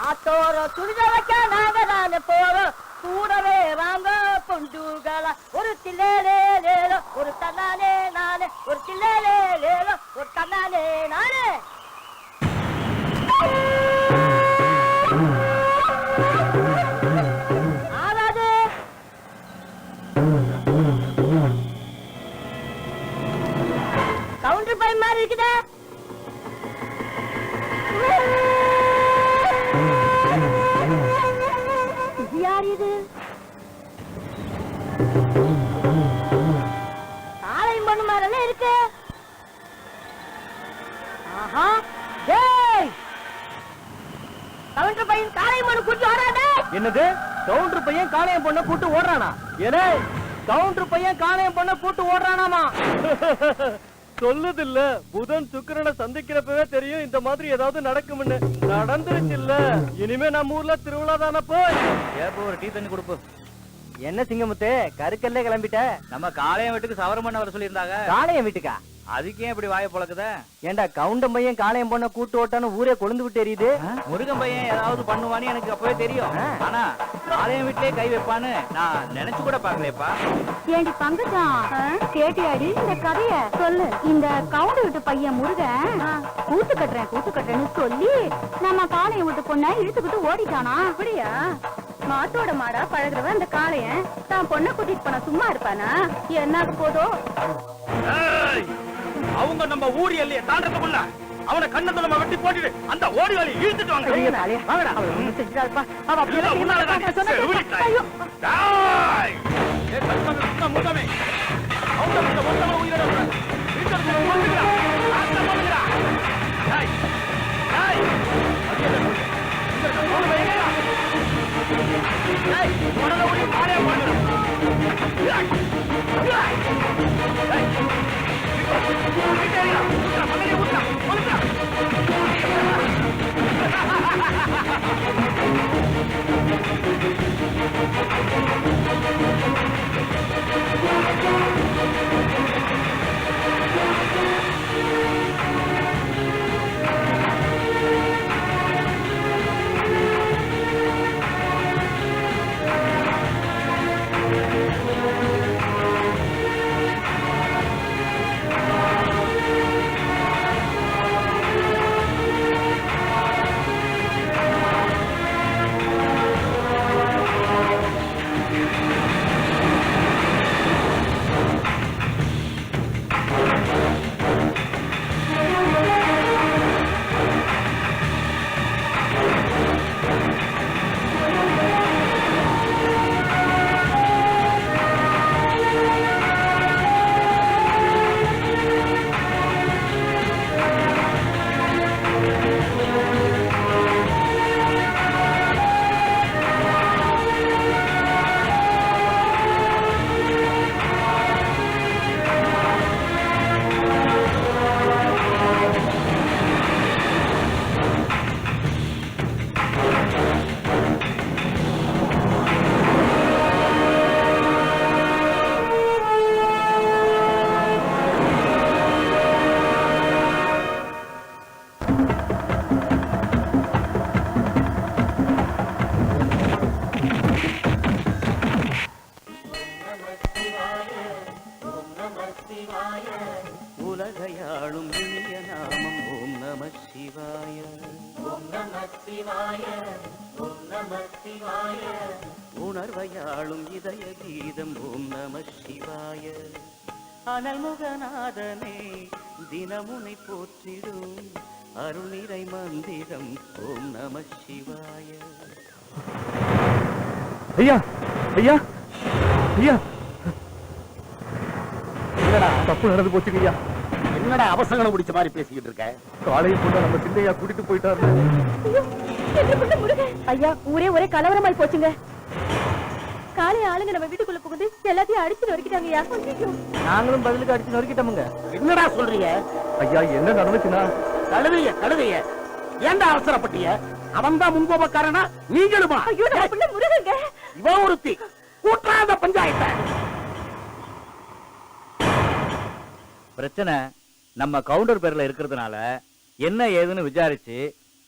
ஆத்தோர துணித வைக்க நாங்க தானே போறோம். கூடவே வாங்க பொண்டுகளா. ஒரு தில்லேலே லேலோ ஒரு தன்னானே நானே. ஒரு தில்லேலே லேலோ ஒரு தன்னானே நானே. ஆறாது கவுண்டர் பை மாதிரி இருக்குதா? யார் இது? காலையும் பொண்ணு மாதிரிலாம் இருக்கு. ஆஹா, டேய் கவுண்டர் பையன் காலையும் பொண்ணு கூட்டி ஓடுறானே. என்னது? கவுண்டர் பையன் காளையம் பொண்ண கூட்டு ஓடுறானா? ஏனே, கவுண்டர் பையன் காளையம் பொண்ண கூட்டு ஓடுறானாமா? சொல்லுது இல்ல, புதன் சுக்கிரனை சந்திக்கிறப்பவே தெரியும் இந்த மாதிரி ஏதாவது நடக்கும்னு. நடந்துருச்சு இல்ல. இனிமே நம்ம ஊர்ல திருவிழா தானே. போய் ஏப்போ ஒரு டீ தண்ணி கொடுப்பு. என்ன சிங்கமுத்தே, கருக்கல்லே கிளம்பிட்ட? நம்ம காளையம் வீட்டுக்கு சவரம் பண்ண வர சொல்லியிருந்தாங்க. காளையம் வீட்டுக்கா? அதுக்கே இப்படி வாய பொழக்குத? ஏண்டா, கவுண்டம் பையன் காளையம் பொண்ண கூட்டு ஓட்டான்னு ஊரே கொழுந்து விட்டு எரியுது. முருகன் பையன் ஏதாவது பண்ணுவான்னு எனக்கு அப்பவே தெரியும். ஆனா காளையம் வீட்லயே கை வைப்பான்னு நான் நினைச்சு கூட பாக்கலையப்பா. ஏண்டி பங்கஜா, கேட்டியாடி இந்த கதைய? சொல்லு. இந்த கவுண்ட வீட்டு பையன் முருகன் கூட்டு கட்டுறேன்னு சொல்லி நம்ம காளையம் வீட்டு பொண்ண இழுத்துக்கிட்டு ஓடிட்டானா? அப்படியா? மாட்டோட மாடா பழகுறவன் அந்த காளையன் தான் பொண்ணை கூட்டிட்டு போனா சும்மா இருப்பானா? என்ன போதும்? அவங்க நம்ம ஊர் எல்லையை தாண்டதுக்குள்ள அவனை கண்ணத்துல நம்ம வெட்டி போட்டுட்டு அந்த ஓடி வழி இழுத்துட்டு வாங்க. உலகையாளும் இனிய நாமம் ஓம் நம சிவாய. ஓம் நம சிவாய. ஓம் நம சிவாய. உணர்வையாளும் இதய கீதம் ஓம் நம சிவாய. அனல்முகநாதனே தினமுனை போற்றிடும் அருள் நிறை மந்திரம் ஓம் நம சிவாய. ஐயா ஐயா ஐயா, என்னடா தப்பு நடந்து போச்சுங்கய்யா. என்னடா அவசரம் முடிச்ச மாதிரி பேசிக்கிட்டு இருக்க? காலையும் கூட நம்ம சிந்தையா கூட்டிட்டு போயிட்டாரு. ஐயா, ஊரே ஒரே கலவரமாய் போச்சுங்க. காலை ஆளுங்க நம்ம வீட்டுக்குள்ள புகுந்து எல்லாத்தையும் அடிச்சு நொறுக்கிட்டாங்கய்யா. நாங்களும் பதிலுக்கு அடிச்சு நொறுக்கிட்டோமுங்க. என்னடா சொல்றீங்க? ஐயா, என்ன நடந்துச்சுன்னா? கழுதைய ஏன்டா அவசரப்பட்டிய? அவன் தான் முன்கோபக்காரனா? நீங்களுமா? முருகங்க இவ ஒருத்தி கூட்டாத பஞ்சாயத்தை. பிரச்சனை நம்ம கவுண்டர் பேர்ல இருக்கிறதுனால என்ன ஏதுன்னு விசாரிச்சு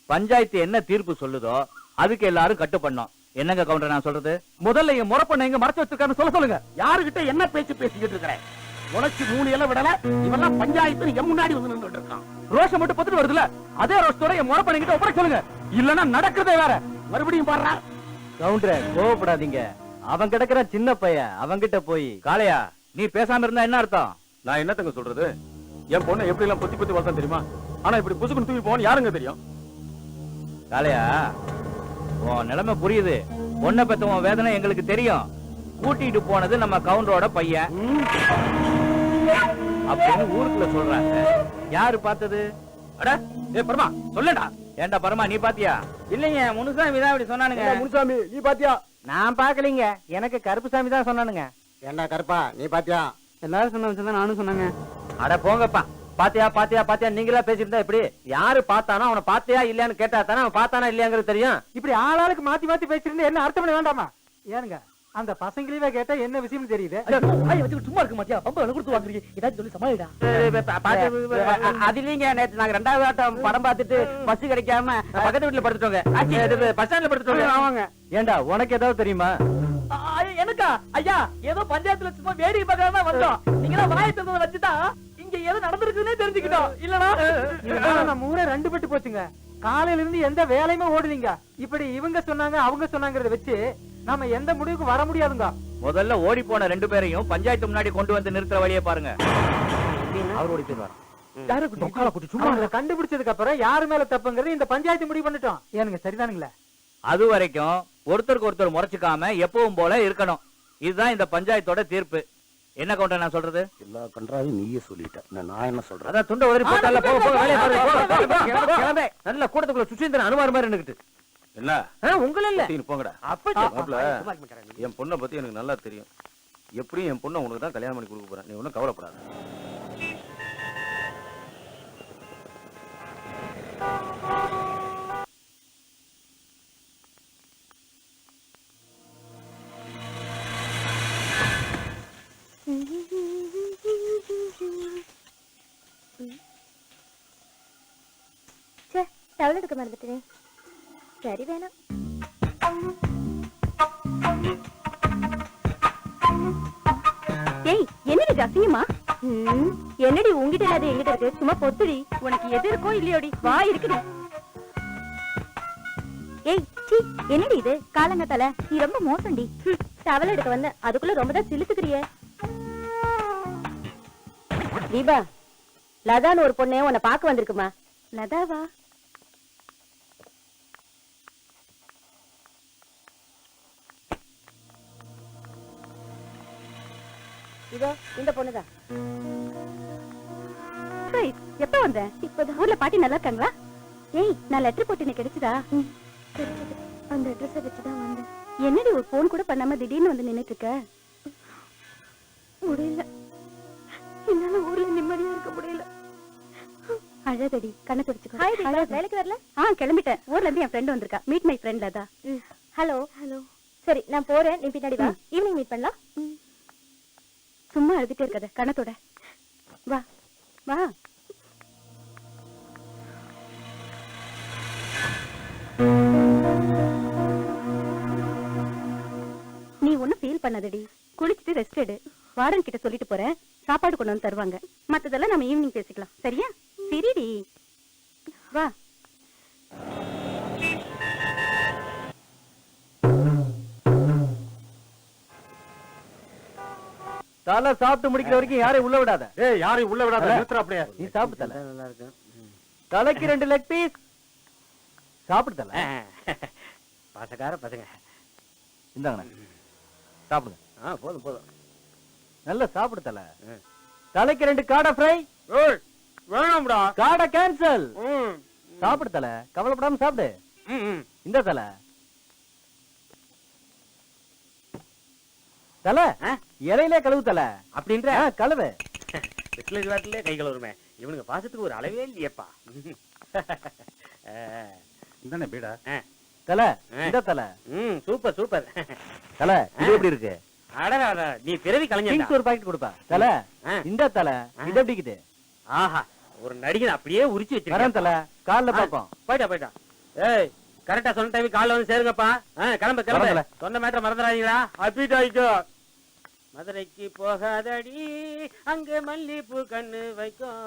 பஞ்சாயத்து என்ன தீர்ப்பு சொல்லுதோ அதுக்கு எல்லாரும் கட்டு பண்ணோம். என்னங்க கவுண்டர் நான் சொல்றது? முதல்ல என் முறை பண்ண எங்க மறைச்சு வச்சிருக்கான்னு சொல்லுங்க. யாருகிட்ட என்ன பேச்சு பேசிக்கிட்டு இருக்கிற? உனக்கு 3 இலை விடல, இவெல்லாம் பஞ்சாயத்து என் முன்னாடி வந்து நின்றுட்டு இருக்கான். ரோஷம் மட்டும் பத்துட்டு வருதுல, அதே ரோஷத்தோட என் முறை பண்ணிக்கிட்ட ஒப்படை சொல்லுங்க. இல்லன்னா நடக்கிறதே வேற. மறுபடியும் பாடுறா. கவுண்டரே கோவப்படாதீங்க. அவன் கிடக்குற சின்ன பையன், அவன்கிட்ட போய் காளையா நீ பேசாம இருந்தா என்ன அர்த்தம்? நான் என்னத்தங்க சொல்றது? என் பொண்ணை எப்படி எல்லாம் பொத்தி பொத்தி வளர்த்தேன் தெரியுமா? ஆனா இப்படி புசுக்குன்னு தூக்கி போன்னு யாருங்க தெரியும்? காளையா உன் நிலைமை புரியுது. பொண்ணை பெத்த உன் வேதனை எங்களுக்கு தெரியும். கூட்டிட்டு போனது நம்ம கவுண்டரோட பையன் அப்படின்னு ஊருக்குள்ள சொல்றாங்க. யாரு பார்த்தது? அட ஏ பரமா சொல்லடா. ஏண்டா பரமா நீ பாத்தியா? இல்லைங்க, முனுசாமி தான் இப்படி சொன்னானுங்க. முனுசாமி நீ பாத்தியா? நான் பாக்கலீங்க, எனக்கு கருப்புசாமி தான் சொன்னானுங்க. ஏண்டா கருப்பா நீ பாத்தியா? எல்லாரும் சொன்ன விஷயம் தான் நானும் சொன்னாங்க. அட போங்கப்பா. பாத்தியா பாத்தியா பாத்தியா நீங்களா பேசிருந்தா எப்படி? யாரு பார்த்தானோ அவனை பாத்தியா இல்லையான்னு கேட்டா தானே அவன் பார்த்தானா இல்லையாங்கிறது தெரியும். இப்படி ஆளாளுக்கு மாத்தி மாத்தி பேசிட்டு என்ன அர்த்தம் பண்ண வேண்டாமா? ஏனுங்க அந்த பசங்களே கேட்டா என்ன விஷயம் தெரியுது? சும்மா இருக்க மாட்டியா? பம்பு கொடுத்து வாங்குறீங்க, ஏதாச்சும் சொல்லி சமாளிடா. அது இல்லைங்க, நேத்து நாங்க 2வது ஆட்டம் படம் பார்த்துட்டு பஸ் கிடைக்காம பக்கத்து வீட்டுல படுத்துட்டோங்க. பஸ் ஸ்டாண்ட்ல படுத்துட்டோங்க. ஆமாங்க. ஏண்டா உனக்கு ஏதாவது தெரியுமா? எனக்கா? ஐயா ஏதோ பஞ்சாயத்துல சும்மா வேடிக்கை பார்க்கறதா வந்தோம். நீங்க வாயை திறந்ததை வச்சுதான் இங்க ஏதோ நடந்திருக்குன்னே தெரிஞ்சுக்கிட்டோம். இல்லனா நம்ம ஊரே 2 பட்டு போச்சுங்க. காலையில இருந்து எந்த வேலையுமே ஓடுலீங்க. இப்படி இவங்க சொன்னாங்க அவங்க சொன்னாங்கறத வச்சு நாம எந்த முடிவுக்கு வர முடியாதுங்க. முதல்ல ஓடி போன 2 பேரையும் பஞ்சாயத்து முன்னாடி கொண்டு வந்து நிறுத்துற வழியை பாருங்க. அவர் ஓடி போயிடுவார். சும்மா கண்டுபிடிச்சதுக்கு அப்புறம் யாரு மேல தப்புங்கிறது இந்த பஞ்சாயத்து முடிவு பண்ணிட்டோம். ஏனுங்க சரிதானுங்களே? அது வரைக்கும் ஒருத்தருக்கு ஒருத்தர் முறைச்சுக்காம எப்பவும் போல இருக்கணும். இதுதான் இந்த பஞ்சாயத்தோட தீர்ப்பு. என்ன கவுண்டர் நான் சொல்றது? எல்லா கன்றாவையும் நீயே சொல்லிட்ட. நான் என்ன சொல்றேன்? அதான் துண்ட உதறி போட்டால போக போக வேலைய பாரு. கிளம்பே. நல்ல கூட்டத்துக்குள்ள சுசீந்திரன் அனுமார் மாதிரி நின்னுக்கிட்டு. என்ன உங்கள இல்ல. போங்கடா. மாப்ள, என் பொண்ணை பத்தி எனக்கு நல்லா தெரியும். எப்படியும் என் பொண்ணை உனக்கு தான் கல்யாணம் பண்ணி கொடுக்க போறேன். நீ ஒன்னும் கவலைப்படாத. டவுல் எடுக்க மறந்துட்டேன். சரி வேணாம். ஏய் என்னடி அசிங்கமா? என்னடி உங்ககிட்ட இல்லாத எங்கிட்ட இருக்கு? சும்மா பொத்துடி. உனக்கு எது இருக்கோ இல்லையோடி வா இருக்குது. ஏய் சீ என்னடி இது காலங்கத்தால? நீ ரொம்ப மோசண்டி. டவல் எடுக்க வந்த அதுக்குள்ள ரொம்ப தான் சிலுத்துக்கிறியே. தீபா, லதான்னு ஒரு பொண்ணே உன்னை பார்க்க வந்திருக்குமா? லதாவா? இதோ இந்த பொண்ணுதான். எப்ப வந்த? இப்பதான். ஊர்ல பாட்டி நல்லா இருக்காங்களா? ஏய் நான் லெட்டர் போட்டு எனக்கு கிடைச்சதா? அந்த அட்ரஸ வச்சுதான் வந்தேன். என்னடி ஒரு போன் கூட பண்ணாம திடீர்னு வந்து நின்னுட்டு இருக்க? முடியல, என்னால ஊர்ல நிம்மதியா இருக்க முடியல. அழகடி கண்ணை துடிச்சுக்கோ. வேலைக்கு வரல? கிளம்பிட்டேன். ஊர்ல இருந்து என் ஃப்ரெண்ட் வந்திருக்கா. Meet my friend Latha. Hello hello. சரி நான் போறேன், நீ பின்னாடி வா. ஈவினிங் மீட் பண்ணலாம். சும்மா எழுதிட்டே இருக்காத, கணத்தோட வா வா. நீ ஒண்ணும் ஃபீல் பண்ணாதடி. குளிச்சுட்டு ரெஸ்ட் எடு. வார்டன் கிட்ட சொல்லிட்டு போறேன், சாப்பாடு கொண்டு வந்து தருவாங்க. மத்ததெல்லாம் நம்ம ஈவினிங் பேசிக்கலாம். சரியா? சரிடி வா. தலை சாப்பிட்டு முடிக்கிற வரைக்கும் யாரையும் உள்ள விடாத. ஏய் யாரையும் உள்ள விடாத. நிறுத்துற அப்படியே. நீ சாப்பிட்டு தல. நல்லா இருக்கு. தலைக்கு 2 லெக் பீஸ். சாப்பிட்டு தல. பசகார பசங்க. இந்தாங்க. சாப்பிடுங்க. போதும் போதும். நல்லா சாப்பிடு தல. தலைக்கு 2 காடை ஃப்ரை. ஏய் வேணாம்டா. காடை கேன்சல். சாப்பிடு தல. கவலைப்படாம சாப்பிடு. இந்த தல. தல இலையிலே கழுவு தல. அப்படின்ற கழுவு. பிஸ்லரி வாட்டிலே கை கழுவுறமே. இவனுக்கு பாசத்துக்கு ஒரு அளவே இல்லையப்பா. இந்தானே பீடா. தல இந்த தல. Super super. தல இது எப்படி இருக்கு? அடடா நீ பிறவி கலைஞர். ஒரு பாக்கெட் கொடுப்பா. தல இந்த தல இது எப்படி இருக்குது? ஆஹா ஒரு நடிகன் அப்படியே உரிச்சு வச்சிருக்கேன். வரேன் தல. கால்ல பாப்போம். போய்டா போய்டா. ஏய் கரெக்டா சொன்ன டைம் காலைல வந்து சேருங்கப்பா. கிளம்பு கிளம்பு. சொன்ன மேட்டர் மறந்துடாதீங்களா? ஹாப்பி டாய்க்கோ. மதுரைக்கு போகாதடி அங்கே மல்லிப்பூ கண்ணு வைக்கும்.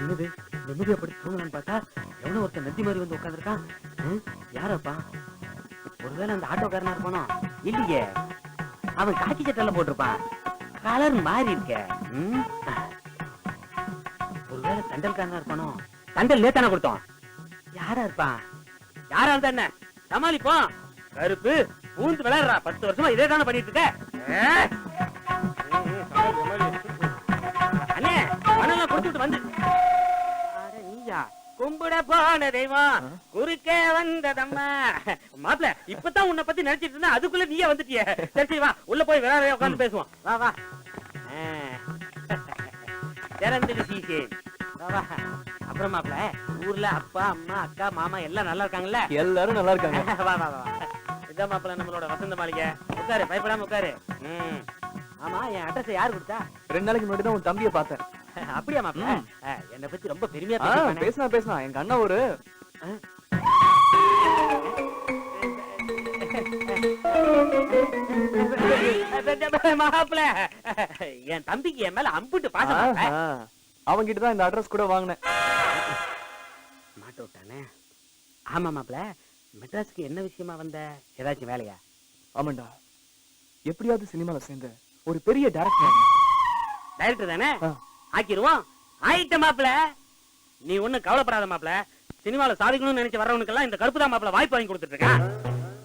என்னது நிம்மதியா படி தூங்கலான்னு பார்த்தா எவனோ ஒருத்தன் நெத்தி மாதிரி வந்து உட்காந்துருக்கான். யாரப்பா? ஒருவேளை அந்த ஆட்டோக்காரனா இருப்பானோ? இல்லையே, அவன் காக்கி சட்டெல்லாம் போட்டிருப்பான். கலர் மாறி இருக்க. ஒருவேளை தண்டல்காரனா இருப்பானோ? தண்டல் லேத்தானா கொடுத்தோம். யாரா இருப்பான்? யாரா இருந்தா என்ன சமாளிப்போம். கருப்பு பூந்து விளையாடுறா. 10 வருஷமா இதே தானே பண்ணிட்டு இருக்க. அண்ணே பணம் கொடுத்துட்டு வந்து. நீயா கும்பிட போன தெய்வம் குறுக்கே வந்ததம்மா. மாப்பிள்ள இப்பதான் உன்னை பத்தி நினைச்சிட்டு இருந்தா அதுக்குள்ள நீயே வந்துட்டிய. சரி சரி வா உள்ள போய் விளையாட உட்காந்து பேசுவோம். வா வா. திறந்து சீசே. வா வா. அப்புறம் மாப்பிள்ள ஊர்ல அப்பா அம்மா அக்கா மாமா எல்லாம் நல்லா இருக்காங்கல்ல? எல்லாரும் நல்லா இருக்காங்க. வா வா வா. இதான் மாப்பிள்ள நம்மளோட வசந்த மாளிகை. உட்காரு, பயப்படாம உட்காரு. ஆமா, என் அட்ரஸ் யாரு கொடுத்தா? 2 நாளைக்கு முன்னாடி தான் உன் தம்பியை பார்த்தேன். அப்படியா மாப்பிள்ள? என்னை பத்தி ரொம்ப பெருமையா பேசினா எங்க அண்ணா ஒரு மாப்பிள்ள என் தம்பிக்கு என் மேல அம்புட்டு பாசம். அவங்கிட்ட தான் இந்த அட்ரஸ் கூட வாங்கினேன். மாட்ட விட்டானே. ஆமா மாப்பிள்ள, மெட்ராஸ்க்கு என்ன விஷயமா வந்த? ஏதாச்சும் வேலையா? ஆமாண்டா, எப்படியாவது சினிமால சேர்ந்த ஒரு பெரிய டைரக்டர். டைரக்டர் தானே? ஆக்கிடுவோம். ஆயிட்ட மாப்பிள்ள, நீ ஒண்ணும் கவலைப்படாத மாப்பிள்ள. சினிமால சாதிக்கணும்னு நினைச்சு வர்றவனுக்கெல்லாம் இந்த கருப்பு தான் மாப்பிள்ள வாய்ப்பு வாங்கி கொடுத்துட்டு இருக்கா.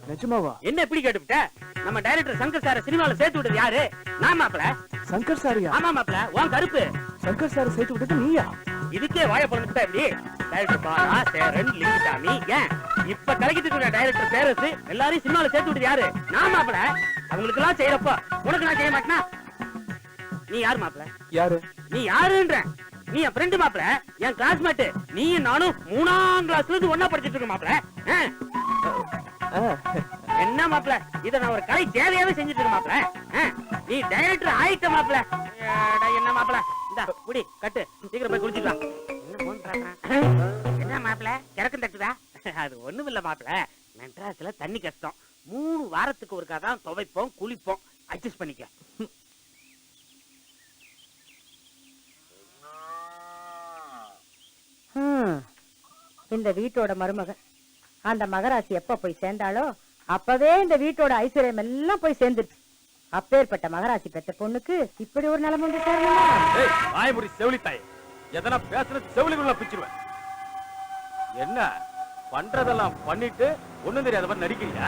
நிஜமாவா? என்ன எப்படி கேட்டுவிட்ட? நம்ம டைரக்டர் சங்கர் சார சினிமால சேர்த்து விட்டது யாரு? நான் மாப்பிள்ள. சங்கர் சாரியா? ஆமா மாப்பிள்ள, உன் கருப்பு. சங்கர் சார சேர்த்து விட்டது நீயா? இதுக்கே வாய பொழுதுட்டா எப்படி? டைரக்டர் பாலா, சேரன், லிங்குசாமி, ஏன் இப்ப கலக்கிட்டு இருக்கிற டைரக்டர் பேரரசு எல்லாரையும் சினிமால சேர்த்து விட்டது யாரு? நான் மாப்பிள்ள. அவங்களுக்கு எல்லாம் செய்யறப்ப உனக்கு நான் செய்ய மாட்டேனா? நீ யாரு மாப்பிள்ள? யாரு? நீ யாருன்ற? நீ என் ஃப்ரெண்டு மாப்பிள்ள, என் கிளாஸ்மேட். நீ நானும் 3ஆம் கிளாஸ்ல இருந்து ஒண்ணா படிச்சிட்டு இருக்க மாப்பிள்ள. என்ன மாப்பிள்ள, இத நான் ஒரு கலை தேவையாவே செஞ்சுட்டு இருக்க மாப்பிள்ள. நீ டைரக்டர் ஆயிட்ட மாப்பிள்ள. என்ன மாப்பிள்ள, இந்த குடி கட்டு, சீக்கிரம் போய் குடிச்சுக்கலாம். என்ன மாப்பிள்ள கிழக்கு தட்டுதா? அது ஒண்ணும் இல்ல மாப்பிள்ள, மெட்ராஸ்ல தண்ணி கஷ்டம். 3 வாரத்துக்கு ஒருக்கா தான் துவைப்போம் குளிப்போம். அட்ஜஸ்ட் பண்ணிக்க. இந்த வீட்டோட மருமக அந்த மகராசி எப்ப போய் சேர்ந்தாலோ அப்பவே இந்த வீட்டோட ஐஸ்வர்யம் எல்லாம் போய் சேர்ந்துருச்சு. அப்பேற்பட்ட மகராசி பெற்ற பொண்ணுக்கு இப்படி ஒரு நிலைமை வந்து சேரணுமா? வாய்முடி செவிலித்தாய், எதனா பேசுறது செவிலிக்குள்ள பிச்சிருவேன். என்ன பண்றதெல்லாம் பண்ணிட்டு ஒண்ணும் தெரியாத மாதிரி நடிக்கிறீங்க.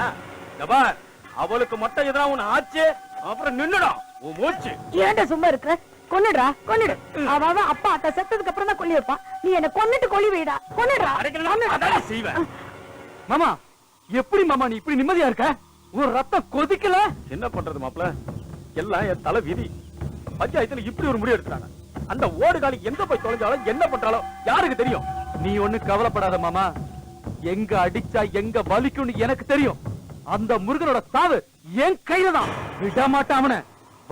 ஜபார், அவளுக்கு மட்டும் எதனா ஒண்ணு ஆச்சு அப்புறம் நின்னுடும் உன் மூச்சு. ஏன்டா சும்மா இருக்கிற? கொன்னுடுறா, கொன்னுடு. அவன் அப்பா அத்தை செத்ததுக்கு அப்புறம் தான் கொல்லி வைப்பான். நீ என்ன கொன்னுட்டு கொல்லி வைடா, கொன்னுடுறா. அதான் செய்வேன். மாமா, எப்படி மாமா நீ இப்படி நிம்மதியா இருக்க? ஒரு ரத்தம் கொதிக்கல. என்ன பண்றது மாப்பிள்ள, எல்லாம் என் தலை விதி. பஞ்சாயத்துல இப்படி ஒரு முடிவு எடுத்தாங்க. அந்த ஓடுகாலி எங்க போய் தொலைஞ்சாலும் என்ன பண்றாலும் யாருக்கு தெரியும்? நீ ஒண்ணு கவலைப்படாத மாமா, எங்க அடிச்சா எங்க வலிக்கும்னு எனக்கு தெரியும். அந்த முருகனோட சாவு என் கையில தான். விட மாட்டான் அவனை.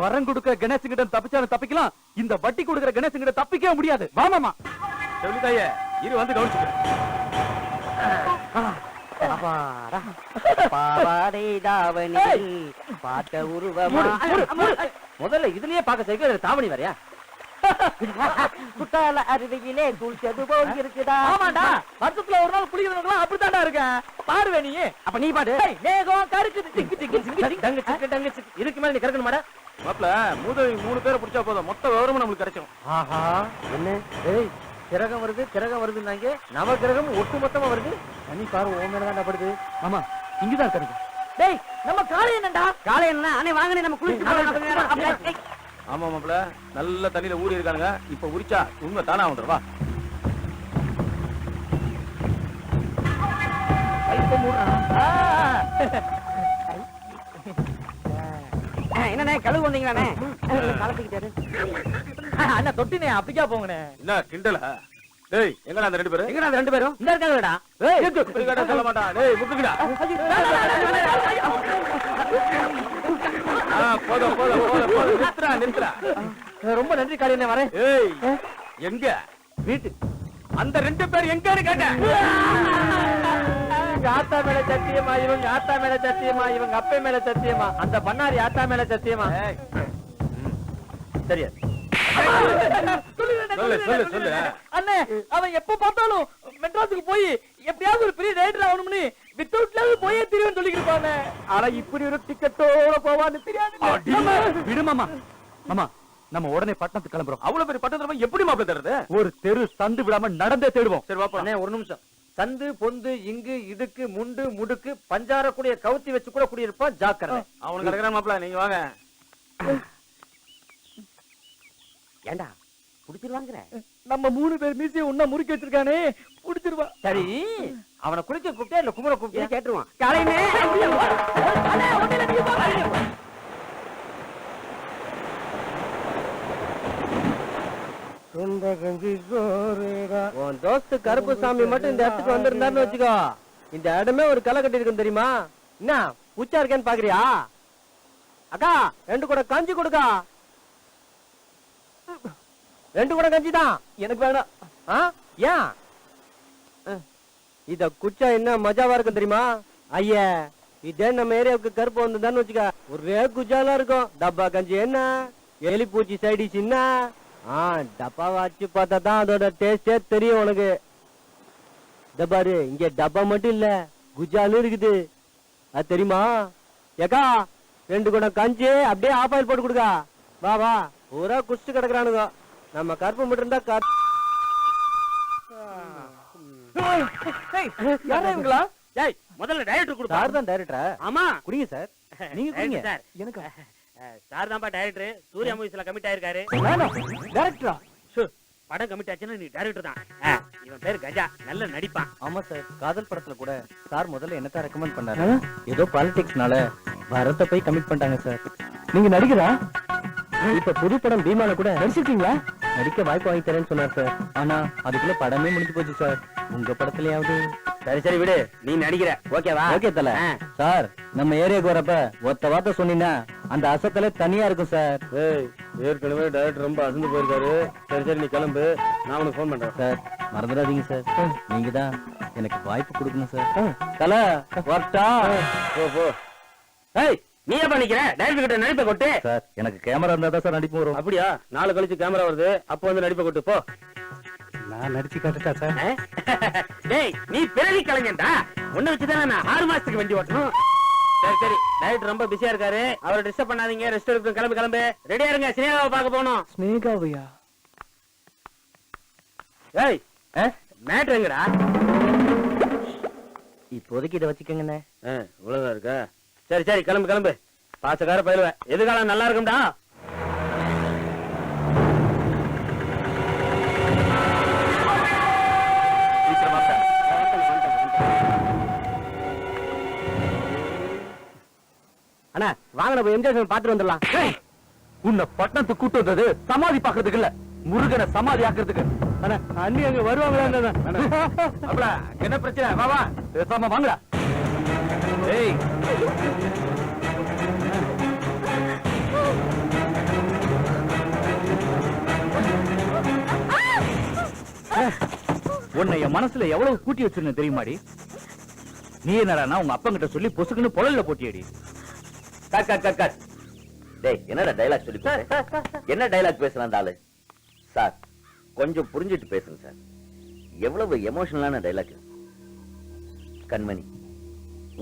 வரம் கொடுக்கிற கணேசன் கிட்ட தப்பிச்சாலும் தப்பிக்கலாம், இந்த வட்டி கொடுக்கிற கணேசன் கிட்ட தப்பிக்கவே முடியாது. வா மாமா. செவிலித்தாயே, இரு வந்து கவனிச்சுக்கிறேன். பாவாடை தாவணியில் பார்த்த உருவமா. முதல்ல இதுலயே பார்க்க செய்ய தாவணி வரையா? குட்டால அருவியிலே குளிச்சது போல் இருக்குதா? ஆமாண்டா, வருஷத்துல ஒரு நாள் குளிக்கிறவங்க அப்படித்தாண்டா இருக்கேன். பாருவே நீ. அப்ப நீ பாடு. மேகம் கருக்குது டிக்கு டிக்கு டங்கு சிக்கு டங்கு சிக்கு. இதுக்கு மேல நீ கறக்கணும் மாட. மாப்பிள்ள, முதல் 3 பேரை பிடிச்சா போதும், மொத்த விவரமும் நம்மளுக்கு கிடைச்சிடும். ஆஹா, என்ன கிரகம் வருது கிரகம் வருதுன்னாங்க, நவ கிரகம் ஒட்டு மொத்தமா வருது. தனி பாரு ஓ மேலதான் படுது. ஆமா, இங்கதான் கருது. டேய், நம்ம காலை என்னடா? காலை என்ன அண்ணே வாங்கனே, நம்ம குளிச்சு. ஆமா மாப்பிள்ள, நல்ல தண்ணியில ஊறி இருக்காங்க. இப்ப உரிச்சா உண்மை தானா வந்துருவா. என்னண்ணே கழுவு வந்தீங்களாண்ணே? கலப்பிக்கிட்டாரு அண்ணா தொட்டினே அப்படிக்கா போங்கண்ணே. என்ன கிண்டல? டேய், எங்கடா அந்த 2 பேரும்? எங்கடா அந்த 2 பேரும்? இந்த இருக்காங்கடா. கேட்டா சொல்ல மாட்டான். டேய் முக்குங்கடா. போதும் போதும் போதும் போதும், நிறுத்துறா நிறுத்துறா. ரொம்ப நன்றி காளி, என்ன வரேன். ஏய், எங்க வீட்டு அந்த 2 பேர் எங்கன்னு கேட்டேன். இவங்க ஆத்தா மேல சத்தியமா, இவங்க ஆத்தா மேல சத்தியமா, இவங்க அப்பா மேல சத்தியமா, அந்த பண்ணாரி ஆத்தா மேல சத்தியமா. சரியா? சொல்லு சொல்லு சொல்லு. அண்ணே, அவன் எப்ப பார்த்தாலும் மெட்ராஸுக்கு போய் எப்படியாவது ஒரு பெரிய ரைடர் ஆகணும்னு வித்தவுட்லாவது போயே தெரியும் சொல்லிக்கிருப்பானே. ஆனா இப்படி ஒரு டிக்கெட்டோட போவான்னு தெரியாது. விடுமாமா. மாமா, நம்ம உடனே பட்டணத்துக்கு கிளம்புறோம். அவ்வளவு பெரிய பட்டணத்துல எப்படி மாப்பிள்ள தேடுறது? ஒரு தெரு சந்து விடாம நடந்தே தேடுவோம். சரி வாப்பா. அண்ணே, ஒரு நிமிஷம். சந்து பொந்து இங்கு இடுக்கு முண்டு முடுக்கு பஞ்சாரக்கூடிய கவுத்தி வச்சு கூட குடியிருப்பான். ஜாக்கிரதை. அவனுக்கு கிடக்குறான் மாப்பிள்ள, நீங்க வாங்க. ஏண்டா புடிச்சிருவாங்கற? நம்ம 3 பேர் மீசையை உன்ன முறுக்கி வச்சிருக்கானே, புடிச்சிருவா. சரி, அவனை குளிக்க கூப்பிட்டே இல்ல குமர கூப்பிட்டே கேட்டுருவான். காலையிலே உன் தோஸ்து கருப்பு சாமி மட்டும் இந்த இடத்துக்கு வந்திருந்தாருன்னு வச்சுக்கோ, இந்த இடமே ஒரு களை கட்டி இருக்கும் தெரியுமா? என்ன பூச்சா இருக்கேன்னு பாக்குறியா? அக்கா 2 கூட கஞ்சி கொடுக்கா. 2 கூட கஞ்சி தான் எனக்கு வேணாம். ஏன் இத குச்சா என்ன மஜாவா இருக்கும் தெரியுமா? ஐயா, இதே நம்ம ஏரியாவுக்கு கருப்பு வந்திருந்தான்னு வச்சுக்க, ஒரே குஜாலா இருக்கும். டப்பா கஞ்சி என்ன, எலி பூச்சி சைடிஸ் என்ன, டப்பா வச்சு பார்த்தா தான் அதோட டேஸ்டே தெரியும் உனக்கு. பாரு, இங்க டப்பா மட்டும் இல்ல, குஜாலும் இருக்குது. அது தெரியுமா? ஏக்கா 2 குடம் கஞ்சி அப்படியே ஆஃப் ஆயில் போட்டு கொடுக்கா. வா வா, பூரா குடிச்சு கிடக்குறானுங்க. நம்ம கருப்பு மட்டும் இருந்தா யாருங்களா? டேய், முதல்ல டைரக்டர் கொடுப்பா. சார் தான் டைரக்டரா? ஆமா, குடிங்க சார். நீங்க குடிங்க சார். எனக்கு சார் தான்ப்பா டைரக்டர். சூர்யா மூவிஸ்ல கமிட் ஆயிருக்காரு. டைரக்டரா? படம் கமிட் ஆச்சுன்னா நீ டைரக்டர் தான். இவன் பேர் கஜா, நல்ல நடிப்பான். ஆமா சார், காதல் படத்துல கூட சார் முதல்ல என்னத்தான் ரெக்கமெண்ட் பண்ணாரு. ஏதோ பாலிடிக்ஸ்னால பரத்தை போய் கமிட் பண்ணிட்டாங்க சார். நீங்க நடிக்கிறா? இப்ப புது படம் பீமால கூட நடிச்சிருக்கீங்களா? நடிக்க வாய்ப்பு வாங்கி தரேன்னு சொன்னார் சார். ஆனா அதுக்குள்ள படமே முடிஞ்சு போச்சு சார். உங்க படத்துலயாவது? சரி சரி விடு, நீ நடிக்கிற. ஓகேவா? ஓகே தல. சார், நம்ம ஏரியாக்கு வரப்ப ஒத்த வார்த்தை சொன்னீங்கன்னா அந்த அசத்தல தனியா இருக்கும் சார். ஏற்கனவே டைரக்டர் ரொம்ப அசந்து போயிருக்காரு. சரி சரி, நீ கிளம்பு, நான் உனக்கு ஃபோன் பண்றேன் சார். மறந்துடாதீங்க சார், நீங்க தான் எனக்கு வாய்ப்பு கொடுக்கணும் சார். தல வரட்டா? போ போ. ஏய், நீ ஏன் பண்ணிக்கிற? டைரக்டர் கிட்ட நடிப்பை கொட்டு. சார், எனக்கு கேமரா இருந்தா தான் சார் நடிப்பு வரும். அப்படியா? நாளை கழிச்சு கேமரா வருது, அப்போ வந்து நடிப்பை கொட்டு போ. நான் நடிச்சு காட்டுட்டா சார்? டேய், நீ பிறவி கலைஞன்டா. உன்னை வச்சுதானே நான் 6 மாசத்துக்கு வண்டி ஓட்டணும். சரி சரி, டைரக்டர் ரொம்ப பிஸியா இருக்காரு, அவரை டிஸ்டர்ப் பண்ணாதீங்க. ரெஸ்ட் எடுத்து கிளம்பு கிளம்பு. ரெடியா இருங்க, சினிமாவை பார்க்க போகணும். ஸ்னேகாவையா? ஏய், மேட்ரு எங்கடா? இப்போதைக்கு இதை வச்சுக்கோங்கண்ணே. இவ்வளவுதான் இருக்கா? சரி சரி, கிளம்பு கிளம்பு. பாசக்கார பயிலுவேன், எதிர்காலம் நல்லா இருக்கும்டா. அண்ணா வாங்க, போய் எம்ஜிஆர் பாத்துட்டு வந்துடலாம். உன்னை பட்டணத்துக்கு கூட்டு வந்தது சமாதி பாக்குறதுக்கு இல்ல, முருகனை சமாதி ஆக்குறதுக்கு. அண்ணா, அண்ணி அங்க வருவாங்களா? அப்பல என்ன பிரச்சனை? வா வா, பேசாம வாங்கடா. ஏய், உன்னை என் மனசுல எவ்வளவு கூட்டி வச்சிருந்தேன் தெரியுமாடி? நீ என்னடா உங்க அப்பா கிட்ட சொல்லி பொசுக்குன்னு பொழல்ல போட்டியடி. Cut cut cut cut. டேய், என்னடா டைலாக் சொல்லி என்ன டைலாக் பேசுறான் அந்த ஆளு? சார், கொஞ்சம் புரிஞ்சிட்டு பேசுங்க சார். எவ்வளவு எமோஷனலான டைலாக். கண்மணி,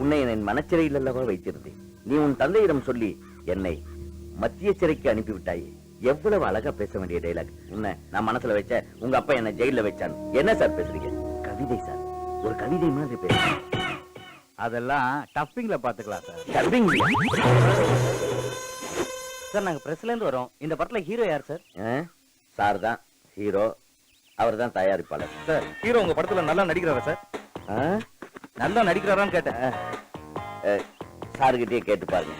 உன்னை என் மனச்சிறையில் அல்லவா வைத்திருந்தேன். நீ உன் தந்தையிடம் சொல்லி என்னை மத்திய சிறைக்கு அனுப்பிவிட்டாயே. எவ்வளவு அழகா பேச வேண்டிய டைலாக். உன்னை நான் மனசுல வச்ச, உங்க அப்பா என்ன ஜெயில வச்சான். என்ன சார் பேசுறீங்க? கவிதை சார், ஒரு கவிதை மாதிரி பேசுறீங்க. அதெல்லாம் டப்பிங்ல பாத்துக்கலாம் சார். டப்பிங் சார், நாங்க பிரஸ்ல இருந்து வரோம். இந்த படத்துல ஹீரோ யார் சார்? சார் தான் ஹீரோ, அவர் தான் தயாரிப்பாளர். சார், ஹீரோ உங்க படத்துல நல்லா நடிக்கிறாரா சார்? நல்லா நடிக்கிறாரான்னு கேட்டேன். சார்கிட்டயே கேட்டு பாருங்க.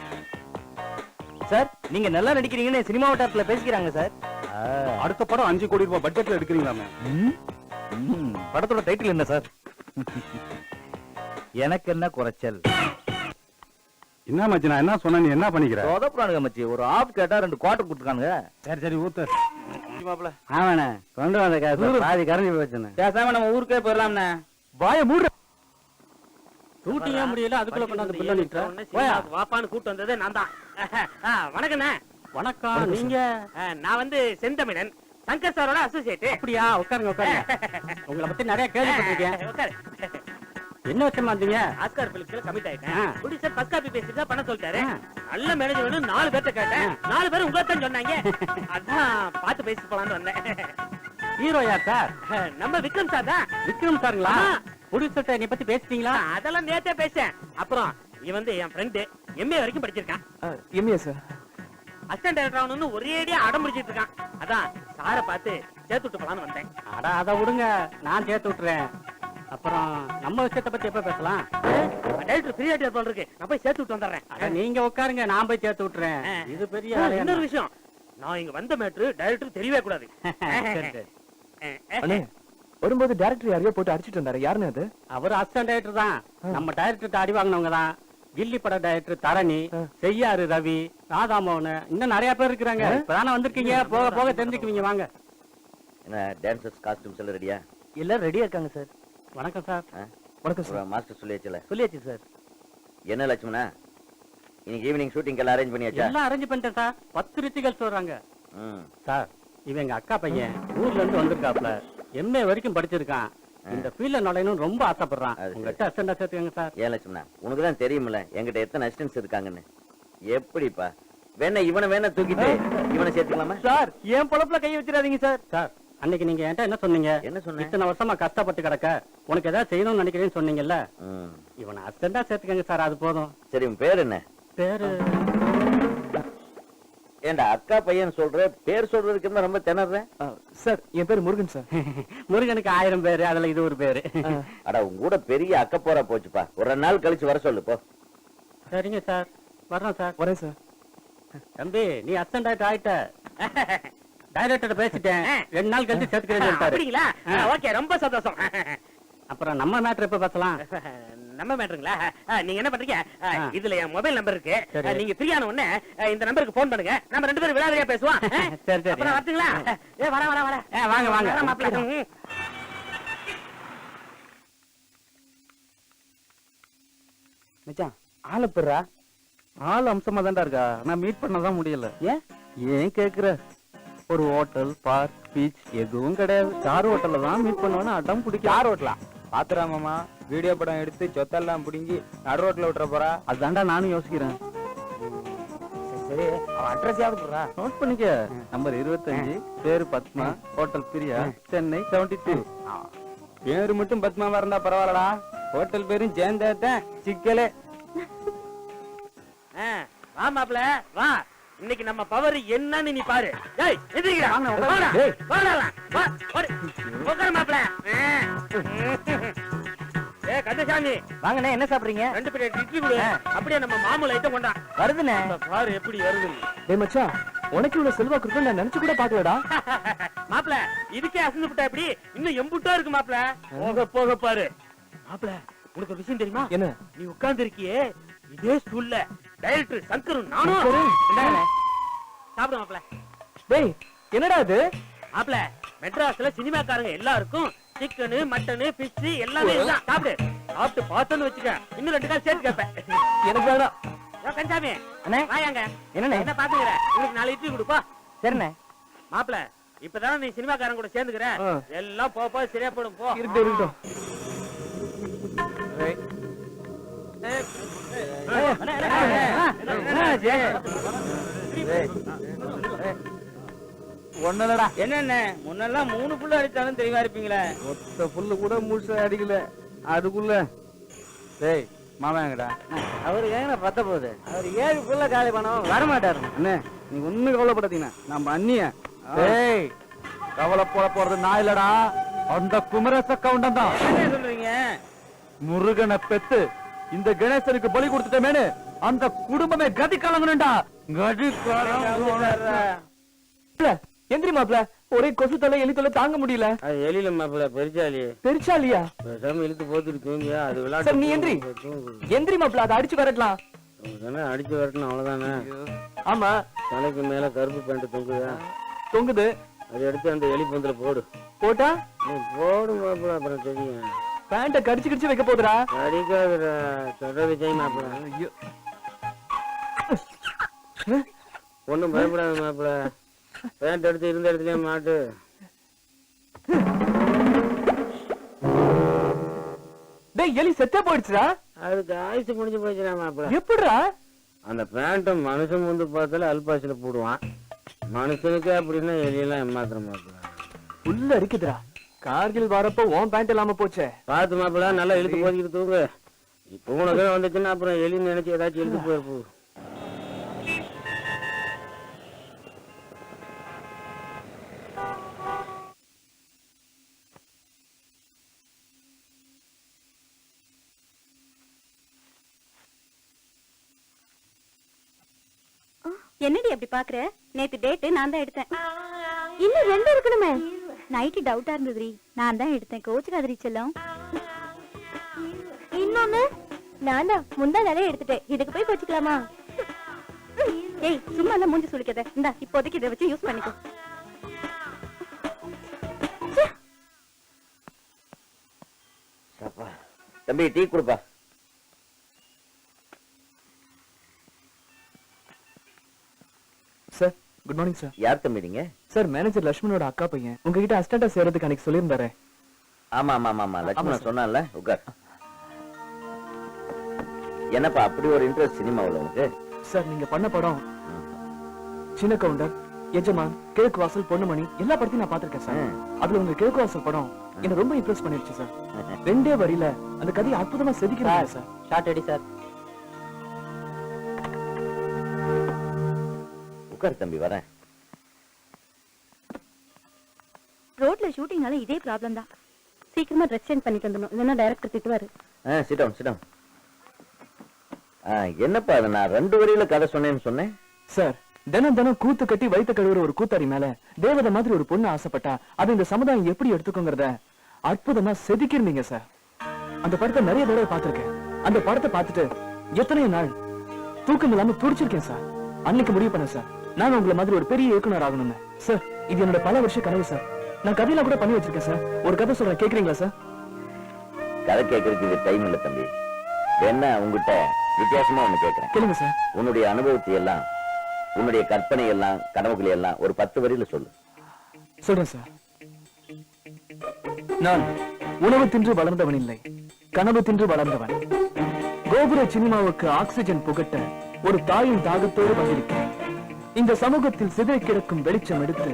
சார், நீங்க நல்லா நடிக்கிறீங்கன்னு சினிமா வட்டாரத்துல பேசிக்கிறாங்க சார். அடுத்த படம் 5 கோடி ரூபாய் பட்ஜெட்ல எடுக்கிறீங்களாமே. படத்தோட டைட்டில் என்ன சார்? எனக்கு என்ன குறைச்சல்? என்ன மச்சி, நான் என்ன சொன்ன, நீ என்ன பண்ணிக்கிற? சொதப்புறானுங்க மச்சி. ஒரு ஆப் கேட்டா 2 குவார்டர் கொடுத்துருக்கானுங்க. சரி சரி, ஊத்து. மாப்ள ஆமாண்ணே கொண்டு வந்த காசு பாதி கரைஞ்சி போச்சுண்ணே. பேசாம நம்ம ஊருக்கே போயிடலாம்ண்ணே. வாய மூடு. ஷூட்டிங்கே முடியல அதுக்குள்ள கொண்டாந்து பில்ல நிற்ற வாப்பான்னு கூட்டு வந்ததே நான் தான். வணக்கண்ணே. வணக்கம். நீங்க? நான் வந்து செந்தமிழன், சங்கர் சாரோட அசோசியேட். அப்படியா? உட்காருங்க உட்காருங்க. உங்களை பத்தி நிறைய கேள்விப்பட்டிருக்கேன். உட்காரு. என்ன விஷயமா இருந்தீங்க? ஆஸ்கார் பிலிம்ஸ்ல கமிட் ஆயிட்டேன். ப்ரொடியூசர் ஃபர்ஸ்ட் காப்பி பேசிட்டு பண்ண சொல்லிட்டாரு. நல்ல மேனேஜர் வேணும் 4 பேர்ட்ட கேட்டேன். 4 பேரும் உங்களை தான் சொன்னாங்க. அதான் பார்த்து பேசிட்டு போலாம்னு வந்தேன். ஹீரோ யார் சார்? நம்ம விக்ரம் சார் தான். விக்ரம் சாருங்களா? ப்ரொடியூசர்ட்ட நீ பத்தி பேசிட்டீங்களா? அதெல்லாம் நேத்தே பேசேன். அப்புறம் இவன் வந்து என் ஃப்ரெண்ட், எம்ஏ வரைக்கும் படிச்சிருக்கான். MA sir. அசிஸ்டன்ட் டைரக்டர் ஆகணும்னு ஒரேடியா அடம் பிடிச்சிட்டு இருக்கான். அதான் சாரை பார்த்து சேர்த்து விட்டு போலான்னு வந்தேன். அட அத விடுங்க, நான் சேர்த்து விட்டுறேன். அப்புறம் நம்ம விஷயத்தை பத்தி எப்ப பேசலாம்? டைரக்டர் ஃப்ரீயா போல இருக்கு, நான் போய் சேர்த்து விட்டு வந்துடுறேன். நீங்க உட்காருங்க, நான் போய் சேர்த்து விட்டுறேன். இது பெரிய இன்னொரு விஷயம், நான் இங்க வந்த மேட்ரு டைரக்டர் தெரியவே கூடாது. வரும்போது டைரக்டர் யாரையோ போட்டு அடிச்சிட்டு இருந்தாரு. யாருன்னு அது? அவர் அசிஸ்டன்ட் டைரக்டர் தான். நம்ம டைரக்டர் அடி வாங்கினவங்க தான். கில்லி பட டைரக்டர் தரணி, செய்யாறு ரவி, ராதாமோகன், இன்னும் நிறைய பேர் இருக்கிறாங்க. இப்பதானே வந்திருக்கீங்க, போக போக தெரிஞ்சுக்குவீங்க. வாங்க. என்ன டான்சர்ஸ் காஸ்டியூம்ஸ் எல்லாம் ரெடியா? எல்லாம் ரெடியா இருக்காங்க சார். வணக்கம் சார். வணக்கம் சார். மாஸ்டர் சொல்லியாச்சுல? சொல்லியாச்சு சார். என்ன லட்சுமணா, இன்னைக்கு ஈவினிங் ஷூட்டிங் எல்லாம் அரேஞ்ச் பண்ணியாச்சா? எல்லாம் அரேஞ்ச் பண்ணிட்டேன் சார். 10 ரித்திகள் சொல்றாங்க சார். இவன் எங்க அக்கா பையன், ஊர்ல இருந்து வந்திருக்காப்ல. எம்ஏ வரைக்கும் படிச்சிருக்கான். இந்த ஃபீல்ட்ல நுழையணும்னு ரொம்ப ஆசைப்படுறான். உங்ககிட்ட அசிஸ்டண்டா சேர்த்துக்கங்க சார். ஏன் லட்சுமணா, உனக்கு தான் தெரியுமில்ல என்கிட்ட எத்தனை அசிஸ்டன்ட்ஸ் இருக்காங்கன்னு. எப்படிப்பா வேணா இவனை வேணா தூக்கிட்டு இவனை சேர்த்துக்கலாமா? சார் என் பொழப்புல கை வச்சிடாதீங்க சார். சார் அன்னைக்கு நீங்க என்கிட்ட என்ன சொன்னீங்க? என்ன சொன்னேன்? இத்தனை வருஷமா கஷ்டப்பட்டு கிடக்க, உனக்கு ஏதாவது செய்யணும்னு நினைக்கிறேன்னு சொன்னீங்கல்ல. இவனை அசிஸ்டண்டா சேர்த்துக்கங்க சார், அது போதும். சரி, உன் பேர் என்ன? பேரு ஏண்டா அக்கா பையன் சொல்ற, பேர் சொல்றதுக்கு ரொம்ப திணறேன். சார் என் பேர் முருகன் சார். முருகனுக்கு 1000 பேரு, அதுல இது ஒரு பேரு. அட உங்க கூட பெரிய அக்க போறா போச்சுப்பா. ஒரு 2 நாள் கழிச்சு வர சொல்லு போ. சரிங்க சார், வர்றோம் சார். வரேன் சார். தம்பி நீ அசிஸ்டன்ட் ஆயிட்ட. டைரக்டர் பேசிட்டேன், 2 நாள் கழிச்சு சேர்த்துக்கிறேன். அப்படிங்களா? ஓகே, ரொம்ப சந்தோஷம். அப்புறம் நம்ம மேட்டர் எப்ப பேசலாம்? நம்ம மேட்டருங்களா? நீங்க என்ன பண்றீங்க, இதுல என் மொபைல் நம்பர் இருக்கு. நீங்க ஃப்ரீயான உடனே இந்த நம்பருக்கு போன் பண்ணுங்க. நம்ம 2 பேரும் விளையாடுறியா பேசுவோம். சரி சரி. அப்புறம் வரட்டுங்களா? வர வர வர. வாங்க வாங்க மாப்பிள்ளை. மச்சான் ஆளு பெறா. ஆள் அம்சமா தான்டா இருக்கா. நான் மீட் பண்ணதான் முடியல. ஏன் கேக்குற? ஒரு ஹோட்டல், பார்க், பீச் எதுவும் கிடையாது. ஸ்டார் ஹோட்டல்ல தான் மீட் பண்ணுவானு அடம் பிடிக்கும். யார் ஓட்டலா பாத்துறாமாமா? வீடியோ படம் எடுத்து சொத்தெல்லாம் பிடுங்கி நடு ரோட்ல விட்டுற போறா. அதுதான்டா நானும் யோசிக்கிறேன். சரி, அவன் அட்ரஸ் யாவது போடுறா. நோட் பண்ணிக்க. நம்பர் 25, பேரு பத்மா, ஹோட்டல் பிரியா, சென்னை 72. பேரு மட்டும் பத்மாவா இருந்தா பரவாயில்லடா, ஹோட்டல் பேரும் சேர்ந்தேன் சிக்கலே. வா மாப்பிள்ள வா, இன்னைக்கு நம்ம பவர் என்னன்னு நீ பாரு. டேய் எதிரிடா, வாடா வாடா வா ஓடு. உட்காரு மாப்பிள்ள. ஏய் கந்தசாமி வாங்கண்ணே, என்ன சாப்பிடுறீங்க? 2 பிளேட் இட்லி கொடு. அப்படியே நம்ம மாமூல் ஐட்டம் கொண்டா. வருதுண்ணே. பாரு எப்படி வருது. டேய் மச்சான், உனக்கு இவ்வளவு செல்வாக்கு இருக்குன்னு நான் நினைச்சு கூட பாக்கலடா. மாப்பிள்ள இதுக்கே அசந்து விட்டா எப்படி? இன்னும் எம்புட்டா இருக்கு மாப்பிள்ள. போக போக பாரு. மாப்பிள்ள உனக்கு ஒரு விஷயம் தெரியுமா? என்ன? நீ உட்கார்ந்து இருக்கியே இதே ஸ்டூல்ல டைரக்டர் சங்கரும் நானும் சாப்பிடு மாப்பிள்ள. டேய் என்னடா இது? மாப்பிள்ள மெட்ராஸ்ல சினிமாக்காரங்க எல்லாருக்கும் சிக்கனு, மட்டனு, பிஷ் எல்லாமே இதுதான். சாப்பிடு. சாப்பிட்டு பார்த்தோன்னு வச்சுக்க, இன்னும் 2 கால் சேர்த்து கேட்பேன். எனக்கு வேணாம். கஞ்சாமி அண்ணே வாயாங்க. என்னண்ணே? என்ன பாத்துக்கிற? உங்களுக்கு 4 இட்லி கொடுப்பா. சரிண்ணே. மாப்பிள்ள இப்பதானே நீ சினிமாக்காரங்க கூட சேர்ந்துக்கிற, எல்லாம் போ சரியா போடும். போ இருக்கட்டும். ஒண்ணுலடா. என்னென்ன முன்னெல்லாம் 3 புல்லு அடிச்சாலும் தெளிவா இருப்பீங்களே. ஒத்த புல்லு கூட முழுசா அடிக்கல. அதுக்குள்ள டேய் மாமா எங்கடா? அவரு ஏங்க பத்த போகுது. அவர் 7 புல்ல காலி பண்ணவும் வரமாட்டாரு. அண்ணே நீ ஒண்ணு கவலைப்படாதீங்க, நம்ம அண்ணிய. டேய் கவலை போறது நான் இல்லடா, அந்த குமரேச கவுண்டன் தான். என்ன சொல்றீங்க? முருகனை பெத்து இந்த கணேசனுக்கு பலி கொடுத்துட்டமேனு அந்த குடும்பமே கதி கலங்கணும்டா. கதி எந்திரி மாப்ள, ஒரே கொசு தலை எலி தொலை தாங்க முடியல. எலியில மாப்பிள்ள பெருச்சாலி பெருச்சாலியா? இழுத்து போத்துட்டு தூங்கி அது சார் நீ எந்திரி எந்திரி மாப்ள, அதை அடிச்சு வரட்டலாம். அடிச்சு வரட்டும் அவ்வளவுதானே. ஆமா தலைக்கு மேல கருப்பு பேண்ட் தொங்குதா? தொங்குது. அதை எடுத்து அந்த எலி பந்தல போடு. போட்டா நீ போடு மாப்பிள, அப்புறம் தெரியும். பேண்ட கடிச்சு கடிச்சு வைக்க போதுடா. அடிக்காதுடா, சொல்றது செய் மாப்பிள. ஐயோ, ஒண்ணும் பயப்படாத மாப்பிள. பேண்ட் எடுத்து இருந்த இடத்துலயே மாட்டு. டேய் எலி செத்தே போயிடுச்சுடா. அதுக்கு ஆயுசு முடிஞ்சு போச்சுடா மாப்பிள. எப்படிடா? அந்த பேண்ட்டை மனுஷன் வந்து பார்த்தாலே அல்பாசில போடுவான். மனுஷனுக்கு அப்படின்னா எலியெல்லாம் ஏமாத்துற மாப்பிள. உள்ள இருக்குதுடா. கார்கில் வரப்போ உன் பேண்ட் இல்லாம போச்சே. பார்த்து மாப்பிள, நல்லா இழுத்து போதிக்கிட்டு தூங்கு. இப்போ உனக்கு வந்துச்சுன்னா அப்புறம் எலின்னு நினைச்சு ஏதாச்சும் இழுத்து போயிருப்போ. என்னடி அப்படி பாக்குற? நேத்து டேட் நான் தான் எடுத்தேன். இன்னும் 2 இருக்கணுமே. நைட்டு டவுட்டா இருந்ததுரி, நான் தான் எடுத்தேன். கோச்சுக்காதரி செல்லம். இன்னொன்னு நான் தான் முந்தா நாளே எடுத்துட்டேன். இதுக்கு போய் கோச்சுக்கலாமா? ஏய் சும்மா எல்லாம் மூஞ்சி சுளிக்காத. இந்தா இப்போதைக்கு இதை வச்சு யூஸ் பண்ணிக்கோ. தம்பி டீ கொடுப்பா. Sir good morning sir. யார் தம்பி நீங்க? சார் மேனேஜர் லட்சுமணோட அக்கா பையன். உங்ககிட்ட அசிஸ்டண்டா சேரதுக்கு அன்னைக்கு சொல்லியிருந்தாரு. ஆமா ஆமா ஆமா ஆமா, லட்சுமணன் சொன்னான்ல. உட்கார். என்னப்பா அப்படி ஒரு இன்ட்ரெஸ்ட் சினிமாவுல உனக்கு? சார் நீங்க பண்ண படம் சின்ன கவுண்டர், எஜமான், கிழக்கு வாசல், பொண்ணுமணி எல்லா படத்தையும் நான் பாத்திருக்கேன் சார். அதுல உங்க கிழக்கு வாசல் படம் என்ன ரொம்ப இம்ப்ரெஸ் பண்ணிருச்சு சார். 2 வரியில அந்த கதையை அற்புதமா செதுக்கிறாங்க சார். ஷார்ட் அடி சார். உட்கார் தம்பி, வரேன். ரோட்ல ஷூட்டிங்னால இதே ப்ராப்ளம் தான். சீக்கிரமா ட்ரெஸ் சேஞ்ச் பண்ணிட்டு வந்துடணும், இல்லைன்னா டைரக்டர் திட்டுவாரு. Sit down, sit down. என்னப்பா அது, நான் 2 வரியில கதை சொன்னேன்னு சொன்னேன். சார் தினம் தினம் கூத்து கட்டி வைத்த கழுவுற ஒரு கூத்தாரி மேல தேவதை மாதிரி ஒரு பொண்ணு ஆசைப்பட்டா அது இந்த சமுதாயம் எப்படி எடுத்துக்கோங்கிறத அற்புதமா செதுக்கிருந்தீங்க சார். அந்த படத்தை நிறைய தடவை பார்த்திருக்கேன். அந்த படத்தை பார்த்துட்டு எத்தனையோ நாள் தூக்கம் இல்லாம துடிச்சிருக்கேன் சார். அன்னைக்கு முடிவு பண்ணேன் சார், நான் உங்களை மாதிரி ஒரு பெரிய இயக்குனர் ஆகணும்னு. சார் இது என்னோட பல வருஷ கனவு சார். நான் கதையெல்லாம் கூட பண்ணி வச்சிருக்கேன் சார். ஒரு கதை சொல்றேன், கேக்குறீங்களா சார்? கதை கேட்கறதுக்கு இது டைம் இல்ல தம்பி. என்ன உங்ககிட்ட வித்தியாசமா ஒண்ணு கேட்கிறேன். கேளுங்க சார். உன்னுடைய அனுபவத்தை எல்லாம், உன்னுடைய கற்பனை எல்லாம், கனவுகளை எல்லாம் ஒரு 10 வரியில சொல்லு. சொல்றேன் சார். நான் உணவு தின்று வளர்ந்தவன் இல்லை, கனவு தின்று வளர்ந்தவன். கோபுர சினிமாவுக்கு ஆக்சிஜன் புகட்ட ஒரு தாயின் தாகத்தோடு வந்திருக்கிறேன். இந்த சமூகத்தில் சிதறி கிடக்கும் வெளிச்சம் எடுத்து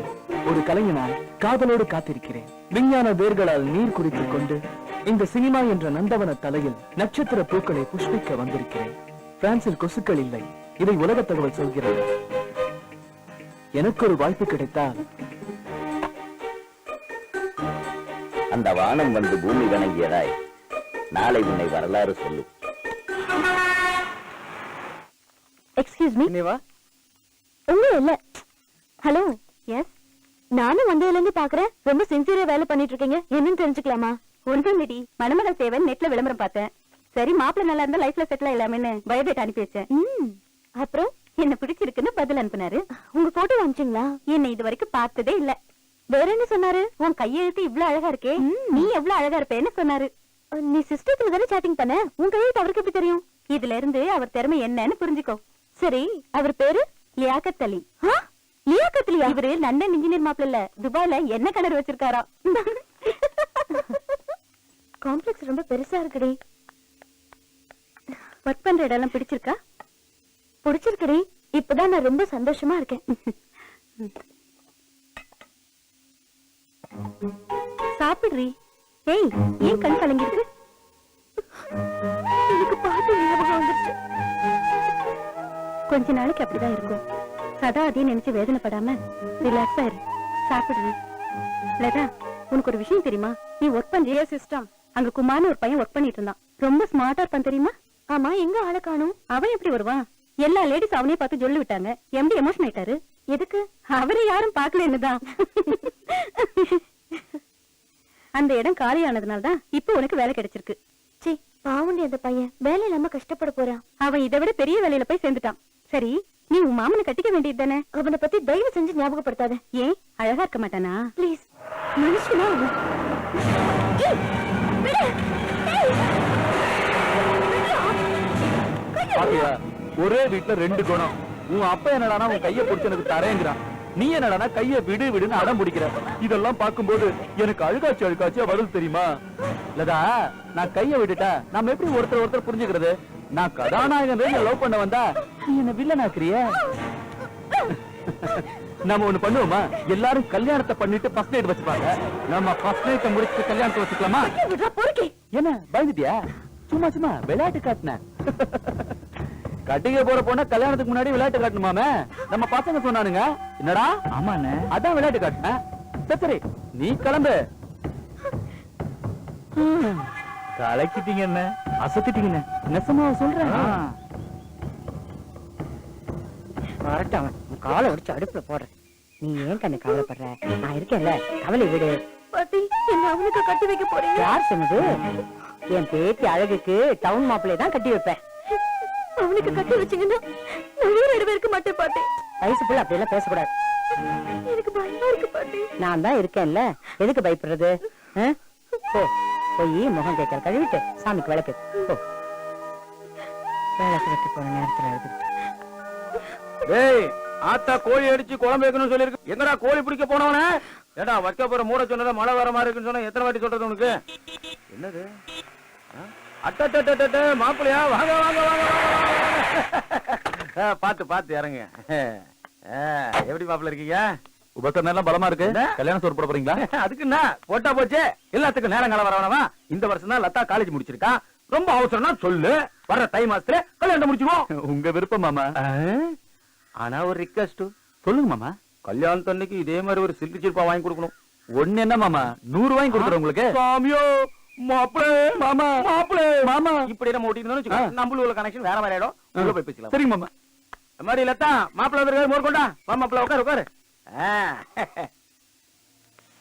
ஒரு கலைஞனால் காதலோடு காத்திருக்கிறேன். விஞ்ஞான வேர்களால் நீர் குடித்துக் கொண்டு இந்த சினிமா என்ற நந்தவன தலையில் நட்சத்திர பூக்களை புஷ்பிக்க வந்திருக்கிறேன். பிரான்சில் கொசுக்கள் இல்லை, இதை உலக தகவல் சொல்கிறது. எனக்கு ஒரு வாய்ப்பு கிடைத்தால் அந்த வானம் வந்து பூமி வணங்கியதாய் நாளை உன்னை வரலாறு சொல்லு. Excuse me. வா. உங்க இல்ல. ஹலோ. எஸ். நானும் வந்ததுல இருந்து பாக்குறேன், ரொம்ப சின்சியரா வேலை பண்ணிட்டு இருக்கீங்க. என்னன்னு தெரிஞ்சுக்கலாமா? ஒன்றும் இல்லடி, மணமகள் சேவன் நெட்ல விளம்பரம் பார்த்தேன். சரி மாப்பிள்ள நல்லா இருந்தா லைஃப்ல செட்டில் ஆயிடலாமேன்னு பயோடேட் அனுப்பி வச்சேன். அப்புறம் என்ன பிடிச்சிருக்குன்னு பதில் அனுப்புனாரு. உங்க போட்டோ அனுப்பிச்சிங்களா? என்ன இது வரைக்கும் பார்த்ததே இல்ல. வேற என்ன சொன்னாரு? உன் கையெழுத்து இவ்வளவு அழகா இருக்கே, நீ எவ்வளவு அழகா இருப்பேன்னு சொன்னாரு. நீ சிஸ்டத்துல தானே சாட்டிங் பண்ண, உன் கையெழுத்து அவருக்கு எப்படி தெரியும்? இதுல இருந்து அவர் திறமை என்னன்னு புரிஞ்சுக்கோ. சரி அவர் பேரு லியாக்கத் அலி. லியாக்கத் அலியா? இவரு லண்டன் இன்ஜினியர் மாப்பிள்ள இல்ல, துபாய்ல என்ன கிணறு வச்சிருக்காரா. காம்ப்ளெக்ஸ் ரொம்ப பெருசா இருக்குடி. ஒர்க் பண்ற இடம் எல்லாம் பிடிச்சிருக்கா? பிடிச்சிருக்குடி. இப்பதான் நான் ரொம்ப சந்தோஷமா இருக்கேன். சாப்பிடுறீ. ஏய் ஏன் கண் கலங்கிருக்கு? எனக்கு பாட்டு ஞாபகம் வந்துருச்சு. கொஞ்ச நாளைக்கு அப்படிதான் இருக்கும். சதா அதையும் நினைச்சு வேதனைப்படாம ரிலாக்ஸா இரு. சாப்பிடுறீ. லதா உனக்கு ஒரு விஷயம் தெரியுமா? நீ ஒர்க் பண்றிய சிஸ்டம், அங்க குமார்னு ஒரு பையன் ஒர்க் பண்ணிட்டு இருந்தான். ரொம்ப ஸ்மார்ட்டா இருப்பான் தெரியுமா? ஆமா, எங்க ஆளை காணும்? அவன் எப்படி வருவான்? எல்லா லேடிஸ் அவனையே பார்த்து சொல்லி விட்டாங்க. எம்டி எமோஷன் ஆயிட்டாரு. எதுக்கு? அவரை யாரும் பாக்கலன்னுதான். அந்த இடம் காலியானதுனாலதான் இப்ப உனக்கு வேலை கிடைச்சிருக்கு. சி பாவண்டி, அந்த பையன் வேலை இல்லாம கஷ்டப்பட போறான். அவன் இதை விட பெரிய வேலையில போய் சேர்ந்துட்டான். சரி நீ உன் மாமனை கட்டிக்க வேண்டியது தானே? அவனை பத்தி தயவு செஞ்சு ஞாபகப்படுத்தாத. ஏன் அழகா இருக்க மாட்டானா? ப்ளீஸ் மனுஷனா அவன். ஏய், விடு. ஏய். பாத்தியா, ஒரே வீட்டுல ரெண்டு குணம். உன் அப்பா என்னடானா உன் கைய பிடிச்சு எனக்கு தரேங்கிறான், நீ என்னடானா கைய விடு விடுன்னு அடம் பிடிக்கிற. இதெல்லாம் பார்க்கும்போது எனக்கு அழுகாச்சியா வருது தெரியுமா? இல்லதா நான் கைய விட்டுட்டா நம்ம எப்படி ஒருத்தர் புரிஞ்சுக்கிறது? நான் கதாநாயகன் லவ் பண்ண வந்தா நீ என்ன வில்லனாக்குறிய? நம்ம ஒண்ணு பண்ணுவோமா? எல்லாரும் கல்யாணத்தை பண்ணிட்டு ஃபர்ஸ்ட் நைட் வச்சுப்பாங்க, நம்ம ஃபர்ஸ்ட் நைட்டை முடிச்சு கல்யாணத்தை வச்சுக்கலாமா? என்ன பயந்துட்டியா? சும்மா விளையாட்டு காட்டின. கட்டிக்க போற பொண்ண கல்யாணத்துக்கு முன்னாடி விளையாட்டு காட்டணுமாமே நம்ம பசங்க சொன்னானுங்க. என்னடா? ஆமாண்ணே, அதான் விளையாட்டு காட்டின. சரி நீ கிளம்பு. கலக்கிட்டீங்க, என்ன அசத்திட்டீங்க. நெசமா சொல்றேன். வரட்டும், காலை உடைச்சு அடுப்புல போடுறேன். நீ ஏன் கண்ணு கவலைப்படுற? நான் இருக்கேன்ல, கவலை விடு. பாட்டி, என்ன அவனுக்கு கட்டி வைக்க போறீங்க? யார் சொன்னது? என் பேத்தி அழகுக்கு டவுன் மாப்பிள்ளைய தான் கட்டி வைப்பேன். அவனுக்கு கட்டி வச்சீங்கன்னா நான் உயிரோட இருக்க மாட்டேன் பாட்டி. வயசு புள்ள அப்படி எல்லாம் பேசக்கூடாது. எனக்கு பயமா இருக்கு பாட்டி. நான் தான் இருக்கேன்ல, எதுக்கு பயப்படுறது? போ போய் முகம் கேட்கற கழுவிட்டு சாமிக்கு விளக்கு போ. வேலை கிட்ட போன நேரத்துல அழுது. டேய், ஆத்தா கோழி அடிச்சு குழம்பு வைக்கணும்னு சொல்லிருக்கு. எங்கடா கோழி பிடிக்க போனவன? ஏடா வைக்க போற மூட சொன்னத மழை வர மாதிரி இருக்குன்னு சொன்னா எத்தனை வாட்டி சொல்றது உனக்கு? என்னது? அட்ட மாப்பிளையா? வாங்க வாங்க வாங்க வாங்க. பாத்து இறங்க. எப்படி மாப்பிள்ள இருக்கீங்க? உபசரணம் எல்லாம் பலமா இருக்கு. கல்யாணம் சோறு போட போறீங்களா? அதுக்கு என்ன போட்டா போச்சு, எல்லாத்துக்கும் நேரம் காலம் வரவனவா. இந்த வருஷம் தான் லதா காலேஜ் முடிச்சிருக்கா. ரொம்ப அவசரம்னா சொல்லு, வர்ற தை மாசத்துல கல்யாணம் முடிச்சிருவோம். உங்க விருப்பம் மாமா. ஆனா ஒரு ரிக்வெஸ்ட் சொல்லுங்க மாமா. கல்யாணத்தன்னைக்கு இதே மாதிரி ஒரு சில்க் சிற்பா வாங்கி கொடுக்கணும். ஒண்ணு என்ன மாமா, 100 வாங்கி கொடுக்குறேன் உங்களுக்கு. சாமியோ மாப்பிளே மாமா, மாப்பிளே மாமா. இப்படி நம்ம ஓட்டிட்டு நம்மளுக்கு உள்ள கனெக்ஷன் வேற வேற இடம். உள்ள போய் பேசலாம். சரிங்க மாமா. இந்த மாதிரி லதா மாப்பிள வந்திருக்காரு, மோர் கொண்டா. வா மாப்பிள, உட்காரு.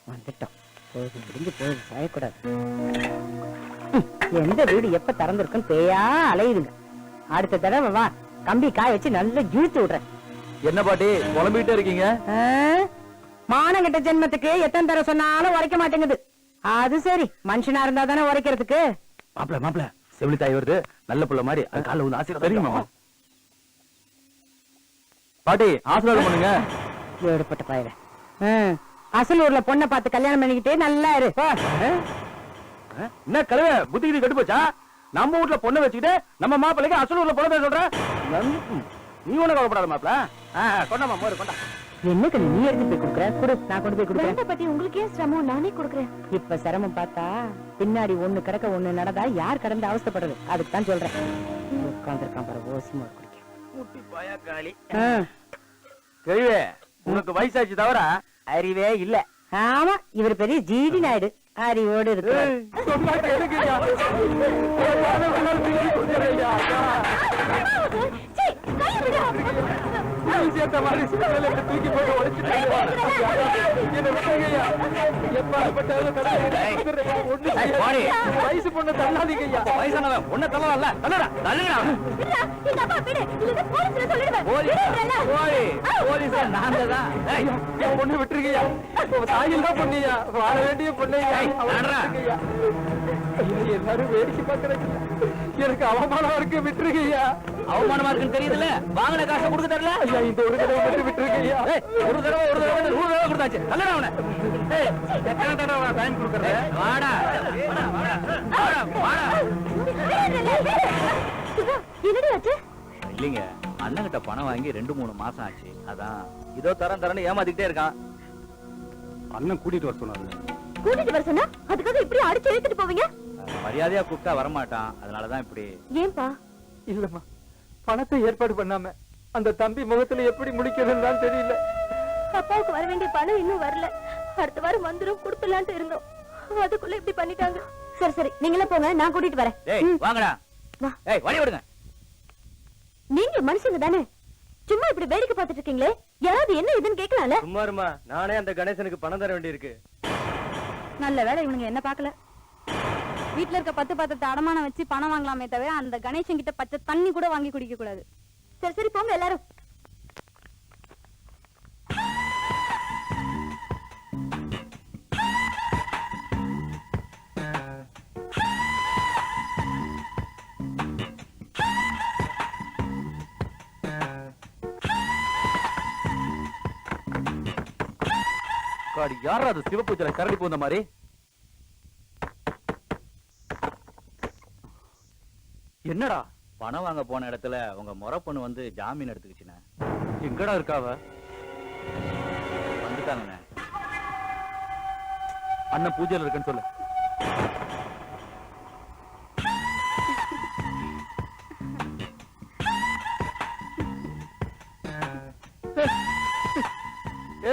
வந்துட்டோம். போகுது முடிஞ்சு போகுது, சாயக்கூடாது. எந்த வீடு எப்ப திறந்திருக்குன்னு பேயா அலையுதுங்க. அடுத்த தடவை வா, கம்பி காய வச்சு நல்லா இழுத்து விடுறேன். என்ன பாட்டி புலம்பிட்டே இருக்கீங்க? மானங்கிட்ட ஜென்மத்துக்கு எத்தனை தடவை சொன்னாலும் உரைக்க மாட்டேங்குது. அது சரி, மனுஷனா இருந்தா தானே உரைக்கிறதுக்கு. மாப்பிள செவிலி தாய் வருது, நல்ல புள்ள மாதிரி. அது கால வந்து ஆசீர்வாதம். சரிங்க மாமா. பாட்டி ஆசீர்வாதம் பண்ணுங்க. ஏடுபட்ட பாயிர அசலூர்ல பொண்ணை பார்த்து கல்யாணம் பண்ணிக்கிட்டே நல்லா இரு. என்ன கழுவ புத்திகிரி கட்டு போச்சா? நம்ம வீட்டுல பொண்ணை வச்சுக்கிட்டு நம்ம மாப்பிள்ளைக்கு அசலூர்ல பொண்ணை சொல்ற. நீ ஒண்ணு கவலைப்படாத மாப்பிள. கொண்டாமா மோர் கொண்டா. என்னக்கு நீ எடுத்து போய் கொடுக்குற? கொடு, நான் கொண்டு போய் கொடுக்குறேன். பாட்டி உங்களுக்கு ஏன் சிரமம்? நானே கொடுக்குறேன். இப்ப சிரமம் பார்த்தா பின்னாடி ஒண்ணு கிடக்க ஒண்ணு நடந்தா யார் கடந்து அவஸ்தைப்படுறது? அதுக்கு தான் சொல்றேன். உட்காந்துருக்கான் பாரு, ஓசி மோர் குடிக்க. கழுவே, உனக்கு வயசாச்சு தவிர அறிவே இல்ல. ஆமா, இவர் பெரிய ஜிடி நாயுடு, அறிவோடு இருக்கு. வயசு பொண்ணு தள்ளாதீங்க. வயசானவன் ஒண்ணு தள்ளல. தள்ளடா தள்ளுடா. பொண்ணு விட்டுருக்கியா? தாயில் தான் பொண்ணியா, வாழ வேண்டிய பொண்ணையா? எல்லாரும் வேடிக்கை பாக்குறீங்க. எனக்கு அவமானமா இருக்கு, விட்டுருக்கியா? அவமானமா இருக்குன்னு தெரியுதுல்ல, வாங்கின காசை கொடுக்க தரல. ஐயா, இந்த ஒரு தடவை மட்டும் விட்டுருக்கியா? ஒரு தடவை 100 தடவை கொடுத்தாச்சு. நல்ல அவனை எத்தனை தடவை டைம் கொடுக்கறது? வாடா என்னடி ஆச்சு? இல்லைங்க, அண்ணன் கிட்ட பணம் வாங்கி 2-3 மாசம் ஆச்சு. அதான் இதோ தரேன்னு ஏமாத்திக்கிட்டே இருக்கான். அண்ணன் கூட்டிட்டு வர சொன்னாரு. கூட்டிட்டு வர சொன்னா அதுக்காக இப்படி அடிச்சு இழுத்துட்டு போவீங்க? மரியாதையா கூப்பிட்டா வரமாட்டான், அதனாலதான் இப்படி. ஏன்பா? இல்லம்மா, பணத்தை ஏற்பாடு பண்ணாம அந்த தம்பி முகத்துல எப்படி முடிக்கிறதுன்னு தான் தெரியல. அப்பாவுக்கு வர வேண்டிய பணம் இன்னும் வரல. அடுத்த வாரம் வந்துரும், கொடுத்துலான்ட்டு இருந்தோம். அதுக்குள்ள இப்படி பண்ணிட்டாங்க. சரி நீங்களே போங்க, நான் கூட்டிட்டு வரேன். டேய் வாங்கடா. வா. ஏய் வழி விடுங்க. நீங்க மனுஷங்க தானே, சும்மா இப்படி வேடிக்கை பார்த்துட்டு இருக்கீங்களே, யாராவது என்ன இதுன்னு கேட்கலாம்ல? சும்மாருமா, நானே அந்த கணேசனுக்கு பணம் தர வேண்டியிருக்கு. நல்ல வேலை இவனுங்க என்ன பாக்கல. வீட்டுல இருக்க 10 பாத்திரத்தை அடமானம் வச்சு பணம் வாங்கலாமே தவிர அந்த கணேசன் கிட்ட பச்சை தண்ணி கூட வாங்கி குடிக்க கூடாது. சரி சரி போங்க எல்லாரும். காடி யாரா அது சிவப்பூஜையில கரடி போந்த மாதிரி? என்னடா பணம் வாங்க போன இடத்துல உங்க முறை பொண்ணு வந்து ஜாமீன் எடுத்துக்கிச்சுண்ணே. எங்கடா இருக்காவ? வந்துட்டாங்கண்ணே. அண்ணன் பூஜையில இருக்குன்னு சொல்லு.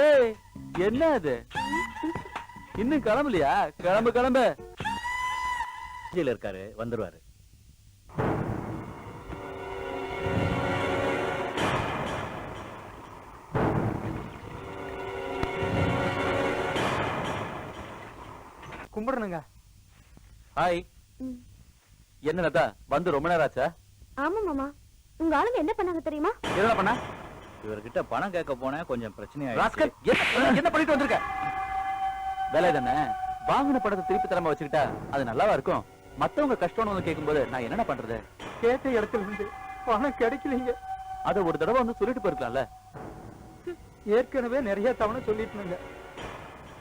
ஏய் என்ன அது? இன்னும் கிளம்பலையா? கிளம்பு கிளம்பு. பூஜையில இருக்காரு, வந்துருவாரு. கும்பிடணுங்க. ஹாய். என்ன லதா வந்து ரொம்ப நேரம் ஆச்சா? ஆமா மாமா, உங்க ஆளுங்க என்ன பண்ணாங்க தெரியுமா? என்ன பண்ணா? இவர்கிட்ட பணம் கேட்க போனேன், கொஞ்சம் பிரச்சனையாயிடுச்சு. என்ன பண்ணிட்டு வந்திருக்க? வேலை தானே, வாங்கின பணத்தை திருப்பி தரமா வச்சுக்கிட்டா அது நல்லாவா இருக்கும்? மத்தவங்க கஷ்டம்னு வந்து கேட்கும்போது நான் என்ன பண்றது? கேட்ட இடத்துல இருந்து பணம் கிடைக்கலீங்க. அத ஒரு தடவை வந்து சொல்லிட்டு போயிருக்கலாம்ல. ஏற்கனவே நிறைய தவணை சொல்லிட்டு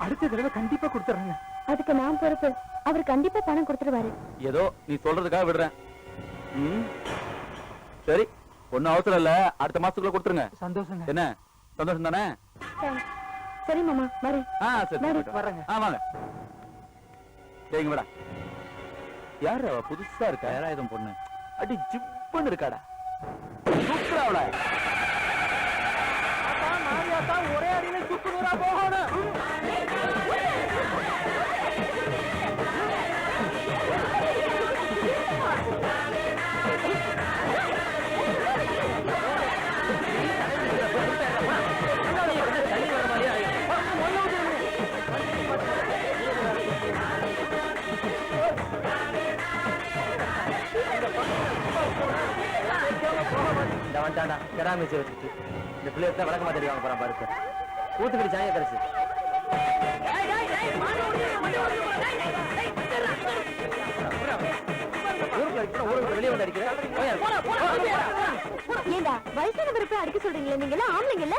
அடுத்த தடவை கண்டிப்பா கொடுத்துறேங்க. அதுக்கு நான் பொறுப்பு. அவர் கண்டிப்பா பணம் கொடுத்துருவாரு. ஏதோ நீ சொல்றதுக்காக விடுறேன். சரி, ஒன்னும் அவசரம் இல்ல, அடுத்த மாசத்துக்குள்ள கொடுத்துருங்க. சந்தோஷங்க. என்ன சந்தோஷம் தானே? சரி மாமா, வரேன். சரி வரேங்க. வாங்க. சரிங்க மேடா. யாரு அவ? புதுசா இருக்கா? யாராயுதம் பொண்ணு. அடி ஜிப்புன்னு இருக்காடா. சூப்பரா அவள. ஒரே அடியில சுக்குநூறா போகணும். வந்துட்டாண்டா கடாமிச்சு வச்சுட்டு இந்த பிள்ளைய வழக்க மாத்திரி வாங்க போறான் பாரு. ஊத்துக்கடி சாய கரைச்சு வெளியே வந்து அடிக்கிறேன். ஏண்டா வயசானவரை போய் அடிக்க சொல்றீங்களே, நீங்க எல்லாம் ஆம்பளைங்கல்ல?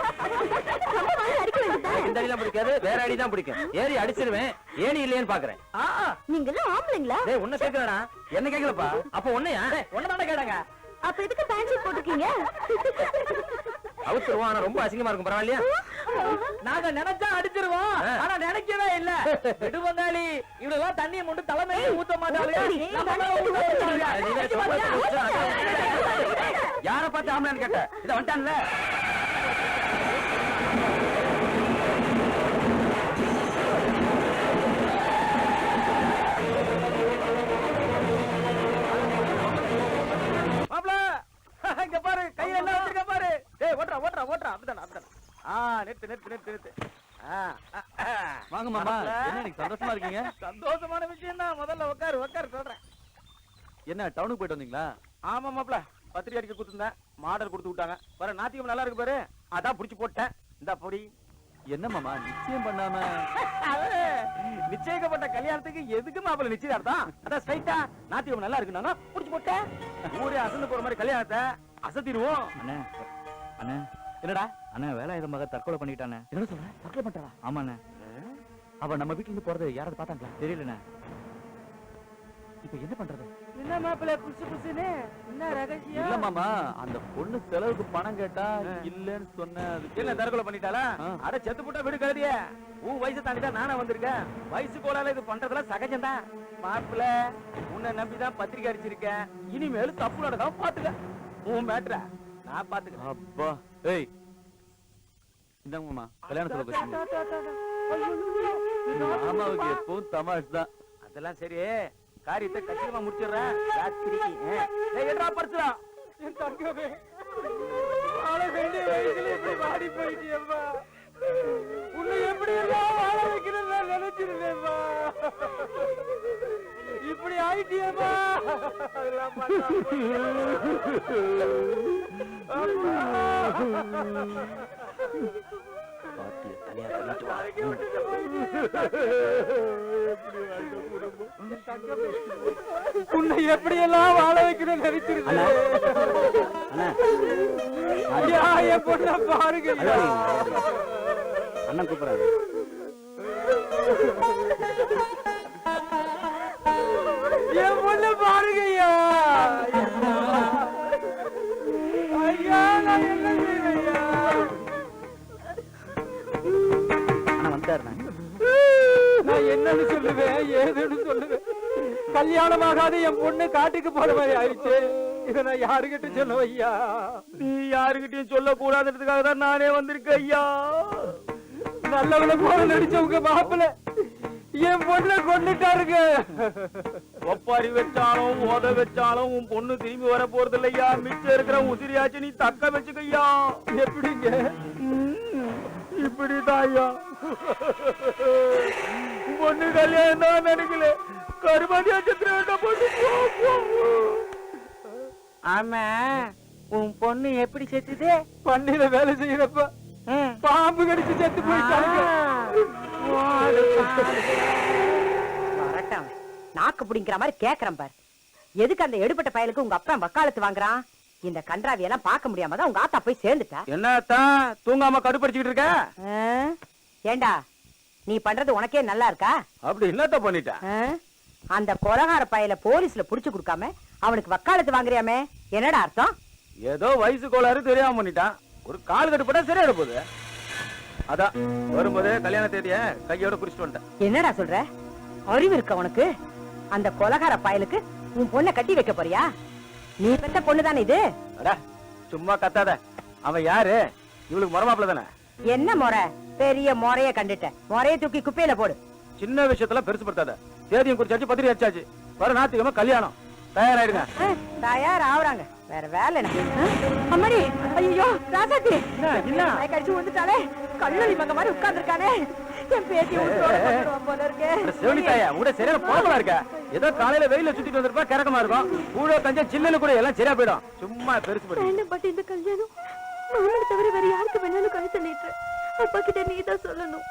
அடிக்க வேண்டியது. இந்த அடிதான் பிடிக்காது, வேற அடிதான் பிடிக்கும். ஏறி அடிச்சிருவேன். ஏணி இல்லையேன்னு பாக்குறேன். நீங்க எல்லாம் ஆம்பளைங்களா? டேய் உன்ன கேக்குறடா. என்ன கேக்கலப்பா? அப்ப உன்னையா? உன்னதானே கேட்டாங்க. அப்ப எதுக்கு பேண்ட் ஷர்ட் போட்டுருக்கீங்க? அவுத்துருவோம், ஆனா ரொம்ப அசிங்கமா இருக்கும். பரவாயில்லையா? நாங்க நினைச்சா அடிச்சிருவோம், ஆனா நினைக்கவே இல்ல. விடுவங்காளி இவ்வளவு தண்ணியை மட்டும் தலைமையில ஊத்த மாட்டாங்க. யார பார்த்து ஆம்பளைன்னு கேட்ட? இத வந்துட்டான்ல. இங்க பாரு, கையில என்ன வச்சிருக்க பாரு. டேய் ஓட்றா ஓட்றா ஓட்றா. அப்படிதான் அப்படிதான். நிறுத்து நிறுத்து நிறுத்து நிறுத்து. வாங்க மாமா. என்ன இன்னைக்கு சந்தோஷமா இருக்கீங்க? சந்தோஷமான விஷயம் தான். முதல்ல உட்காரு உட்காரு சொல்றேன். என்ன டவுனுக்கு போயிட்டு வந்தீங்களா? ஆமா மாப்ள, பத்திரிக்கை அடிக்க கொடுத்துருந்தேன், மாடல் கொடுத்து விட்டாங்க. பாரு நாத்தியம் நல்லா இருக்கு பாரு, அதான் புடிச்சு போட்டேன். இந்த பொடி. என்ன மாமா நிச்சயம் பண்ணாம? நிச்சயிக்கப்பட்ட கல்யாணத்துக்கு எதுக்கு மாப்பிள நிச்சயதார்த்தம்? அதான் ஸ்ட்ரைட்டா நாத்தியம் நல்லா இருக்குன்னா புடிச்சு போட்டேன். ஊரே அசந்து போற மாதிரி கல்யாணத்தை அசத்திடுவோம். அண்ணே அண்ணே என்னடா அண்ணே வேலாயுத மக தற்கொலை பண்ணிட்டானே. என்ன சொல்ற? தற்கொலை பண்றா? ஆமாண்ணே. அவ நம்ம வீட்டுல இருந்து போறது யாராவது பாத்தாங்களா? தெரியலண்ணே. இப்ப என்ன பண்றது? என்ன மாப்பிள்ள புசு புசுன்னு என்ன ரகசியம்? இல்ல மாமா, அந்த பொண்ணு செலவுக்கு பணம் கேட்டா இல்லன்னு சொன்ன. என்ன தற்கொலை பண்ணிட்டாளா? அட செத்து போட்டா வீடு கழுதிய. உன் வயசு தாண்டிதான் நானே வந்திருக்கேன். வயசு கோலால இது பண்றதுல சகஜம்தான். மாப்பிள்ள உன்னை நம்பிதான் பத்திரிக்கை அடிச்சிருக்கேன். இனிமேலும் தப்பு நடக்காம பாத்துக்க. உன் மேட்ர நான் பாத்துக்கிறேன். அப்பா ஏய் இந்தாங்க மாமா கல்யாணத்துல மாமாவுக்கு எப்பவும் தமாஷ் தான். அதெல்லாம் சரி, காரியத்தை கச்சிதமா முடிச்சிடுறேன். ராத்திரிக்கு பறிச்சுடா. என் தங்கமே, வாழ வேண்டிய வயசுல இப்படி மாறி போயிட்டியம்மா. உன்னை எப்படி எல்லாம் வாழ வைக்கிறதா நினைச்சிருந்தேம்மா. இப்படி பைத்தியமா அதெல்லாம் பண்ணா உன்னை எப்படியெல்லாம் வாழ வைக்கணும்னு நினைச்சிருந்தேன். ஐயா, என் பொண்ணை பாருங்க ஐயா. அண்ணன் கூப்பிடுறாரு. என் பொண்ணை பாருங்க ஐயா. ஐயா, நான் என்ன செய்வேன் ஐயா? அண்ணா வந்தாருண்ணா. நான் என்னன்னு சொல்லுவேன், ஏதுன்னு சொல்லுவேன். கல்யாணமாகாத என் பொண்ணு காட்டுக்கு போற மாதிரி ஆயிடுச்சு. இதை நான் யாருகிட்ட சொல்லுவேன் ஐயா? நீ யாருகிட்டயும் சொல்ல கூடாதுன்றதுக்காக தான் நானே வந்திருக்கேன் ஐயா. நல்லவளை போல நடிச்சவங்க மாப்பிள்ள என் பொண்ணை கொண்டுட்டாருங்க. ஒப்பாரி வச்சாலும் உத வச்சாலும் உன் பொண்ணு திரும்பி வர போறது இல்லையா. மிச்சம் இருக்கிற உசிரியாச்சு நீ தக்க வச்சுக்கையா. எப்படிங்க? இப்படிதான் ஐயா. பொண்ணு கல்யாணம் தான் நினைக்கல. கருமாதியா சித்திர பொண்ணு ஆமா, உன் பொண்ணு எப்படி செத்துது? பண்ணையில வேலை செய்யறப்ப பாம்பு கடிச்சு செத்து போயிட்டாங்க. வரட்டும், நாக்கு பிடிங்கிற மாதிரி கேக்குறேன் பாரு. எதுக்கு அந்த எடுபட்ட பயலுக்கு உங்க அப்பா வக்காலத்து வாங்குறான்? இந்த கன்றாவி எல்லாம் பார்க்க முடியாம தான் உங்க ஆத்தா போய் சேர்ந்துட்டா. என்னத்தான் தூங்காம கடுப்படிச்சுக்கிட்டு இருக்க? ஏண்டா, நீ பண்றது உனக்கே நல்லா இருக்கா? அப்படி என்னத்த பண்ணிட்ட? அந்த கொலகார பயல போலீஸ்ல புடிச்சு கொடுக்காம அவனுக்கு வக்காலத்து வாங்குறியாமே, என்னடா அர்த்தம்? ஏதோ வயசு கோளாறு தெரியாம பண்ணிட்டான். ஒரு கால் கட்டுப்பட்டா சரியாயிட போகுது. அதான் வரும்போது கல்யாண தேதிய கையோட குறிச்சிட்டு வந்துட்டேன். என்னடா சொல்ற? அறிவு இருக்க உனக்கு? அந்த கொலகார பயலுக்கு உன் பொண்ணை கட்டி வைக்க போறியா? நீ பெத்த பொண்ணு தானே இது? சும்மா கத்தாத. அவன் யாரு? இவளுக்கு முறமாப்பிள்ள தானே. என்ன முறை? பெரிய முறைய கண்டுட்ட. முறைய தூக்கி குப்பையில போடு. சின்ன விஷயத்துல பெருசுப்படுத்தாத. தேதியும் குறிச்சாச்சு, பத்திரிகை அடிச்சாச்சு. வர ஞாயிற்றுக்கிழமை கல்யாணம். தயாராயிடுங்க. தயார் ஆகுறாங்க. வேற வேலை என்ன? அம்மாடி, ஐயோ ராசாத்தி, கடிச்சு வந்துட்டாலே. கல்லூரி மங்க மாதிரி உட்கார்ந்துருக்கானே. என் பேத்தி போல இருக்கு. செவிலித்தாயா கூட சரியான பாவலா இருக்க. ஏதோ காலையில வெயில சுத்திட்டு வந்திருப்பா, கிறக்கமா இருக்கும். கூட கஞ்சா சில்லுன்னு கூட எல்லாம் சரியா போயிடும். சும்மா பெருசுபடி. பட் இந்த கல்யாணம் மாமனை தவிர வேற யாருக்கு வேணாலும் கழுத்து நீட்டு. அப்பா கிட்ட நீ தான் சொல்லணும்.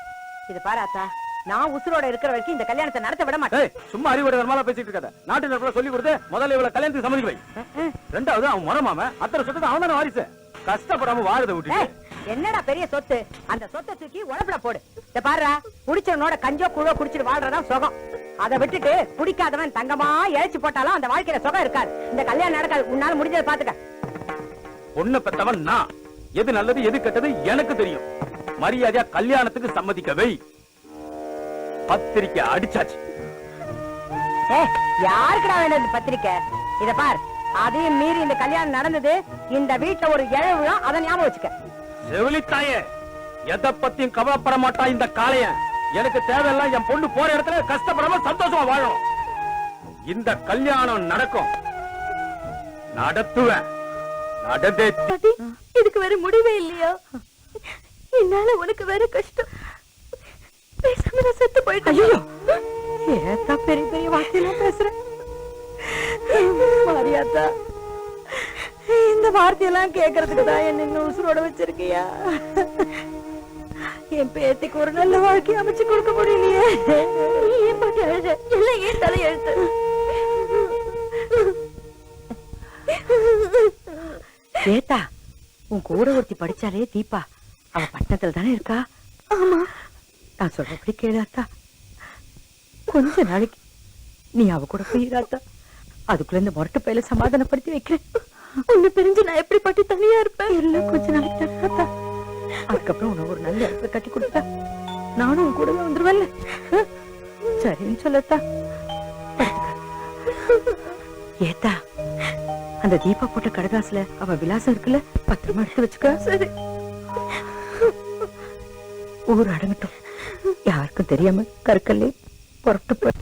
இது பாராத்தா, நான் உசுரோட இருக்கிற வரைக்கும் இந்த கல்யாணத்தை நடத்த விட மாட்டேன். சும்மா அறிவுரை வரமால பேசிட்டு இருக்காத. நாட்டு நடப்புல சொல்லி கொடுத்து முதல்ல இவளை கல்யாணத்துக்கு சம்மதிக்க வை. ரெண்டாவது அவன் முறமாம அத்தனை சொத்துக்கு அவன் தானே வாரிசு. கஷ்டப்படாம வாழதை விட்டு என்னடா பெரிய சொத்து? அந்த சொத்தை தூக்கி உடம்புல போடு. இத பாருடா, குடிச்சவனோட கஞ்சோ குழோ குடிச்சிட்டு வாழ்றதா சுகம். அதை விட்டுட்டு குடிக்காதவன் தங்கமா இழைச்சு போட்டாலும் அந்த வாழ்க்கையில சுகம் இருக்காது. இந்த கல்யாணம் நடக்காது. உன்னால முடிஞ்சதை பாத்துக்க. பொண்ணு பெத்தவன் நான். எது நல்லது எது கெட்டது எனக்கு தெரியும். மரியாதையா கல்யாணத்துக்கு சம்மதிக்க வை. பத்திரிக்கை அடிச்சாச்சு. யாருக்குடா வேணும் இந்த பத்திரிக்கை? இத பார், அதையும் மீறி இந்த கல்யாணம் நடந்தது. இந்த வீட்டுல ஒரு இழவு, அதை ஞாபகம் வச்சுக்க. செவிலித்தாயே, எதை பத்தியும் கவலைப்பட மாட்டா இந்த காளைய. எனக்கு தேவையெல்லாம் என் பொண்ணு போற இடத்துல கஷ்டப்படாம சந்தோஷமா வாழணும். இந்த கல்யாணம் நடக்கும். நடத்துவேன். நடந்தே. இதுக்கு வேற முடிவே இல்லையா? என்னால உனக்கு வேற கஷ்டம். பேசாம நான் செத்து போயிட்டேன். ஏத்தா பெரிய பெரிய வார்த்தையெல்லாம் பேசுறேன். மாரியாத்தா, இந்த வார்த்தையெல்லாம் கேட்கறதுக்கு தான் என்ன இன்னும் உசுரோட வச்சிருக்கியா? என் பேத்திக்கு ஒரு நல்ல வாழ்க்கை அமைச்சு கொடுக்க முடியலையே. நீ ஏன் பாட்டு எழுத? எல்லாம் ஏன் தலை எழுத்து? ஏத்தா, உன் கூட ஒருத்தி படிச்சாலே தீபா, அவ பட்டணத்துல தானே இருக்கா? ஆமா. நான் சொல்றபடி கேளாத்தா. கொஞ்ச நாளைக்கு நீ அவ கூட போயிடாத்தா. அதுக்குள்ள இந்த மொரட்டு பையில சமாதானப்படுத்தி வைக்கிறேன். உன்னை பிரிஞ்சு நான் எப்படி பட்டு தனியா இருப்பேன்? எல்லாம் கொஞ்ச நாளைக்கு தாத்தா. அதுக்கப்புறம் உன்னை ஒரு நல்ல இடத்துல கட்டி கொடுத்தா நானும் உன் கூடவே வந்துருவேன்ல. சரின்னு சொல்லத்தா. ஏத்தா, அந்த தீபா போட்ட கடதாசுல அவ விலாசம் இருக்குல்ல, பத்திரமா எடுத்து வச்சுக்க. சரி. ஊர் அடங்கட்டும். யாருக்கும் தெரியாம கற்கல்லே புறப்பட்டு போய்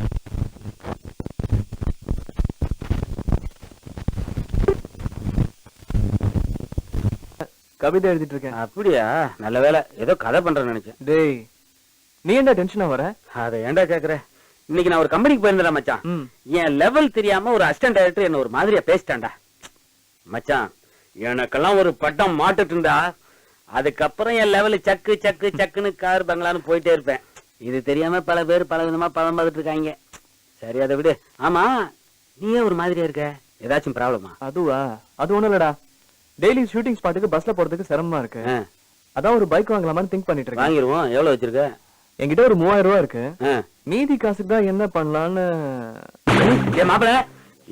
கவிதை எழுதிட்டு இருக்கேன். அப்படியா? நல்ல வேலை, ஏதோ கதை பண்றேன்னு நினைச்சேன். டேய், நீ என்ன டென்ஷனா வர? அதை ஏன்டா கேக்குற? இன்னைக்கு நான் ஒரு கம்பெனிக்கு போயிருந்தேன் மச்சான். என் லெவல் தெரியாம ஒரு அசிஸ்டன்ட் டைரக்டர் என்ன ஒரு மாதிரியா பேசிட்டான்டா. மச்சான் எனக்கெல்லாம் ஒரு பட்டம் மாட்டுட்டுண்டா. அதுக்கப்புறம் என் லெவலு சக்கு சக்கு சக்குன்னு கார் பங்களான்னு போயிட்டே இருப்பேன். இது தெரியாம பல பேர் பல விதமா பழம் பார்த்துட்டு இருக்காங்க. சரி அதை விடு. ஆமா நீயே ஒரு மாதிரியா இருக்க, ஏதாச்சும் ப்ராப்ளமா? அதுவா? அது ஒண்ணும் இல்லடா, டெய்லி ஷூட்டிங் ஸ்பாட்டுக்கு பஸ்ல போறதுக்கு சிரமமா இருக்கு. அதான் ஒரு பைக் வாங்கலாமான்னு திங்க் பண்ணிட்டு இருக்கேன். வாங்கிருவோம். எவ்வளவு வச்சிருக்க? என்கிட்ட ஒரு 3000 ரூபாய் இருக்கு. மீதி காசுக்கு தான் என்ன பண்ணலான்னு. மாப்பிள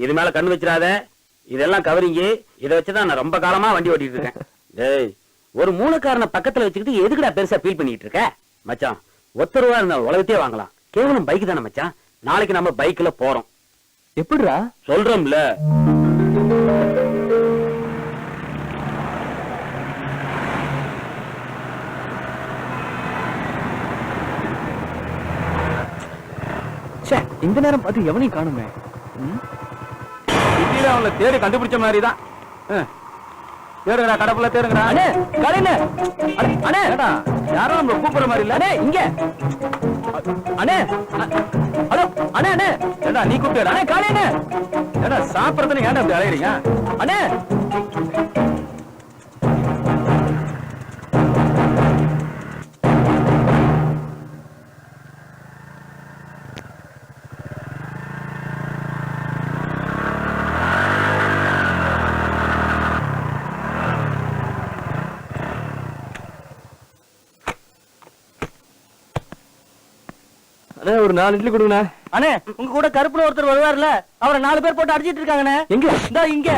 இது மேல கண்ணு வச்சிடாத, இதெல்லாம் கவரிங்க. இதை வச்சுதான் நான் ரொம்ப காலமா வண்டி ஓட்டிட்டு இருக்கேன். டேய் ஒரு மூலக்காரனை பக்கத்துல வச்சுக்கிட்டு எதுக்குடா பெருசா ஃபீல் பண்ணிட்டு இருக்க? மச்சான் ஒத்த ரூபா இருந்தா உலகத்தையே வாங்கலாம். கேவலம் பைக் தானே மச்சான். நாளைக்கு நம்ம பைக்ல போறோம். எப்படிடா? சொல்றோம்ல. இந்த நேரம் பார்த்து எவனையும் காணுமே. அவங்கள தேடி கண்டுபிடிச்ச மாதிரிதான். தேடுங்கடா, கடப்புல தேடுங்கடா. அண்ணே கடையில அண்ணே யாரும் நம்ம கூப்பிடுற மாதிரி இல்ல. அண்ணே இங்க அண்ணே. ஹலோ அண்ணே. அண்ணே ஏடா நீ கூப்பிட்டு அண்ணே காலையில ஏடா சாப்பிடறதுன்னு ஏன்டா அப்படி அலையறீங்க? அண்ணே ஒரு 4 இட்லி கொடுங்கண்ணே. அண்ணே உங்க கூட கருப்புல ஒருத்தர் வருவார்ல, அவரை 4 பேர் போட்டு அடிச்சிட்டு இருக்காங்கண்ணே. எங்க? இந்தா இங்க.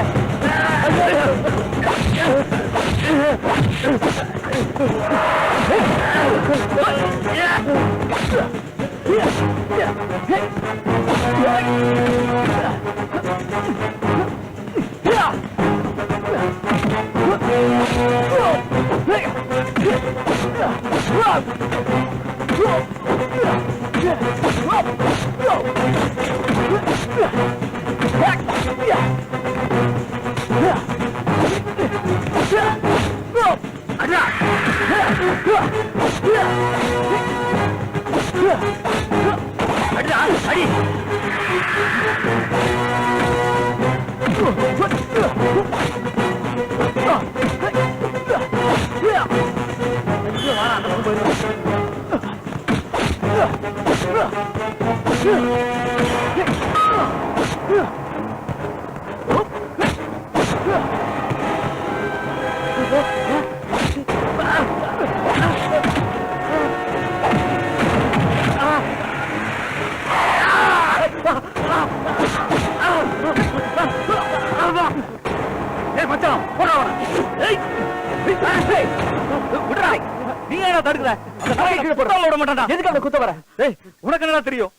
உனக்கு என்ன தெரியும்?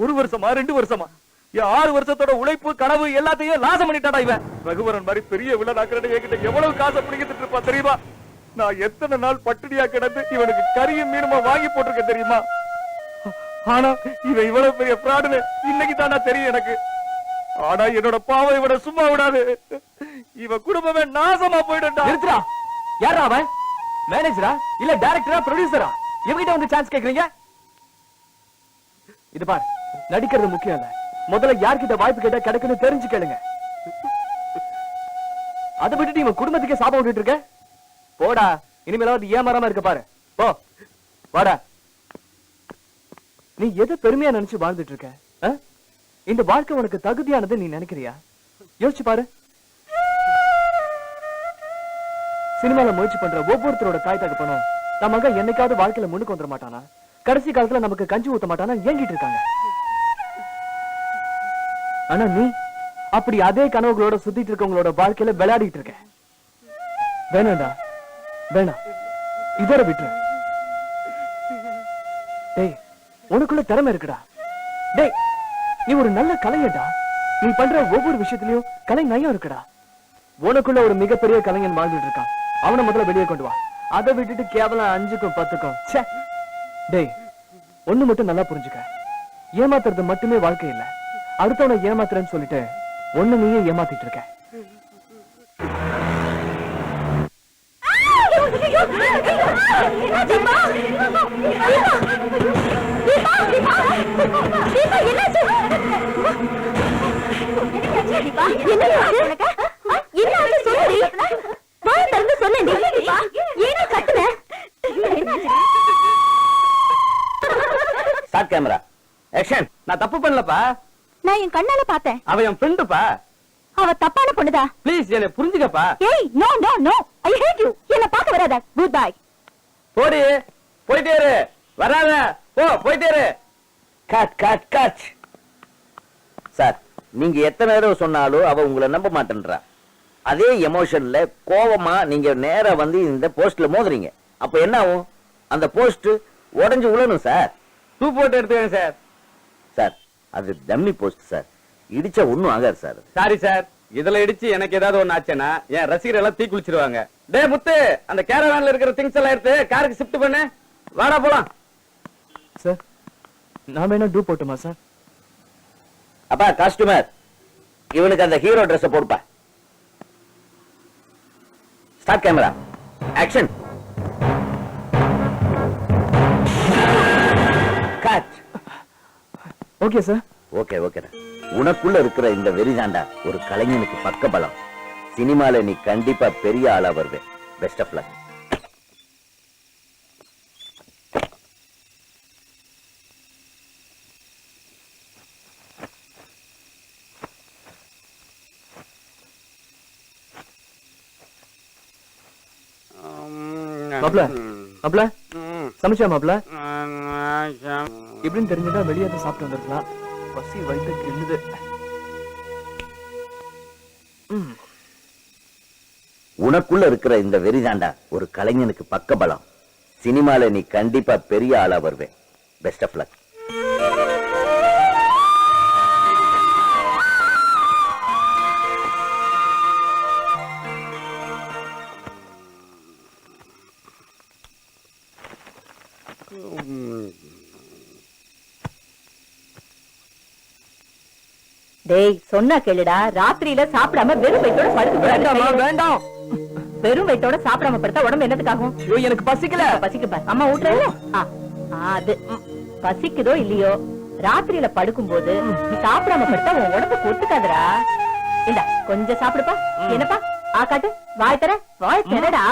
1 வருஷமா 2 வருஷமா 6 வருஷத்தோட உழைப்பு கனவு எல்லாத்தையும் நாசம் பண்ணிட்டாடா இவன். ரகுவரன் மாதிரி பெரிய வில்லனாக்குறேன்னு என்கிட்ட எவ்வளவு காசை பிடிக்கிட்டு இருப்பா தெரியுமா? நான் எத்தனை நாள் பட்டினியா கிடந்து இவனுக்கு கறியும் மீனுமா வாங்கி போட்டிருக்கேன் தெரியுமா? ஆனா இவன் இவ்வளவு பெரிய பிராடுன்னு இன்னைக்கு தானா தெரியும் எனக்கு. ஆனா என்னோட பாவம் இவனை சும்மா விடாது. இவன் குடும்பமே நாசமா போயிடும்டா. நிறுத்துடா. யாரா அவன்? மேனேஜரா இல்ல டைரக்டரா ப்ரொடியூசரா? இவங்கிட்ட வந்து சான்ஸ் கேக்குறீங்க? இது பார், நடிக்கிறது முக்கியம் இல்ல, முதல்ல யார்கிட்ட வாய்ப்பு கேட்டா கிடைக்குன்னு தெரிஞ்சு கேளுங்க. அதை விட்டுட்டு இவன் குடும்பத்துக்கே சாபம் விட்டுட்டு இருக்க. போடா, இனிமேலாவது ஏமாறாம இருக்க பாரு. போ வாடா. நீ எதை பெருமையா நினைச்சு வாழ்ந்துட்டு இருக்க? இந்த வாழ்க்கை உனக்கு தகுதியானது நீ நினைக்கிறியா? யோசிச்சு பாரு. சினிமால முயற்சி பண்ற ஒவ்வொருத்தரோட தாய் தகப்பனும் நம்ம மகன் என்னைக்காவது வாழ்க்கையில முன்னுக்கு வந்துட மாட்டானா? கடைசி காலத்துல நமக்கு கஞ்சி ஊத்த மாட்டானா ஏங்கிட்டு இருக்காங்க. ஆனா நீ அப்படி அதே கனவுகளோட சுத்திட்டு இருக்கவங்களோட வாழ்க்கையில விளையாடிட்டு இருக்க. வேணாண்டா, வேணாம், இதோட விட்டு. டேய், உனக்குள்ள திறமை இருக்குடா. டேய், நீ ஒரு நல்ல கலைஞடா. நீ பண்ற ஒவ்வொரு விஷயத்திலயும் கலை நயம் இருக்குடா. உனக்குள்ள ஒரு மிகப்பெரிய கலைஞன் வாழ்ந்துட்டு இருக்கான். அவனை முதல்ல வெளியே கொண்டு வா. அதை விட்டுட்டு கேவலம் 5க்கும் 10க்கும். டேய், ஒண்ணு மட்டும் நல்லா புரிஞ்சுக்க. ஏமாத்துறது மட்டுமே வாழ்க்கை இல்ல. அடுத்தவனை ஏமாத்துறேன்னு சொல்லிட்டு ஒண்ணு நீயே ஏமாத்திட்டு இருக்க. தீபா என்னாச்சு? Start camera action. நான் தப்பு பண்ணலப்பா, நான் என் கண்ணால பார்த்தேன். அவ என் ஃப்ரெண்டுப்பா. அவ தப்பான பொண்ணுதா. ப்ளீஸ் என்ன புரிஞ்சுக்கப்பா. ஏய் no no no, I hate you. என்ன பார்க்க வராத. Good bye. போடி, போயிட்டே இரு, வராத, போ, போயிட்டே இரு. Cut cut cut. சார், நீங்க எத்தனை தடவை சொன்னாலும் அவ உங்களை நம்ப மாட்டேன்றா. அதே எமோஷன்ல கோவமா நீங்க நேரா வந்து இந்த போஸ்ட்ல மோதுறீங்க. அப்ப என்ன ஆகும்? அந்த போஸ்ட் உடைஞ்சு உழணும் சார். டூ போட்டு எடுத்துக்கேன் சார். சார், அது டம்மி போஸ்ட் சார். இடிச்சா ஒண்ணும் ஆகாது சார். சாரி சார், இதுல இடிச்சு எனக்கு ஏதாவது ஒண்ணு ஆச்சுன்னா என் ரசிகர் எல்லாம் தீ குளிச்சிருவாங்க. டே முத்து, அந்த கேரவான்ல இருக்கிற திங்ஸ் எல்லாம் எடுத்து காருக்கு ஷிஃப்ட் பண்ணு. வாடா போலாம். சார், நான் வேணா டூ போட்டுமா சார்? அப்பா காஸ்டியூமர், இவனுக்கு அந்த ஹீரோ ட்ரெஸ் போடுப்பா. Start camera action. Cut. Okay sir. Okay okay. உனக்குள்ள இருக்கிற இந்த வெறிதாண்டா ஒரு கலைஞனுக்கு பக்க பலம். சினிமால நீ கண்டிப்பா பெரிய ஆளா வருவே. Best of luck. மாப்ள, மாப்ள, சமைச்சா மாப்ள? எப்படின்னு தெரிஞ்சதா வெளியே தான் சாப்பிட்டு வந்திருக்கலாம். பசி வயிற்று கிள்ளுது. உனக்குள்ள இருக்கிற இந்த வெறிதாண்டா ஒரு கலைஞனுக்கு பக்க பலம். சினிமால நீ கண்டிப்பா பெரிய ஆளா வருவே. Best of luck. டேய், சொன்னா கேளுடா. ராத்திரியில சாப்பிடாம வெறும் வயித்தோட படுக்க வேண்டாமா, வேண்டாம். வெறும் வயித்தோட சாப்பிடாம படுத்தா உடம்பு என்னத்துக்காகும்? ஐயோ, எனக்கு பசிக்கல. பசிக்குப்பா, அம்மா ஊட்டுறேன். அது பசிக்குதோ இல்லையோ, ராத்திரியில படுக்கும் போது சாப்பிடாம படுத்தா உன் உடம்பு ஒத்துக்காதுடா. இல்ல கொஞ்சம் சாப்பிடுப்பா. என்னப்பா காட்டு, வாய் தர, வாய் தரடா.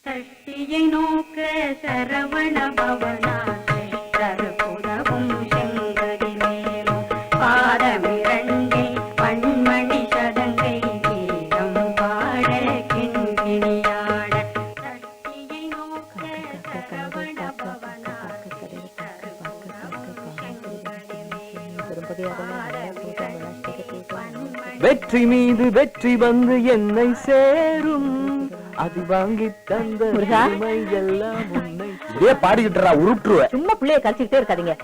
சஷ்டியை நோக்க சரவண பவனாசை தருபுறவும் செங்கடி மேலும் பாதமிரண்டில் பண்மணி சதங்கை கீதம் பாட கிண்கிணியாட. சஷ்டியை நோக்க சரவண பவனாசை தருபுறவும் செங்கடி மேலும் வெற்றி மீது வெற்றி வந்து என்னை சேரும். அது வாங்கி தந்த உரிமை எல்லாம் உன்னை. இப்படியே பாடிக்கிட்டுறா, உருட்டுருவ. சும்மா பிள்ளைய கழிச்சுக்கிட்டே இருக்காதீங்க.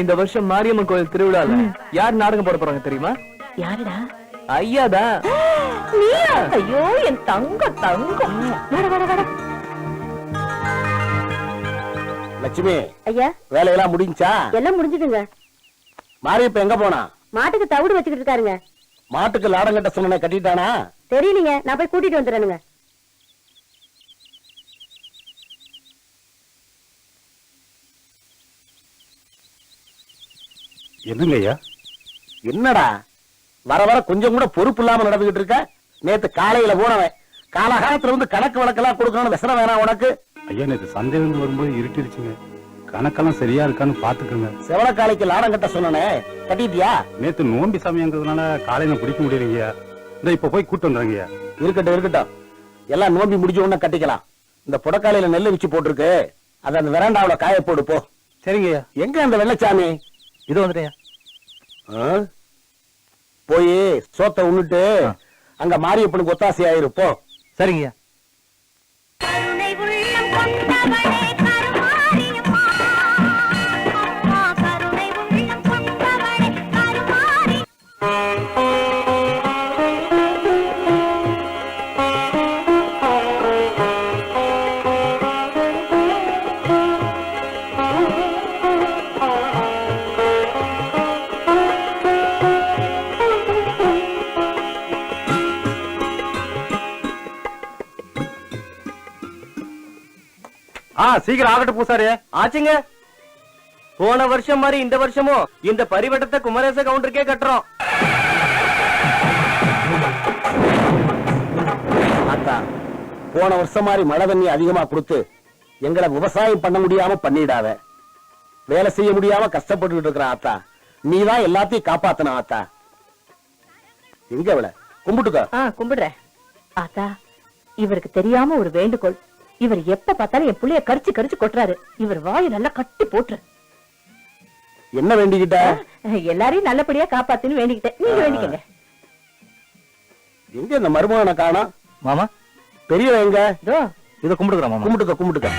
இந்த வருஷம் மாரியம்மன் கோயில் திருவிழால யார் நாடகம் போட போறாங்க தெரியுமா? யாருடா? ஐயாதான். நீயா? ஐயோ, என் தங்கம் தங்கம். வர வர வர. லட்சுமி, ஐயா, வேலையெல்லாம் முடிஞ்சா? எல்லாம் முடிஞ்சுதுங்க. மாரியப்ப எங்க போனா? மாட்டுக்கு தவிடு வச்சுக்கிட்டு இருக்காருங்க. மாட்டுக்கு லாடம் கட்ட சொன்ன கட்டிட்டானா? தெரியலீங்க, நான் போய் கூட்டிட்டு வந்துடுறேனுங்க. என்னங்க ஐயா? என்னடா வர வர கொஞ்சம் கூட பொறுப்பு இல்லாம நடந்துகிட்டு இருக்க? நேத்து காலையில போனவன் காலகாலத்துல வந்து கணக்கு வழக்கெல்லாம் கொடுக்கணும்னு விசனம் வேணாம் உனக்கு? ஐயா, நேற்று சந்தையிலிருந்து வரும்போது இருட்டிருச்சுங்க. கணக்கெல்லாம் சரியா இருக்கான்னு பாத்துக்கோங்க. செவலக்காலைக்கு லாடம் கட்ட சொன்னனே, கட்டிட்டியா? நேத்து நோம்பி சமயங்கிறதுனால காலையில பிடிக்க முடியலைங்கய்யா. இந்த இப்ப போய் கூட்டு வந்துடுறேங்கய்யா. இருக்கட்டும் இருக்கட்டும், எல்லாம் நோம்பி முடிஞ்ச உடனே கட்டிக்கலாம். இந்த புடக்காலையில நெல்லு வச்சு போட்டிருக்கு, அதை அந்த வெராண்டாவுல காய போடு போ. சரிங்கய்யா. எங்க அந்த வெள்ளச்சாமி? இது வந்துட்டேன். போய் சோத்தை உண்ணுட்டு அங்க மாரியப்பனுக்கு ஒத்தாசையாயிரு போ. சரிங்கய்யா. கருணை உள்ளம் கொண்டவளே கருமாரியம்மா, அம்மா கருணை உள்ளம் கொண்டவளே கருமாரி. சீக்கிரம் ஆகட்டும் பூசாரி. ஆச்சுங்க. போன வருஷம் மாதிரி இந்த வருஷமும் இந்த பரிவட்டத்தை குமரேச கவுண்டருக்கே கட்டுறோம். ஆத்தா, போன வருஷம் மாதிரி மழை தண்ணி அதிகமா கொடுத்து எங்களை விவசாயம் பண்ண முடியாம பண்ணிடாத. வேலை செய்ய முடியாம கஷ்டப்பட்டு இருக்கிற ஆத்தா, நீதான் எல்லாத்தையும் காப்பாத்தன ஆத்தா. எங்க அவள கும்பிட்டுக்க. கும்பிடுறேன் ஆத்தா. இவருக்கு தெரியாம ஒரு வேண்டுகோள். இவர் எப்ப பார்த்தாலும் என் புள்ளைய கரிச்சு கரிச்சு கொட்டுறாரு. இவர் வாயை நல்லா கட்டி போட்டுரு. என்ன வேண்டிக்கிட்ட? எல்லாரையும் நல்லபடியா காப்பாத்துன்னு வேண்டிக்கிட்டேன். நீங்க வேண்டிக்கங்க. எங்க இந்த மருமகனை காணோம்? மாமா பெரியவன் எங்க? இத கும்பிடுறோம் மாமா. கும்பிட்டுக்க கும்பிட்டுக்க.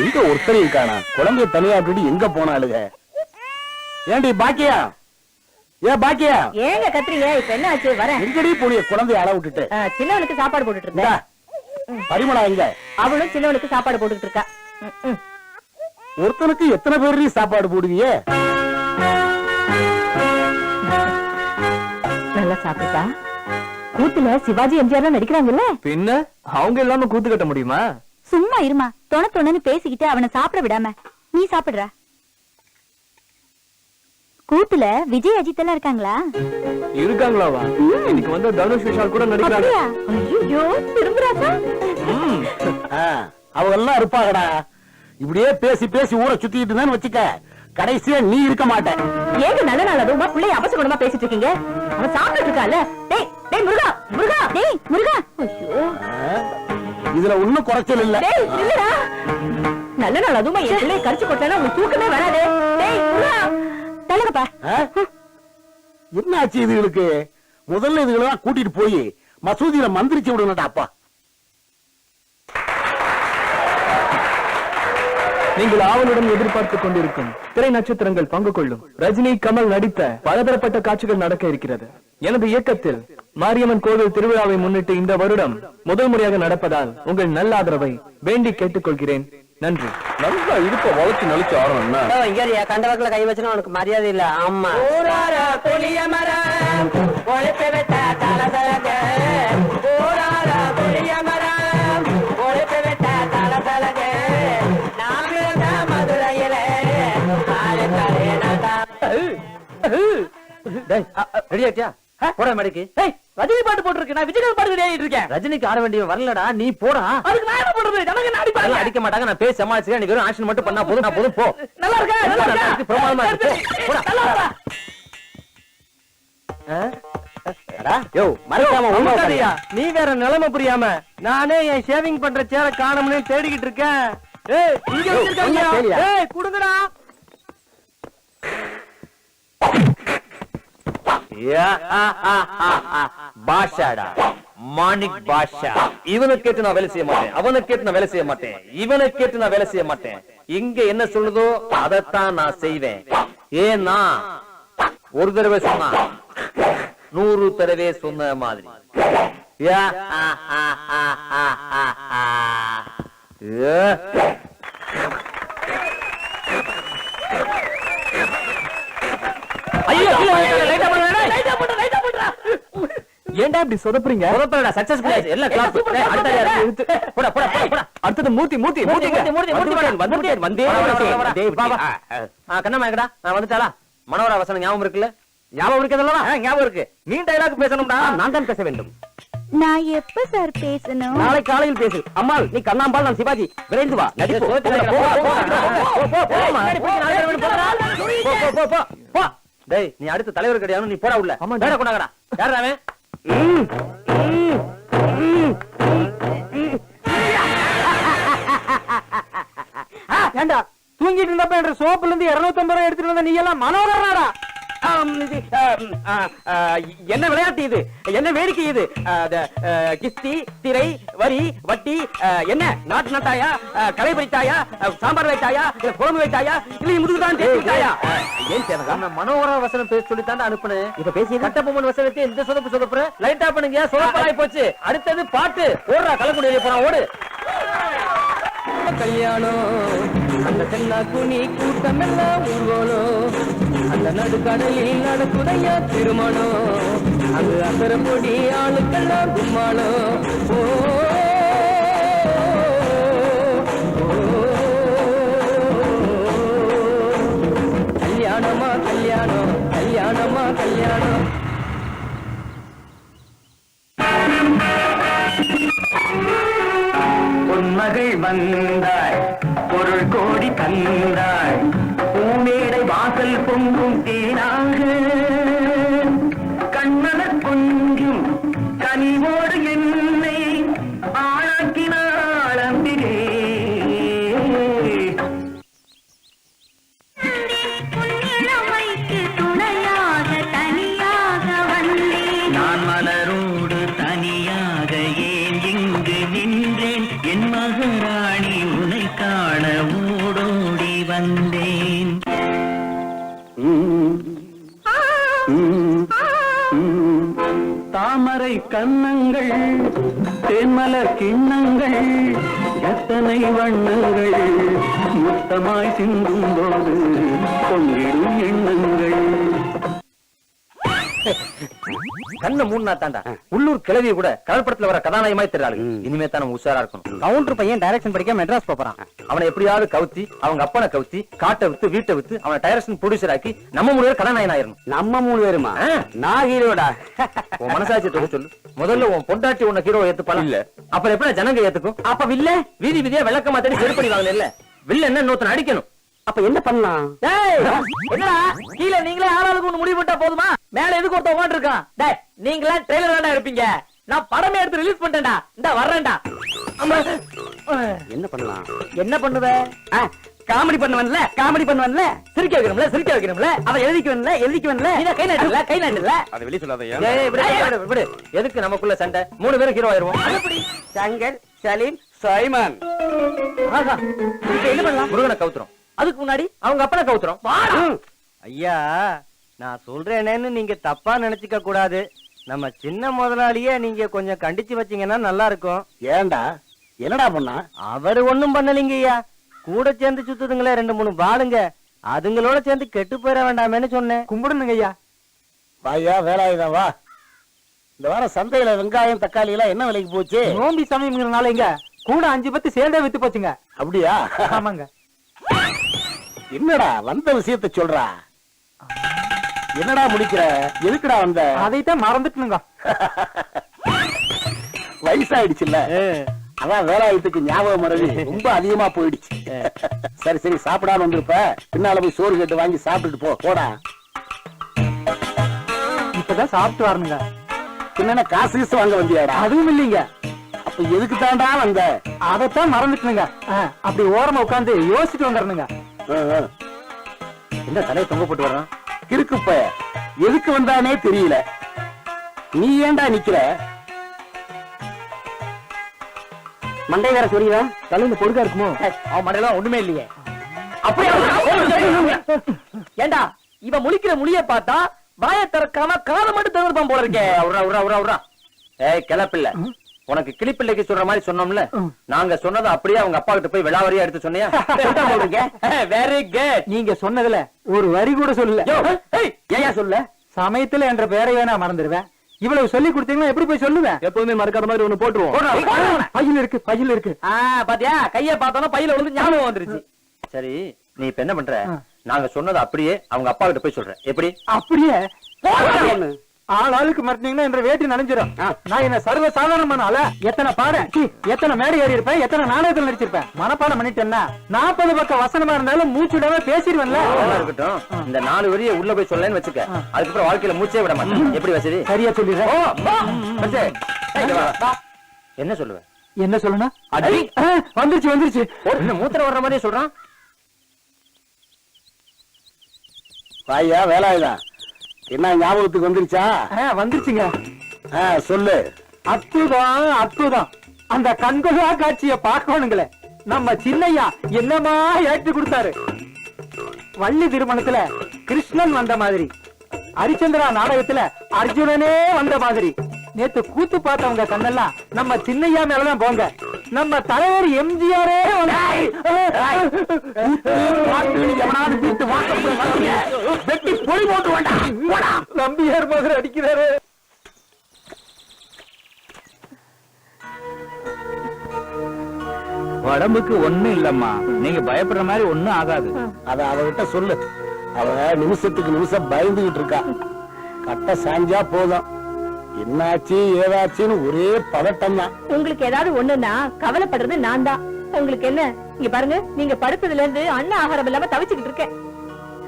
எங்க ஒருத்தரையும் காணா? குழந்தைய தனியா விட்டுட்டு எங்க போனாளுங்க? ஏண்டி பாக்கியா? பாக்கியா ஏங்க கத்திரிங்க? இப்ப என்ன ஆச்சு? வரேன். எங்கடி போனிய குழந்தைய அள விட்டுட்டு? சின்னவனுக்கு சாப்பாடு போட்டுட்டு இருந்தேன். பரிமளா எங்க? அவளும் சின்னவனுக்கு சாப்பாடு போட்டுட்டு இருக்கா. ஒருத்தனுக்கு எத்தனை பேர் சாப்பாடு போடுவீங்க? நல்லா சாப்பிட்டா. கூத்துல சிவாஜி எம்ஜிஆர் நடிக்கிறாங்கல்ல, பின்ன அவங்க இல்லாம கூத்து கட்ட முடியுமா? சும்மா இருமா. தொணன்னு பேசிக்கிட்டு அவனை சாப்பிட விடாம நீ சாப்பிடுற. கூத்துல விஜய் அஜித் எல்லாம் இருக்காங்களா? இருக்காங்களாவா? இன்னைக்கு வந்து தனுஷ் விஷால் கூட நடிக்கிறாங்க. ஐயோ திரும்புறாசா. அவங்க எல்லாம் இருப்பாங்கடா. இப்படியே பேசி பேசி ஊரை சுத்திட்டு இருந்தான்னு வச்சுக்க, கடைசியா நீ இருக்க மாட்டேன். ஏங்க நல்ல நாள் அதுமா பிள்ளைய அபசகுணமா பேசிட்டு இருக்கீங்க? அவன் சாப்பிட்டு இருக்கால. டேய் டேய் முருகா முருகா, டேய் முருகா. ஐயோ இதுல ஒண்ணும் குறைச்சல் இல்ல. டேய் இல்லடா. நல்ல நாள் அதுமா என் பிள்ளைய கரிச்சு கொட்டானா உனக்கு தூக்கமே வராதே. டேய் முருகா தள்ளுங்கப்பா. என்ன ஆச்சு இதுகளுக்கு? முதல்ல இதுகளெல்லாம் கூட்டிட்டு போய் மசூதியில மந்திரிச்சு விடுங்கடா அப்பா. நீங்கள் ஆவலுடன் எதிர்பார்த்துக் கொண்டிருக்கும் திரை நட்சத்திரங்கள் பங்கு கொள்ளும் ரஜினி, கமல் நடித்த பலதரப்பட்ட காட்சிகள் நடக்க இருக்கிறது. எனது இயக்கத்தில் மாரியம்மன் கோவில் திருவிழாவை முன்னிட்டு இந்த வருடம் முதல் முறையாக நடப்பதால் உங்கள் நல்ல ஆதரவை வேண்டி கேட்டுக்கொள்கிறேன். நன்றி. நல்லா இடுப்ப வளைச்சு நலிச்சு ஆடணும்னா கண்டவர்களை கை வச்சுனா உனக்கு மரியாதை இல்ல. ஆமா ரெடியாச்சியா? போட மேடைக்கு. ரஜினி பாட்டு போட்டுருக்கு. நான் விஜயகாந்த் பாட்டு ரெடி ஆயிட்டு இருக்கேன். ரஜினிக்கு ஆட வேண்டிய வரலடா, நீ போடா. அதுக்கு நான் என்ன பண்றது? நமக்கு என்ன அடிப்பாங்க? அடிக்க மாட்டாங்க. நான் பேசி சமாளிச்சுக்கிறேன். நீ வெறும் ஆக்ஷன் மட்டும் பண்ணா போதும். நான் போதும் போ. நல்லா இருக்கா? நல்லா இருக்கு. பிரமாதமா இருக்கு. போடா. நல்லா இருக்கா? நீ வேற நிலைமை புரியாம நானே என் ஷேவிங் பண்ற சேர காணோம்னு தேடிக்கிட்டு இருக்கேன். ஏய் இங்க வச்சிருக்காங்க. ஏய் குடுங்கடா. பாஷாடா, மாணிக் பாஷா. இவனை கேட்டு நான் வேலை செய்ய மாட்டேன், அவனை கேட்டு நான் வேலை செய்ய மாட்டேன், இவனை கேட்டு நான் வேலை செய்ய மாட்டேன். இங்க என்ன சொல்லுதோ அதைத்தான் நான் செய்வேன். ஏன்னா ஒரு தடவை சொன்னா 100 தடவை சொன்ன மாதிரி. ஏன்டா இப்படி சொதப்புறீங்க? அடுத்தது மூர்த்தி. மூர்த்தி கண்ணமாக்கடா, நான் வந்துட்டாளா? மனோரா வசனம் ஞாபகம் இருக்குல்ல? ஞாபகம் இருக்கிறதல்லவா? ஞாபகம் இருக்கு. நீ டைலாக் பேசணும்டா. நான் தான் பேச வேண்டும். நான் எப்ப சார் பேசணும்? நாளை காலையில் பேசு. அம்மாள் நீ கண்ணாம்பாள், நான் சிவாஜி. விரைந்து வா. டேய் நீ அடுத்த தலைவர் கிடையாது. நீ போடா உள்ள. டேடா கொண்டாங்கடா. யாரா அவன்? ஏண்டா தூங்கிட்டு இருந்தப்ப என்ற சோப்புல இருந்து 250 ரூபாய் எடுத்துட்டு வந்த நீ எல்லாம் மனோகரனாடா? என்ன விளையாட்டு இது? என்ன வேடிக்கை இது? கிஸ்தி, திரை, வரி, வட்டி, என்ன நாட்டு நட்டாயா, களை பறித்தாயா, சாம்பார் வைத்தாயா, இல்ல குழம்பு வைத்தாயா, இல்ல முதுகுதான் தேய்த்தாயா? ஏன் சேனகா மனோகர வசனம் பேச சொல்லித்தான் அனுப்புனேன். இப்ப பேசி கட்டபொம்மன் வசனத்தை இந்த சொதப்பு சொதப்புற லைட்டா பண்ணுங்க. சொதப்பலாய் போச்சு. அடுத்தது பாட்டு ஓடுறா, கலக்குடி வெளியே போறான், ஓடு. கல்யாணம் அந்த தென்னாக்குனி கூட்டம் எல்லாம் ஊர்வலம், அந்த நடுக்கடலில் நடக்குடைய திருமணம், அங்கு அசர பொடி ஆளுக்கெல்லாம் கும்மாளம். ஓ கல்யாணமா கல்யாணம், கல்யாணமா கல்யாணம். பொன்மகள் வந்தாய், பொருள் கோடி தந்தாய், பூமேடை வாசல் பொங்கும் தேனாக, கண்ணனர் கொஞ்சும் கனிவோடு என்னை ஆளாக்கினாள் அம்பிகே. நான் மலரோடு தனியாக ஏன் இங்கு நின்றேன், என் மகராணி உன்னை காண ஓடோடி வந்தேன். தாமரை கன்னங்கள், தேன்மலர் கிண்ணங்கள், எத்தனை வண்ணங்கள் முத்தமாய் சிந்தும் போது பொங்கிடும் எண்ணங்கள். கண்ண மூணு தாண்டா உள்ளூர் கிழவி கூட கடற்படத்துல வர கதாநாயகமாய் தெரியாளு. இனிமே தான் நம்ம உஷாரா இருக்கணும். கவுண்டர் பையன் டைரக்ஷன் படிக்க மெட்ராஸ் போறான். அவனை எப்படியாவது கவுத்தி, அவங்க அப்பனை கவுத்தி, காட்டை வித்து வீட்டை வித்து அவனை டைரக்ஷன் ப்ரொடியூசர் ஆக்கி நம்ம 3 பேர் கதாநாயகன் ஆயிரணும். நம்ம 3 பேருமா? நான் ஹீரோடா. உன் மனசாட்சி தொகை சொல்லு. முதல்ல உன் பொண்டாட்டி உன்ன ஹீரோ ஏத்துப்பாளா? இல்ல. அப்புறம் எப்படி ஜனங்க ஏத்துக்கும்? அப்ப வில்ல வீதி வீதியா விளக்கமா தேடி செருப்படி வாங்கல. இல்ல வில்ல என்ன இன்னொருத்தன் அடிக்கணும். அப்ப என்ன பண்ணலாம்? என்னடா கீழே நீங்களே ஆளாளுக்கு ஒண்ணு முடிவு பண்ணா போதுமா? மேல எதுக்கு ஒருத்த உட்காந்து இருக்கான்? டேய் நீங்களா ட்ரெய்லர் தானே இருப்பீங்க. நான் படமே எடுத்து ரிலீஸ் பண்ணிட்டேன்டா. இந்த வர்றேன்டா. என்ன பண்ணலாம்? என்ன பண்ணுவ? காமெடி பண்ணுவன்ல, காமெடி பண்ணுவன்ல, சிரிக்க வைக்கணும்ல, சிரிக்க வைக்கணும்ல, அதை எழுதிக்குவன்ல, எழுதிக்குவன்ல, இத கை நாட்டுல, கை நாட்டுல. அதை வெளிய சொல்லாதயா. ஏய் விடு விடு. எதுக்கு நமக்குள்ள சண்டை? 3 பேரும் ஹீரோ ஆயிருவோம். எப்படி சங்கர், சலீம், சைமன். ஆஹா இப்ப என்ன பண்ணலாம்? முருகனை கவுத்துறோம். அதுக்கு முன்னாடி அவங்க அப்பனை கவுத்துறோம். ஐயா நான் சொல்றேனேன்னு நீங்க தப்பா நினைச்சுக்க கூடாது. நம்ம சின்ன முதலாளியே நீங்க கொஞ்சம் கண்டிச்சு வச்சீங்கன்னா நல்லா இருக்கும். ஏண்டா என்னடா பண்ணா? அவரு ஒண்ணும் பண்ணலீங்க ஐயா. கூட சேர்ந்து சுத்துதுங்களே 2-3 பாலுங்க, அதுங்களோட சேர்ந்து கெட்டு போயிட வேண்டாமேன்னு சொன்னேன். கும்பிடுங்க ஐயா. வாயா வேலாயுதம் வா. இந்த வாரம் சந்தையில வெங்காயம் தக்காளி எல்லாம் என்ன விலைக்கு போச்சு? நோம்பி சமயம்ங்கிறனால இங்க கூட 5 பத்து சேர்ந்தே வித்து போச்சுங்க. அப்படியா? ஆமாங்க. என்னடா வந்த விஷயத்தை சொல்றா. என்னடா முடிக்கிற? எதுக்குடா வந்த? அதைத்தான் மறந்துட்டுனுங்க. வயசாயிடுச்சுல்ல, அதான் வேலாயுதத்துக்கு ஞாபகம் மறதி ரொம்ப அதிகமா போயிடுச்சு. சரி சரி சாப்பிடாம வந்திருப்ப, பின்னால போய் சோறு கட்டு வாங்கி சாப்பிட்டுட்டு போ. போடா. இப்பதான் சாப்பிட்டு வரணுங்க. என்னன்னா காசு கீசு வாங்க வந்தியாடா? அதுவும் இல்லீங்க. அப்ப எதுக்கு தாண்டா வந்த? அதைத்தான் மறந்துட்டுனுங்க. அப்படி ஓரமா உட்காந்து யோசிச்சுட்டு வந்துடணுங்க. என்ன தலையை தொங்க போட்டு வர்றான்? இருக்குப்ப எதுக்கு வந்தானே தெரியல. நீ ஏண்டா நிக்கிற? மண்டை வேற சொல்லியா? தலையில பொடுக்கா இருக்குமோ? அவன் மண்டையெல்லாம் ஒண்ணுமே இல்லையே. அப்படியே ஏண்டா இவன் முழிக்கிற மொழிய பார்த்தா வாய திறக்காம காதை மட்டும் திறப்பான் போல இருக்கே. ஏய் கிளப்பில்ல, உனக்கு கிளிப்பிள்ளைக்கு சொல்ற மாதிரி சொன்னோம்ல, நாங்க சொன்னதை அப்படியே அவங்க அப்பா கிட்ட போய் விளாவரியா எடுத்து சொன்னியா? Very good. நீங்க சொன்னதுல ஒரு வரி கூட சொல்லல. ஏன் சொல்ல? சமயத்துல என்ற பேரையே நான் மறந்துடுவேன். இவ்வளவு சொல்லி கொடுத்தீங்கன்னா எப்படி போய் சொல்லுவேன்? எப்பவுமே மறக்காத மாதிரி ஒண்ணு போட்டுருவோம். பையில இருக்கு, பையில இருக்கு. பாத்தியா கைய பார்த்தோன்னா பையில விழுந்து ஞாபகம் வந்துருச்சு. சரி நீ இப்ப என்ன பண்ற? நாங்க சொன்னது அப்படியே அவங்க அப்பா கிட்ட போய் சொல்ற. எப்படி? அப்படியே ஆளுக்கு மறந்தீங்கன்னா என்ற வேட்டி நனைஞ்சிடும். நான் என்ன சர்வ சாதாரணமானால எத்தனை பாட எத்தனை மேடை ஏறி இருப்பேன், எத்தனை நாடகத்தில் நடிச்சிருப்பேன். மனப்பாடம் பண்ணிட்டேன்னா 40 பக்கம் வசனமா இருந்தாலும் மூச்சுடவே பேசிடுவேன்ல. இருக்கட்டும், இந்த 4 வரியை உள்ள போய் சொல்லன்னு வச்சுக்க, அதுக்கப்புறம் வாழ்க்கையில மூச்சே விட மாட்டேன். எப்படி வசதி? சரியா சொல்லிடுறேன். என்ன சொல்லுவேன்? என்ன சொல்லணும்? வந்துருச்சு வந்துருச்சு. என்ன மூத்திரம் வர்ற மாதிரியே சொல்றான். வாயா வேலாயுதா, என்ன ஞாபகத்துக்கு வந்துருச்சா? வந்துருச்சுங்க. சொல்லு. அற்புதம் அற்புதம். அந்த கண்கொள்ளா காட்சிய பார்க்கணுங்களே. நம்ம சின்னையா என்னமா ஏற்றி கொடுத்தாரு. வள்ளி திருமணத்துல கிருஷ்ணன் வந்த மாதிரி, ஹரிச்சந்திரா நாடகத்துல அர்ஜுனனே வந்த மாதிரி. நேத்து கூத்து பார்த்தவங்க கண்ணெல்லாம் நம்ம சின்னையா மேலதான் போங்க. நம்ம தலைவர் எம்ஜிஆரே வெட்டி பொடி போட்டு வேண்டாம். நம்பியார் மாதிரி அடிக்கிறாரு. உடம்புக்கு ஒண்ணும் இல்லம்மா, நீங்க பயப்படுற மாதிரி ஒண்ணும் ஆகாது. அத அவகிட்ட சொல்லு. அவ நிமிஷத்துக்கு நிமிஷம் பயந்துகிட்டு இருக்கா. கட்ட சாஞ்சா போதும். என்னாச்சு ஏதாச்சுன்னு ஒரே பதட்டம் தான். உங்களுக்கு ஏதாவது ஒண்ணுன்னா கவலைப்படுறது நான் தான். உங்களுக்கு என்ன? இங்க பாருங்க, நீங்க படுத்ததுல இருந்து அண்ணன் ஆகாரம் இல்லாம தவிச்சுக்கிட்டு இருக்கேன்.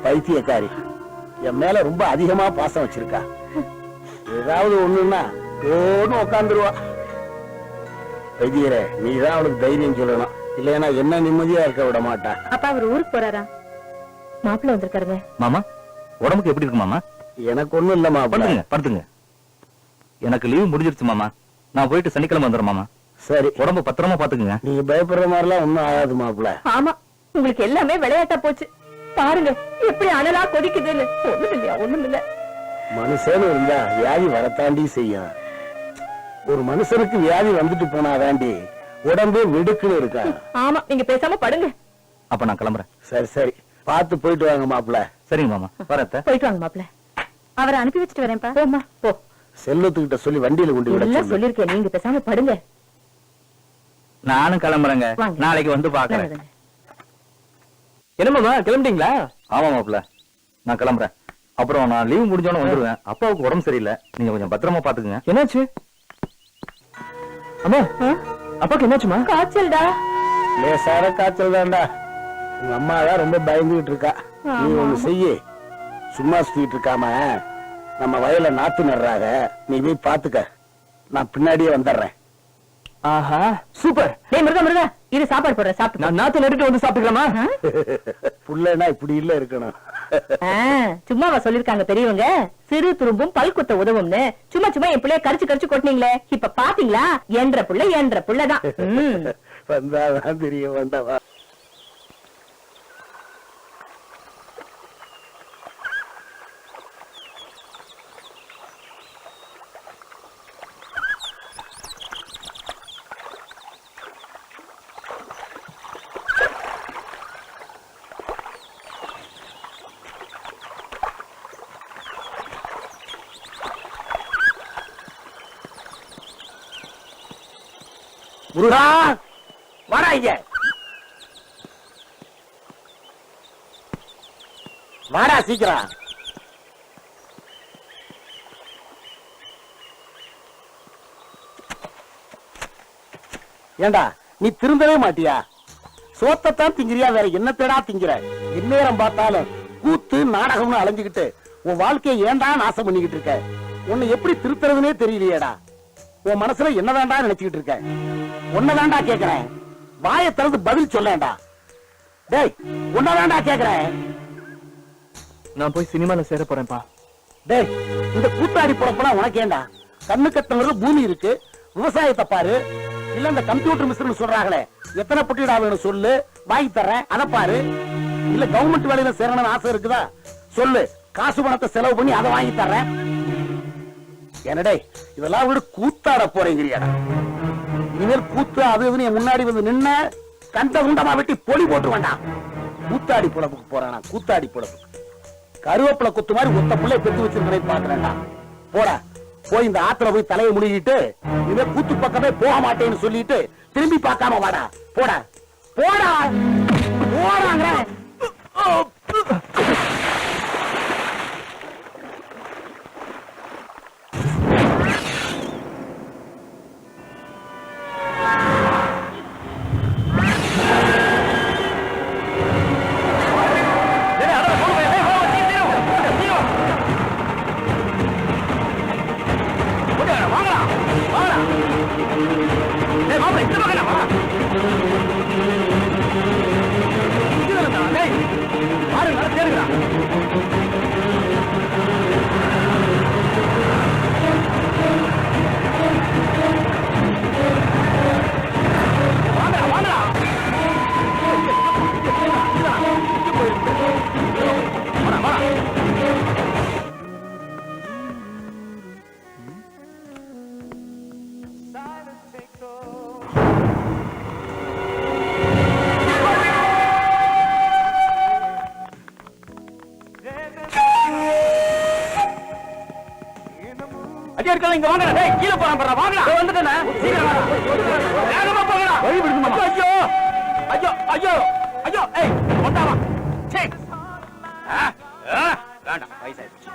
பைத்தியக்காரி என் மேல ரொம்ப அதிகமா பாசம் வச்சிருக்கா. ஏதாவது ஒண்ணுன்னா ஓன்னு உட்காந்துருவா. வைத்தியரே, நீதான் அவளுக்கு தைரியம் சொல்லணும். இல்லைன்னா என்ன நிம்மதியா இருக்க விட மாட்டா. அப்பா அவர் ஊருக்கு போறாரா? மாப்பிள்ள வந்திருக்காருங்க. மாமா உடம்புக்கு எப்படி இருக்கு மாமா? எனக்கு ஒண்ணும் இல்ல மாப்பிள்ள. படுத்துங்க படுத்துங்க. எனக்கு லீவு முடிஞ்சிருச்சு மாமா. நான் போயிட்டு சனிக்கிழமை வந்துடுறேன் மாமா. சரி, உடம்பு பத்திரமா பாத்துக்குங்க. நீங்க பயப்படுற மாதிரிலாம் ஒண்ணும் ஆகாது மாப்பிள்ள. ஆமா, உங்களுக்கு எல்லாமே விளையாட்டா போச்சு. பாருங்க எப்படி அனலா கொதிக்குதுன்னு. ஒண்ணும் இல்லையா? ஒண்ணும் இல்ல. மனுஷன்னு இருந்தா வியாதி வரத்தாண்டி செய்யும். ஒரு மனுஷனுக்கு வியாதி வந்துட்டு போனா தாண்டி உடம்பே வெடுக்குன்னு இருக்கா. ஆமா, நீங்க பேசாம படுங்க. அப்ப நான் கிளம்புறேன். சரி சரி, பார்த்து போயிட்டு வாங்க மாப்பிள்ள. சரிங்க மாமா, வரத்த. போயிட்டு வாங்க மாப்பிள்ள. அவரை அனுப்பி வச்சுட்டு வரேன்ப்பா. போமா போ. செல்வத்துக்கிட்ட சொல்லி வண்டியில கொண்டு விட எல்லாம் சொல்லு. சொல்லிருக்கேன், நீங்க பேசாம படுங்க. நானும் கிளம்புறேங்க. வாங்க. நாளைக்கு வந்து பாக்குறேன். நல்லதுங்க. என்னமாமா கிளம்பிட்டீங்களா? ஆமா மாப்பிள்ள, நான் கிளம்புறேன். அப்புறம் நான் லீவு முடிஞ்சோன்னு வந்துருவேன். அப்பாவுக்கு உடம்பு சரியில்லை, நீங்க கொஞ்சம் பத்திரமா பாத்துக்குங்க. என்னாச்சு அம்மா? அப்பாக்கு என்னாச்சுமா? காய்ச்சல்டா. லேசார காய்ச்சல் தான்டா. உங்க அம்மா தான் ரொம்ப பயந்துகிட்டு இருக்கா. நீ ஒண்ணு செய்ய, சும்மா சுத்திட்டு இருக்காம நம்ம வயல்ல நாத்து நடுறாங்க, நீ போய் பாத்துக்க. நான் பின்னாடியே வந்துடுறேன். ஆஹா சூப்பர். டேய் மிருகா மிருகா, இது சாப்பாடு போடுறேன், சாப்பிட்டு. நான் நாத்து நட்டுட்டு வந்து சாப்பிட்டுக்கலாமா? புள்ளனா இப்படி இல்ல இருக்கணும். சும்மாவா சொல்லிருக்காங்க பெரியவங்க, சிறு துரும்பும் பல்குத்த உதவும்னு. சும்மா சும்மா என் பிள்ளைய கரிச்சு கரிச்சு கொட்டினீங்களே, இப்ப பாத்தீங்களா? என்ற புள்ளதான். வந்தாதான் தெரிய வேண்டாவா? முருகா, வாடா இங்க. வாடா சீக்கிரம். ஏண்டா நீ திருந்தவே மாட்டியா? சோத்தத்தான் திங்கிறியா, வேற என்னத்தடா திங்கிற? எந்நேரம் பார்த்தாலும் கூத்து நாடகம்னு அலைஞ்சுக்கிட்டு உன் வாழ்க்கையை ஏண்டா நாசம் பண்ணிக்கிட்டு இருக்க? உன்னை எப்படி திருத்துறதுனே தெரியலையேடா. உன் மனசுல என்னதான்டா நினைச்சுக்கிட்டு இருக்க? உன்னதான்டா கேக்குறேன், வாயை திறந்து பதில் சொல்லேன்டா. டேய், உன்னதான்டா கேக்குறேன். நான் போய் சினிமால சேர போறேன்ப்பா. டேய், இந்த கூத்தாடி பொழப்பெல்லாம் உனக்கு ஏண்டா? கண்ணு கட்டுங்கிறது பூமி இருக்கு, விவசாயத்தை பாரு. இல்ல இந்த கம்ப்யூட்டர் மிஸ்டர்னு சொல்றாங்களே, எத்தனை பொட்டிடா வேணும் சொல்லு, வாங்கி தர்றேன், அதை பாரு. இல்ல கவர்மெண்ட் வேலையில சேரணும்னு ஆசை இருக்குதா சொல்லு, காசு பணத்தை செலவு பண்ணி அதை வாங்கி தர்றேன். என்னடே இதெல்லாம் விட கூத்தாட போறீங்கறியாடா? இனிமேல் கூத்து அது இதுன்னு என் முன்னாடி வந்து நின்ன கண்ட உண்டமா வெட்டி பொலி போட்டு வேண்டாம். கூத்தாடி பொழப்புக்கு போறானா? கூத்தாடி பொழப்பு கருவேப்பிலை குத்து மாதிரி ஒத்த பிள்ளை பெத்து வச்சிருக்கிறேன் பாக்குறேன்டா. போடா, போய் இந்த ஆத்துல போய் தலையை முழுகிட்டு இனிமே கூத்து பக்கமே போக மாட்டேன்னு சொல்லிட்டு திரும்பி பார்க்காம வாடா. போடா போடா போடாங்க. பாரு, தேடுகிறான். இங்க வாங்கடா டேய் கீழ போறான் பாரு வாங்கடா வந்துட்டேனே சீக்கிரம் வாடா வேகமா போங்கடா வழி விடுங்க மாமா. ஐயோ ஐயோ ஐயோ ஐயோ ஏய் கொண்டாவா சே வேண்டாம் வயசாயிடுச்சு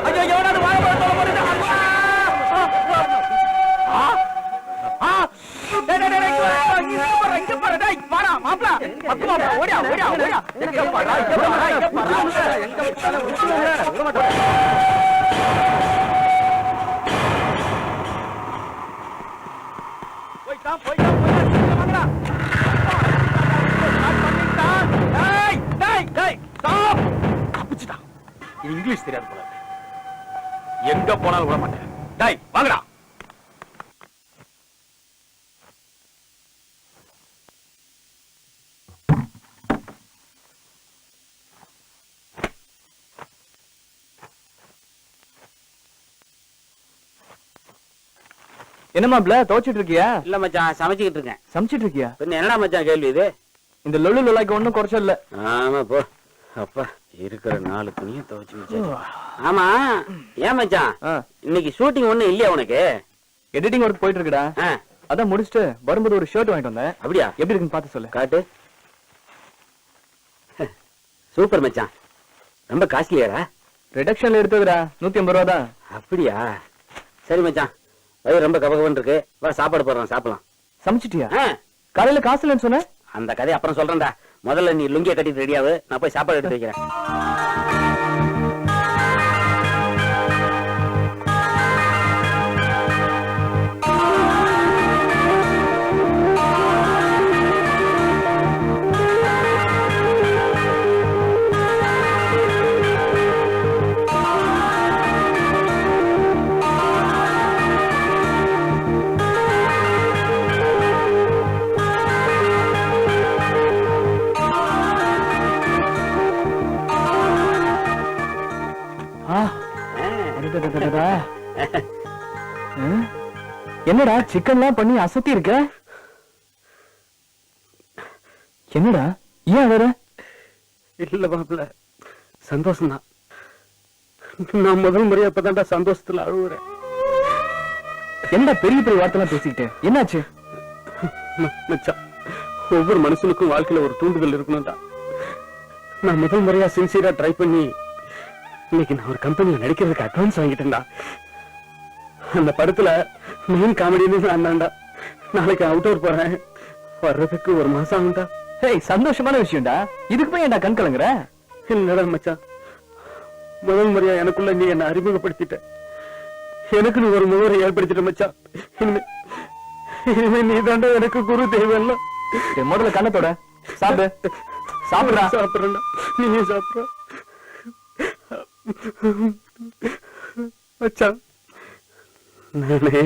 ஐயோ எவனாவது வாய போட சொல்ல போறீங்க இங்க பாரு டேய் வாடா மாப்ள பத்து மாப்ள ஓடியா ஓடியா ஓடியா எங்க பாடா எங்க பாடா போய்டா சீக்கிரம் வாங்கடா டேய் டேய் டேய் ஸ்டாப் தப்பிச்சிட்டா இது இங்கிலீஷ் தெரியாது போல எங்க போனாலும் விட மாட்டேன் டேய் வாங்கடா என்ன மாப்ள துவைச்சிட்டு இருக்கியா? இல்ல மச்சான் சமைச்சுக்கிட்டு இருக்கேன். சமைச்சிட்டு இருக்கியா? பின்ன என்னடா மச்சான் கேள்வி இது? இந்த லொல்லு லொல்லாக்கு ஒண்ணும் குறைச்சல் இல்ல. ஆமா போ அப்பா இருக்கிற 4 துணியை துவைச்சு வச்சாச்சு. ஆமா ஏன் மச்சான் இன்னைக்கு ஷூட்டிங் ஒண்ணும் இல்லையா உனக்கு? எடிட்டிங் ஒர்க் போயிட்டு இருக்குடா. அதான் முடிச்சுட்டு வரும்போது ஒரு ஷர்ட் வாங்கிட்டு வந்தேன். அப்படியா? எப்படி இருக்குன்னு பார்த்து சொல்லு. காட்டு. சூப்பர் மச்சான். ரொம்ப காஸ்ட்லியாடா? ரிடக்ஷன்ல எடுத்ததுடா. 150 ரூபா தான். அப்படியா? சரி மச்சான். வயிறு ரொம்ப கபகபன்னு இருக்கு. வா சாப்பாடு போடுறோம் சாப்பிடலாம். சமைச்சிட்டியா? காலையில காசு இல்லைன்னு சொன்ன. அந்த கதையை அப்புறம் சொல்றேன்டா. முதல்ல நீ லுங்கிய கட்டிட்டு ரெடியாவு. நான் போய் சாப்பாடு எடுத்து வைக்கிறேன். என்னடா சிக்கன்லாம் பண்ணி அசத்தி இருக்க? என்னடா ஏன் வேற? இல்ல மாப்பிள்ள சந்தோஷம் தான். நான் முதல் முறையா இப்பதான்டா சந்தோஷத்துல அழுவுறேன். என்னடா பெரிய பெரிய வார்த்தைலாம் பேசிக்கிட்டு என்னாச்சு? மச்சான் ஒவ்வொரு மனுஷனுக்கும் வாழ்க்கையில ஒரு தூண்டுதல் இருக்கணும்டா. நான் முதல் முறையா சின்சியரா ட்ரை பண்ணி இன்னைக்கு நான் ஒரு கம்பெனியில நடிக்கிறதுக்கு அட்வான்ஸ் வாங்கிட்டேன்டா. அந்த படத்துல மெயின் காமெடின்னு நான் தான்டா. நாளைக்கு அவுட்டோர் போறேன். வர்றதுக்கு 1 மாசம் ஆகும்டா. ஹேய் சந்தோஷமான விஷயம்டா. இதுக்கு போய் ஏன்டா கண் கலங்குற? இல்லடா மச்சான், முதல் முறையா எனக்குள்ள நீ என்ன அறிமுகப்படுத்திட்ட. எனக்கு நீ ஒரு முகரை ஏற்படுத்திட்ட மச்சான். இனிமே நீ தாண்டா எனக்கு குரு தெய்வம். முதல்ல கண்ணத்தோட சாப்பிடு. சாப்பிடுறா. சாப்பிடுறா. நீ சாப்பிடுற மச்சான். நானே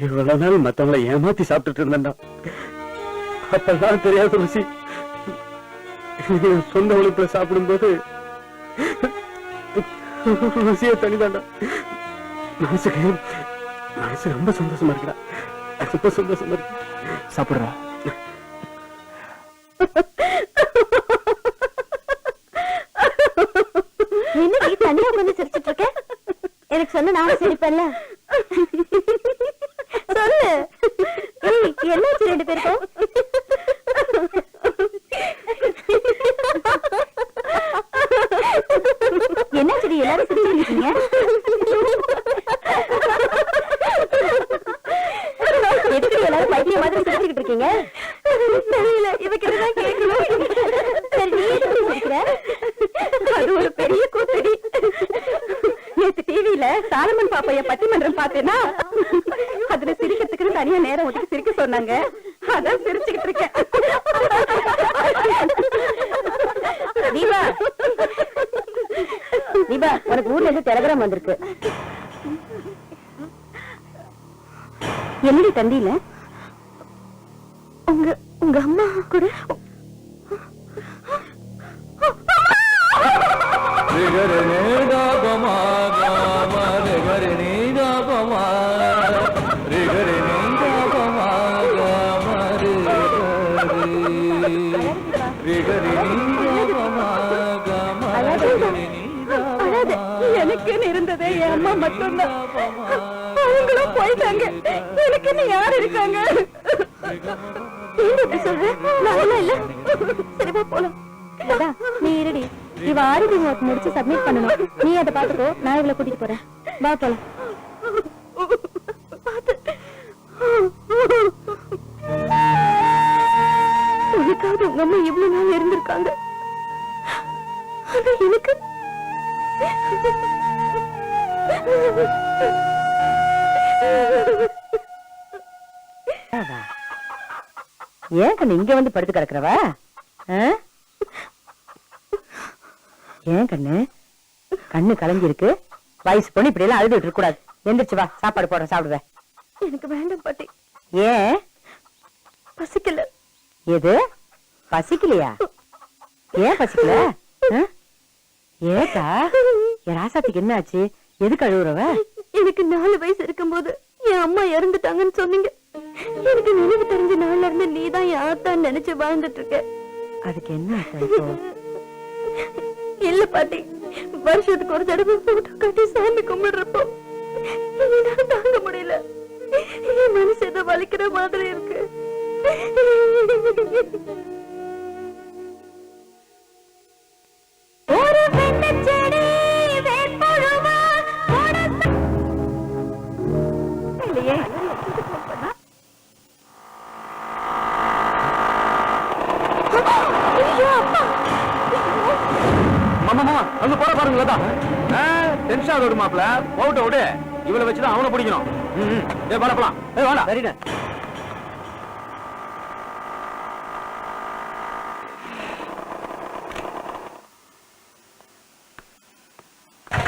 இவ்வளவு நாள் மத்தவங்களை ஏமாத்தி சாப்பிட்டுட்டு இருந்தேன்டா. அப்பதான் தெரியாத ருசி. சொந்த உழைப்புல சாப்பிடும்போது ருசிய தனிதாண்டா. மனசு ரொம்ப சந்தோஷமா இருக்குடா. ரொம்ப சந்தோஷமா இருக்கு. சாப்பிடுறா. என்ன நீ தனியா உட்காந்து சிரிச்சிட்டு இருக்க? எனக்கு சொன்ன நானும் சிரிப்பேன்ல. சொல்லு. என்னாச்சு 2 பேருக்கும்? என்னாச்சு எல்லாரும் சிரிச்சிட்டு இருக்கீங்க? எப்படி எல்லாரும் பைத்திய மாதிரி சிரிச்சுக்கிட்டு இருக்கீங்க? தெரியல. இவக்கிட்டதான் கேட்கணும். சரி நீ எப்படி சிரிக்கிற? அது ஒரு பெரிய கூத்தடி. நேத்து டிவியில சாலமன் பாப்பைய பட்டிமன்றம் பார்த்தேன்னா அதுல சிரிக்கிறதுக்குன்னு தனியா நேரம் ஒதுக்கி சிரிக்க சொன்னாங்க. அதான் சிரிச்சுக்கிட்டு இருக்கேன். தீபா தீபா உனக்கு ஊர்ல இருந்து டெலிகிராம் வந்திருக்கு. என்னடி தந்தியில உங்க அம்மா கூட இருக்கிறதே என் அம்மா மட்டும்தான். அவங்களும் போயிட்டாங்க. எனக்கு இன்னும் யார் இருக்காங்க? சொல்றேன் நான் இல்ல. சரிவா போலாம். நீ இருடி, இவ ஆர்டி ஒர்க் முடிச்சு சப்மிட் பண்ணணும். நீ அதை பாத்துக்கோ, நான் இவளை கூட்டிட்டு போறேன். வா போலாம். உனக்காவது உங்க அம்மா இவ்வளவு நாள் இருந்திருக்காங்க. ஆனா எனக்கு ஏன் கண்ணு இங்க வந்து படுத்து கிடக்குறவ? ஏன் கண்ணு கண்ணு கலங்கி இருக்கு? வயசு பொண்ணு இப்படி எல்லாம் அழுதுட்டு இருக்க கூடாது. எந்திரிச்சு வா, சாப்பாடு போடுறேன், சாப்பிடுவேன். எனக்கு வேண்டாம் பாட்டி. ஏன் பசிக்கல. எது பசிக்கலையா? ஏன் பசிக்கல? ஏக்கா என் ராசாத்திக்கு என்ன ஆச்சு? எதுக்கு அழுகுறவ? எனக்கு 4 வயசு இருக்கும்போது என் அம்மா இறந்துட்டாங்கன்னு சொன்னீங்க. எனக்கு நினைவு தெரிஞ்ச நாள்ல இருந்து நீதான் என் ஆத்தான்னு நினைச்சு வாழ்ந்துட்டு இருக்க. அதுக்கு என்ன இப்போ? இல்ல பாட்டி, வருஷத்துக்கு ஒரு தடவை போட்டோ காட்டி சாமி கும்பிடுறப்போ என்னால தாங்க முடியல. என் மனசு ஏதோ வலிக்கிற மாதிரி இருக்கு. ஒரு வெண்ணச்செடி வேப்பழுமா இல்லையே. மாமா அங்க போற பாருங்களா? டென்ஷன் ஆகுது மாப்ள. போட்டு விடு, இவளை வச்சுதான் அவனை பிடிக்கணும். ஏ வாடா போலாம். ஏ வாடா. சரிண்ணே.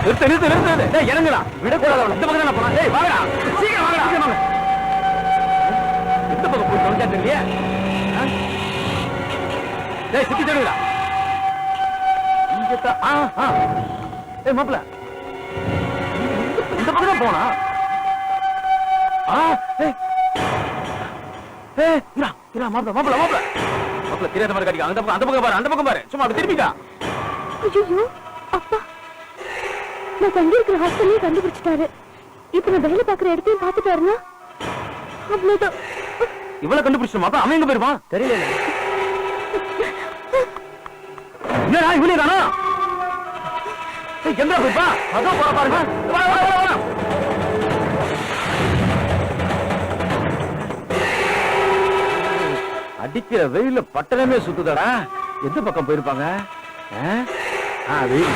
நிறுத்து நிறுத்து நிறுத்து. டேய் இறங்குடா, விடக்கூடாது அவளை. இந்த பக்கம் தான் போலாம். டேய் வாங்கடா, சீக்கிரம் வாங்கடா, சீக்கிரம் வாங்க. இந்த பக்கம் போய் தொலைஞ்சா தெரியலையே. டேய் சுத்தி தேடுடா. இங்க தான். ஏய் மாப்ள, இந்த பக்கம் தான் போனா. மாப்ள மாப்ள மாப்ள மாப்ள தெரியாத மாதிரி காட்டிக்க. அந்த பக்கம் பாரு, அந்த பக்கம் பாரு. சும்மா அப்படி திரும்பிக்கா. ஐயோ அப்பா, நான் தங்கி இருக்கிற ஹாஸ்டல்லையும் கண்டுபிடிச்சிட்டாரு. இப்ப நான் வேலை பாக்குற இடத்தையும் பாத்துட்டாருன்னா அவ்வளவுதான். இவ்வளவு கண்டுபிடிச்சோம். அப்ப அவன் எங்க போயிருப்பான் தெரியல. என்னடா இவனே தானா? எங்க போயிருப்பா? அதான் போற பாருங்க. அடிக்கிற வெயில பட்டணமே சுத்துதடா. எந்த பக்கம் போயிருப்பாங்க? வெயில்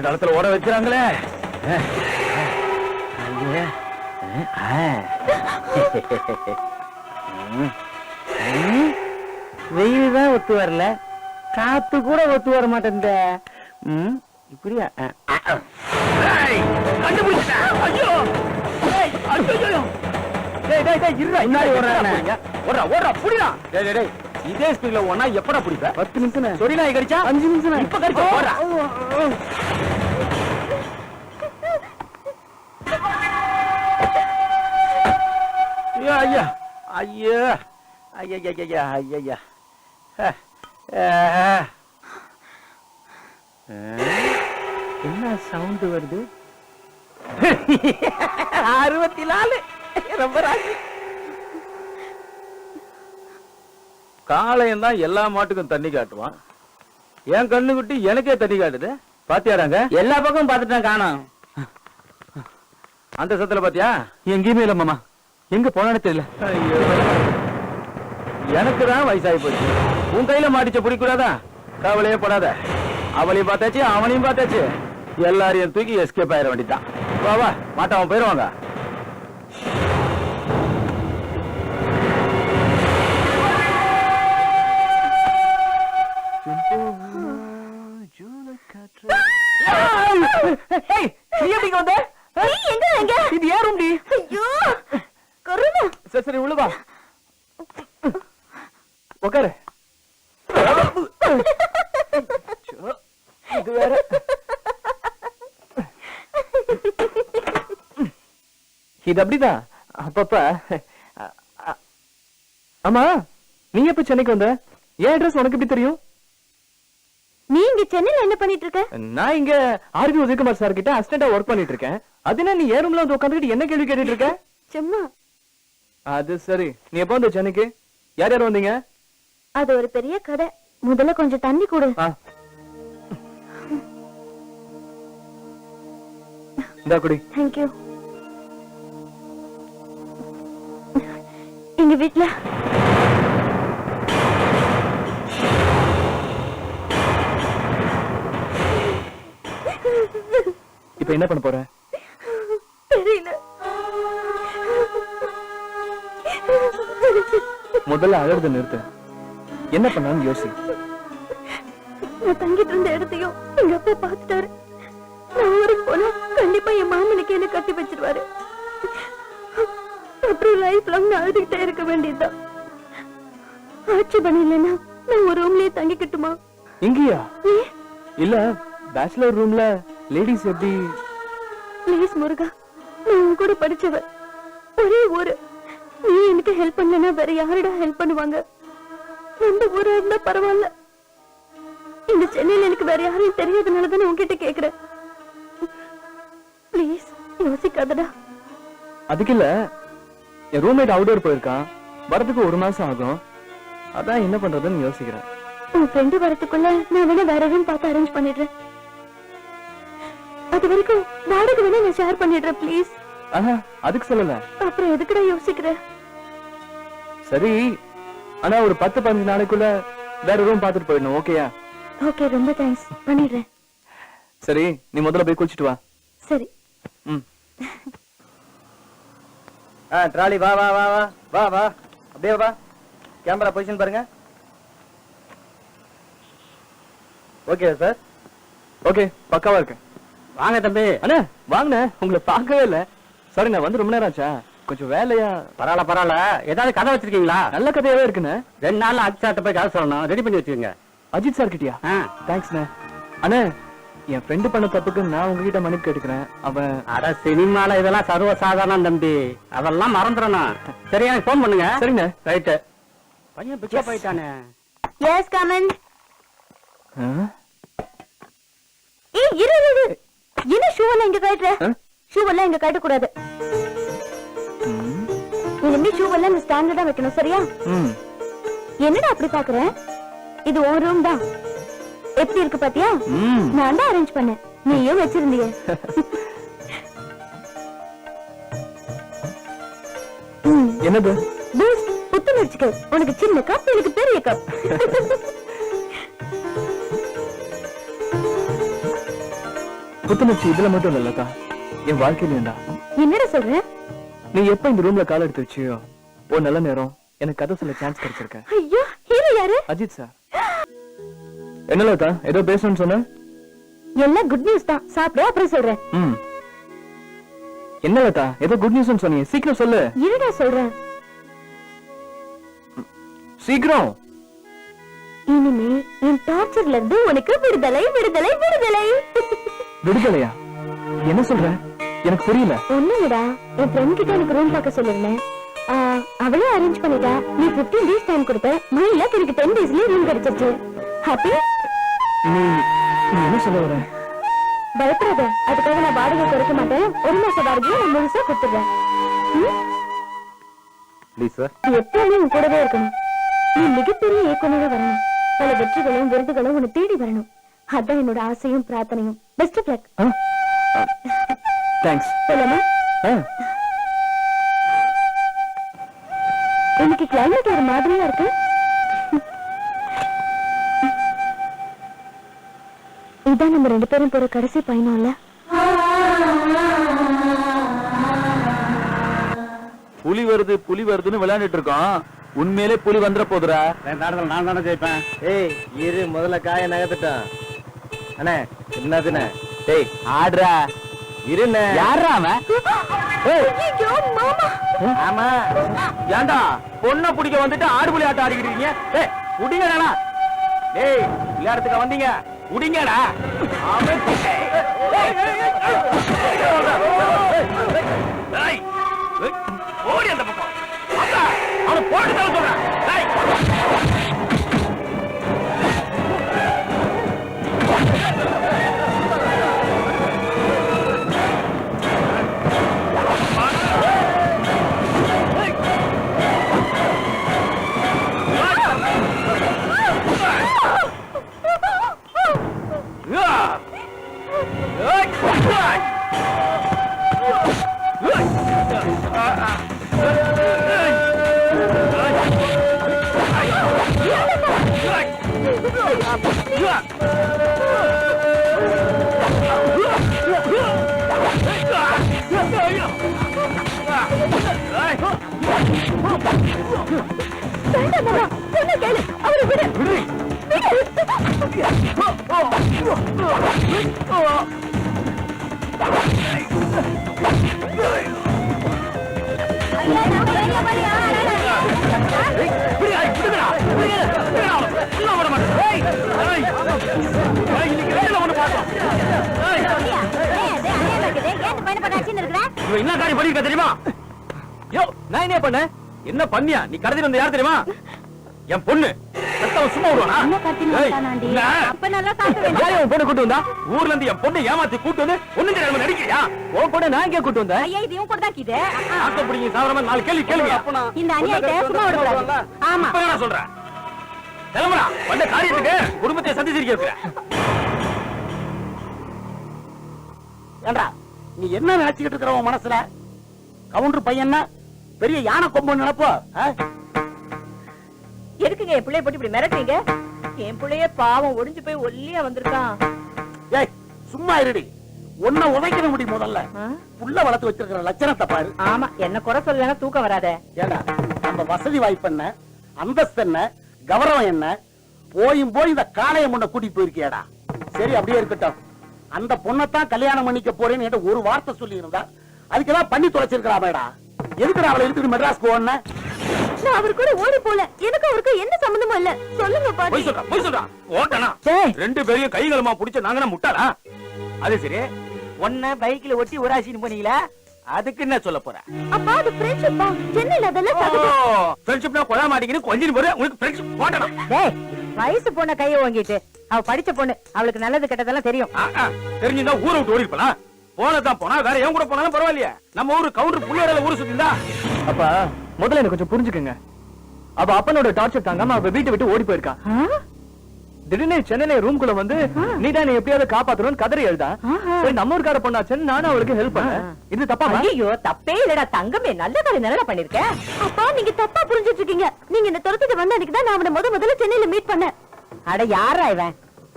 காலத்துல ஓட வச்சாங்களே. வெயில் தான் ஒத்து வரல, காத்து கூட ஒத்து வர மாட்டேன். இப்படியா இதே ஸ்பீட்ல ஒன்னா எப்படா பிடிப்ப? 10 நிமிஷம். சொடி நாய் கடிச்சா 5 நிமிஷம். இப்ப கடிச்சா ஓடுறா. ஐயா ஐயா ஐயா ஐயா ஐயா என்ன சவுண்ட் வருது? 64. ரொம்ப ராசி. காளையம் தான் எல்லா மாட்டுக்கும் தண்ணி காட்டுவான். என் கண்ணு குட்டி எனக்கே தண்ணி காட்டுது. பாத்தியாடாங்க? எல்லா பக்கமும் பாத்துட்டேன், காணோம். அந்த சத்துல பாத்தியா? எங்கேயுமே இல்ல மாமா. எங்க போனான்னு தெரியல. ஐயோ, எனக்கு தான் வயசாகி போச்சு. உன் கையில மாட்டிச்ச பிடிக்கூடாதா? கவலையே படாத. அவளையும் பார்த்தாச்சு, அவனையும் பார்த்தாச்சு. எல்லாரையும் தூக்கி எஸ்கேப் ஆயிட வேண்டியதான். வா வா, மாட்டவன் போயிருவாங்க. ஏய், நீ எப்படிங்க வந்த? எங்க இது ஏன் ரூம்டி? ஐயோ கருணா சரி சரி உள்ள வா. உட்காரு. இது வேற. இது அப்படிதான் அப்பப்ப. ஆமா, நீ எப்ப சென்னைக்கு வந்த? என் அட்ரஸ் உனக்கு எப்படி தெரியும்? நீ இங்க சென்னையில என்ன பண்ணிட்டு இருக்க? நான் இங்க ஆர்பி உதயகுமார் சார் கிட்ட அசிஸ்டண்டா ஒர்க் பண்ணிட்டு இருக்கேன். அதுனா நீ ஏன் ரூம்ல வந்து உட்காந்துக்கிட்டு என்ன கேள்வி கேட்டுட்டு இருக்க? சும்மா. அது சரி, நீ எப்ப வந்த சென்னைக்கு? யார் யார் வந்தீங்க? அது ஒரு பெரிய கதை. முதல்ல கொஞ்சம் தண்ணி கொடு. இந்தா குடி. Thank you. எங்க வீட்ல இப்ப என்ன பண்ண போற? தெரியல. முதல்ல அழறத நிறுத்து. என்ன பண்ணான்னு யோசி. நான் தங்கிட்டு இருந்த இடத்தையும் எங்க அப்பா பார்த்துட்டாரு. நான் ஊருக்கு போனா கண்டிப்பா என் மாமனுக்கு என்ன கட்டி வச்சிருவாரு. அப்புறம் லைஃப் லாங் நான் அழுதுகிட்டே இருக்க வேண்டியதுதான். ஆட்சி பண்ணலன்னா நான் ஒரு ரூம்லயே தங்கிக்கிட்டுமா? இங்கயா? இல்ல பேச்சுலர் ரூம்ல லேடிஸ் எப்படி? ப்ளீஸ் முருகா, நான் உன் கூட படிச்சவ. ஒரே ஊரு. நீ எனக்கு ஹெல்ப் பண்ணலன்னா வேற யாரடா ஹெல்ப் பண்ணுவாங்க? எந்த ஊரா இருந்தா பரவாயில்ல. இந்த சென்னையில எனக்கு வேற யாரையும் தெரியாதனாலதான் உன்கிட்ட கேக்குறேன். ப்ளீஸ் யோசிக்காதடா. அதுக்கு இல்ல, என் ரூம்மேட் அவுட்டோர் போயிருக்கான். வரதுக்கு 1 மாசம் ஆகும். அதான் என்ன பண்றதுன்னு யோசிக்கிறேன். உன் ஃப்ரெண்டு வரதுக்குள்ள நான் வேணா வேற ரூம் பார்த்து அரேஞ்ச் பண்ணிடுறேன். அது வரைக்கும் வாடகை வேணா நான் ஷேர் பண்ணிடுறேன். ப்ளீஸ். அதுக்கு சொல்லல. அப்புறம் எதுக்குடா யோசிக்கிற? சரி, ஆனா ஒரு 10-15 நாளைக்குள்ள வேற ரூம் பார்த்துட்டு போயிடணும். ஓகேயா? ஓகே, ரொம்ப தேங்க்ஸ். பண்ணிடுறேன். சரி, நீ முதல்ல போய் குளிச்சிட்டு வா. சரி. ட்ராலி வா வா வா வா வா வா. அப்படியே வா. கேமரா பொசிஷன் பாருங்க. Okay sir. ஓகே, பக்காவா இருக்கு. வாங்க தம்பி. அண்ணா வாங்கண்ணே, உங்களை பார்க்கவே இல்ல. சாரி, நான் வந்து ரொம்ப நேரம் ஆச்சா? கொஞ்சம் வேலையா? பரவாயில்ல பரவாயில்ல. ஏதாவது கதை வச்சிருக்கீங்களா? நல்ல கதையாவே இருக்குண்ணே. 2 நாள்ல அஜித் சார்ட்ட போய் கதை சொல்லணும். ரெடி பண்ணி வச்சுக்கோங்க. அஜித் சார் கிட்டியா? தேங்க்ஸ்ண்ணே. அண்ணே, என் ஃப்ரெண்டு பண்ண தப்புக்கு நான் உங்ககிட்ட மன்னிப்பு கேட்டுக்கிறேன். அவன் அட சினிமால இதெல்லாம் சர்வ சாதாரணம் தம்பி. அதெல்லாம் மறந்துடணும். சரி, எனக்கு போன் பண்ணுங்க. சரிண்ணே. ரைட்டு. பையன் பிக்கப் ஆயிட்டானே. Yes, come in. ஏய், இரு. என்ன ஷூ எல்லாம் இங்க கட்டற? ஷூ எல்லாம் இங்க கட்ட கூடாது. இனிமே ஷூ எல்லாம் இந்த ஸ்டாண்ட்ல தான் வைக்கணும். சரியா? என்னடா அப்படி பாக்குற? இது உன் ரூம் தான். எப்படி இருக்கு பாத்தியா? நான் தான் அரேஞ்ச் பண்ணேன். நீயும் வச்சிருந்தீங்க. என்னது? பூஸ்ட் புத்துணர்ச்சிக்கு. உனக்கு சின்ன கப், எனக்கு பெரிய கப். புத்துணர்ச்சி இதுல மட்டும் இல்லக்கா, என் வாழ்க்கையில. என்னடா சொல்ற? நீ எப்ப இந்த ரூம்ல கால் எடுத்து வச்சியோ, ஒரு நல்ல நேரம் எனக்கு கதை சொல்ல சான்ஸ் கிடைச்சிருக்க. ஐயோ, ஹீரோ யாரு? அஜித் சார். என்ன லதா, ஏதோ பேசணும்னு சொன்ன? எல்லாம் குட் நியூஸ் தான். சாப்பிடு, அப்புறம் சொல்றேன். என்ன லதா, ஏதோ குட் நியூஸ் சொன்னீங்க, சீக்கிரம் சொல்லு. இருடா சொல்றேன். சீக்கிரம். இனிமே என் டார்ச்சர்ல இருந்து உனக்கு விடுதலை, விடுதலை, விடுதலை. விடுதலையா? என்ன சொல்ற? எனக்கு புரியல. ஒண்ணுடா, என் ஃப்ரெண்ட் கிட்ட எனக்கு ரூம் பார்க்க சொல்லிருந்தேன். அவளே அரேஞ்ச் பண்ணிட்டா. நீ 15 days டைம் கொடுத்த. மைல எனக்கு 10 daysலயே ரூம் கிடைச்சிருச்சு. ஹாப்பி? நீ என்ன சொல்ல வர? பயப்படாத, அதுக்காக நான் வாடகை குறைக்க மாட்டேன். 1 மாசம் வாடகையை நான் முழுசா கொடுத்துடுறேன். Please sir. நீ எப்பவுமே உன் கூடவே இருக்கணும். நீ மிகப்பெரிய இயக்குனரா வரணும். பல வெற்றிகளும் விருதுகளும் உன்னை தேடி வரணும். அதான் என்னோட ஆசையும் பிரார்த்தனையும். Best of luck. தேங்க்ஸ். போலாமா? எனக்கு கிளைமேட் ஒரு மாதிரியா இருக்கு. இதான் நம்ம 2 பேரும் போற கடைசி பயணம் இல்ல? புலி வருதுன்னு விளையாண்டுட்டு இருக்கோம். உண்மையிலே புலி வந்துட போதுரா. நான் தானே ஜெயிப்பேன். ஏய் இரு, முதல்ல காய நகர்த்துட்டான். அண்ணே என்னதுண்ணே, டேய் ஆடுறா இருண்ண யாரா அவன் ஐயோ மாமா ஆமா ஏண்டா பொண்ணை பிடிக்க வந்துட்டு ஆடுபுலி ஆட்டம் ஆடிக்கிட்டு டேய் புடிங்கடா டேய் விளையாடுறதுக்கு வந்தீங்க புடிங்கடா ஓடி அந்த பக்கம் அவன் போட்டு தர சொல்றேன் என்ன காரியம் பண்ணிருக்க தெரியுமா? யோ நான் என்ன பண்ண? என்ன பண்ணியா? நீ கடத்திட்டு வந்த யார் தெரியுமா? என் பொண்ணு. சும்மா விடுவானா? அப்ப நல்லா சாப்பிட்டு பொண்ணு கூட்டு வந்தா ஊர்ல இருந்து என் பொண்ணு ஏமாத்தி கூட்டு வந்து ஒண்ணு தெரியாம நடிக்கிறியா? உன் பொண்ணு நான் இங்கே கூட்டு வந்தேன். ஐயா இது இவன் கூட தான் கிது. ஆத்த பிடிங்க சாவரமா 4 கேள்வி கேளுங்க. இந்த அநியாயத்தை சும்மா விடக்கூடாது. ஆமா. இப்ப என்ன சொல்ற? கிளம்புடா. வந்த காரியத்துக்கு குடும்பத்தை சந்திச்சிருக்க இருக்கிற. ஏண்டா நீ என்ன நினைச்சுக்கிட்டு இருக்கிற உன் மனசுல? கவுண்டர் பையன் பெரிய யானை கொம்பு நினைப்போ? எதுக்குங்க என் பிள்ளைய போட்டு இப்படி மிரட்டுறீங்க? என் பிள்ளைய பாவம் ஒடிஞ்சு போய் ஒல்லியா வந்திருக்கான். ஏய் சும்மா இருடி. உன்னை உதைக்க முடியும் முதல்ல. புள்ள வளர்த்து வச்சிருக்கிற லட்சணத்தை பாரு. ஆமா என்ன குறை சொல்லலன்னா தூக்கம் வராத. ஏண்டா நம்ம வசதி வாய்ப்பு என்ன, அந்தஸ்து என்ன, கௌரவம் என்ன, போயும் போய் இந்த காளைய முன்ன கூட்டிட்டு போயிருக்கியாடா. சரி அப்படியே இருக்கட்டும். அந்த பொண்ணத்தான் கல்யாணம் பண்ணிக்க போறேன்னு ஒரு வார்த்தை சொல்லி இருந்தா அதுக்கெல்லாம் பண்ணி தொலைச்சிருக்கிறாமேடா. எதுக்குடா அவளை எடுத்துட்டு மெட்ராஸ்க்கு ஓடுன? நான் அவர் கூட ஓடி போல. எனக்கு அவருக்கு என்ன சம்பந்தமும் இல்ல. சொல்லுங்க பாட்டி. போய் சொல்றா. ஓட்டனா. ரெண்டு பேரையும் கைகளமா புடிச்சு நாங்கனா முட்டாளா? அது சரி. ஒண்ண பைக்ல ஒட்டி உராசின்னு போனீங்களா? அதுக்கு என்ன சொல்ல போற? அப்பா அது ஃப்ரெண்ட்ஷிப் பா. சென்னையில அதெல்லாம் சகஜம். ஃப்ரெண்ட்ஷிப்னா கொலை மாட்டீங்கன்னு கொஞ்சம் போற உங்களுக்கு ஃப்ரெண்ட்ஷிப் போட்டனா? டேய் வயசு பொண்ண கைய வாங்கிட்டு அவ படிச்ச பொண்ணு. அவளுக்கு நல்லது கெட்டதெல்லாம் தெரியும். தெரிஞ்சிருந்தா ஊரை விட்டு ஓடி இருப்பலாம். போனதான் போனா வேற எவன் கூட போனாலும் பரவாயில்லையே. நம்ம ஊரு கவுண்டர் புள்ளையோட ஊரு சுத்திந்தா. அப்பா முதல்ல எனக்கு கொஞ்சம் புரிஞ்சுக்கங்க. அவ அப்பனோட டார்ச்சர் தாங்காம அவ வீட்டை விட்டு ஓடி போயிருக்கா. திடீர்னு சென்னையில ரூம்குள்ள வந்து நீதான் நீ எப்படியாவது காப்பாத்தணும்னு கதறி எழுதா. சரி நம்ம ஊருக்கார பொண்ணாச்சுன்னு நானும் அவளுக்கு ஹெல்ப் பண்ணேன். இது தப்பா? ஐயோ தப்பே இல்லடா தங்கமே. நல்ல காரியம் நல்லா பண்ணிருக்க. அப்பா நீங்க தப்பா புரிஞ்சிட்டு இருக்கீங்க. நீங்க என்ன துரத்திட்டு வந்த அன்னைக்கு தான் நான் அவனை முதல்ல சென்னையில மீட் பண்ணேன். அட யாரா இவன்?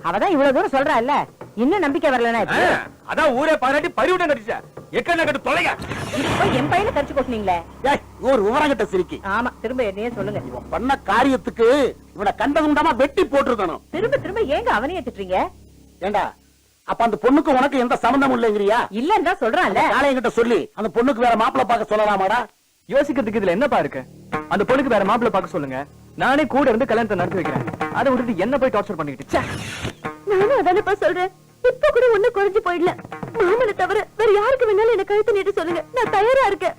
அவதான் இவ்வளவு தூரம் சொல்றா இல்ல. இன்னும் நம்பிக்கை வரலனா அதான் ஊரே பாராட்டி பரிவுடன் கட்டிச்சா. எக்கன கட்டு தொலைங்க. இப்போ என் பையனை கடிச்சு கொட்டினீங்களே. ஏய் ஒரு விவரங்கட்ட சிரிக்கி. ஆமா திரும்ப என்னையே சொல்லுங்க. இவன் பண்ண காரியத்துக்கு இவனை கண்டதுண்டாமா வெட்டி போட்டுருக்கணும். திரும்ப திரும்ப ஏங்க அவனையே திட்டுறீங்க? ஏண்டா அப்ப அந்த பொண்ணுக்கு உனக்கு எந்த சம்பந்தமும் இல்லைங்கறியா? இல்லன்னு தான் சொல்றான்ல. காளையங்கிட்ட சொல்லி அந்த பொண்ணுக்கு வேற மாப்பிள்ளை பார்க்க சொல்லலாமாடா? யோசிக்கிறதுக்கு இதுல என்னப்பா இருக்கு? அந்த பொண்ணுக்கு வேற மாப்பிள்ளை பார்க்க சொல்லுங்க. நானே கூட இருந்து கல்யாணத்தை நடத்தி வைக்கிறேன். அதை விட்டுட்டு என்ன போய் டார்ச்சர் பண்ணிக்கிட்டு. நானும் அதானப்பா சொல்றேன். இப்ப கூட ஒண்ணு குறைஞ்சு போயிடல. மாமனை தவிர வேற யாருக்கு வேணாலும் என்ன கழுத்து நீட்டு சொல்லுங்க. நான் தயாரா இருக்கேன்.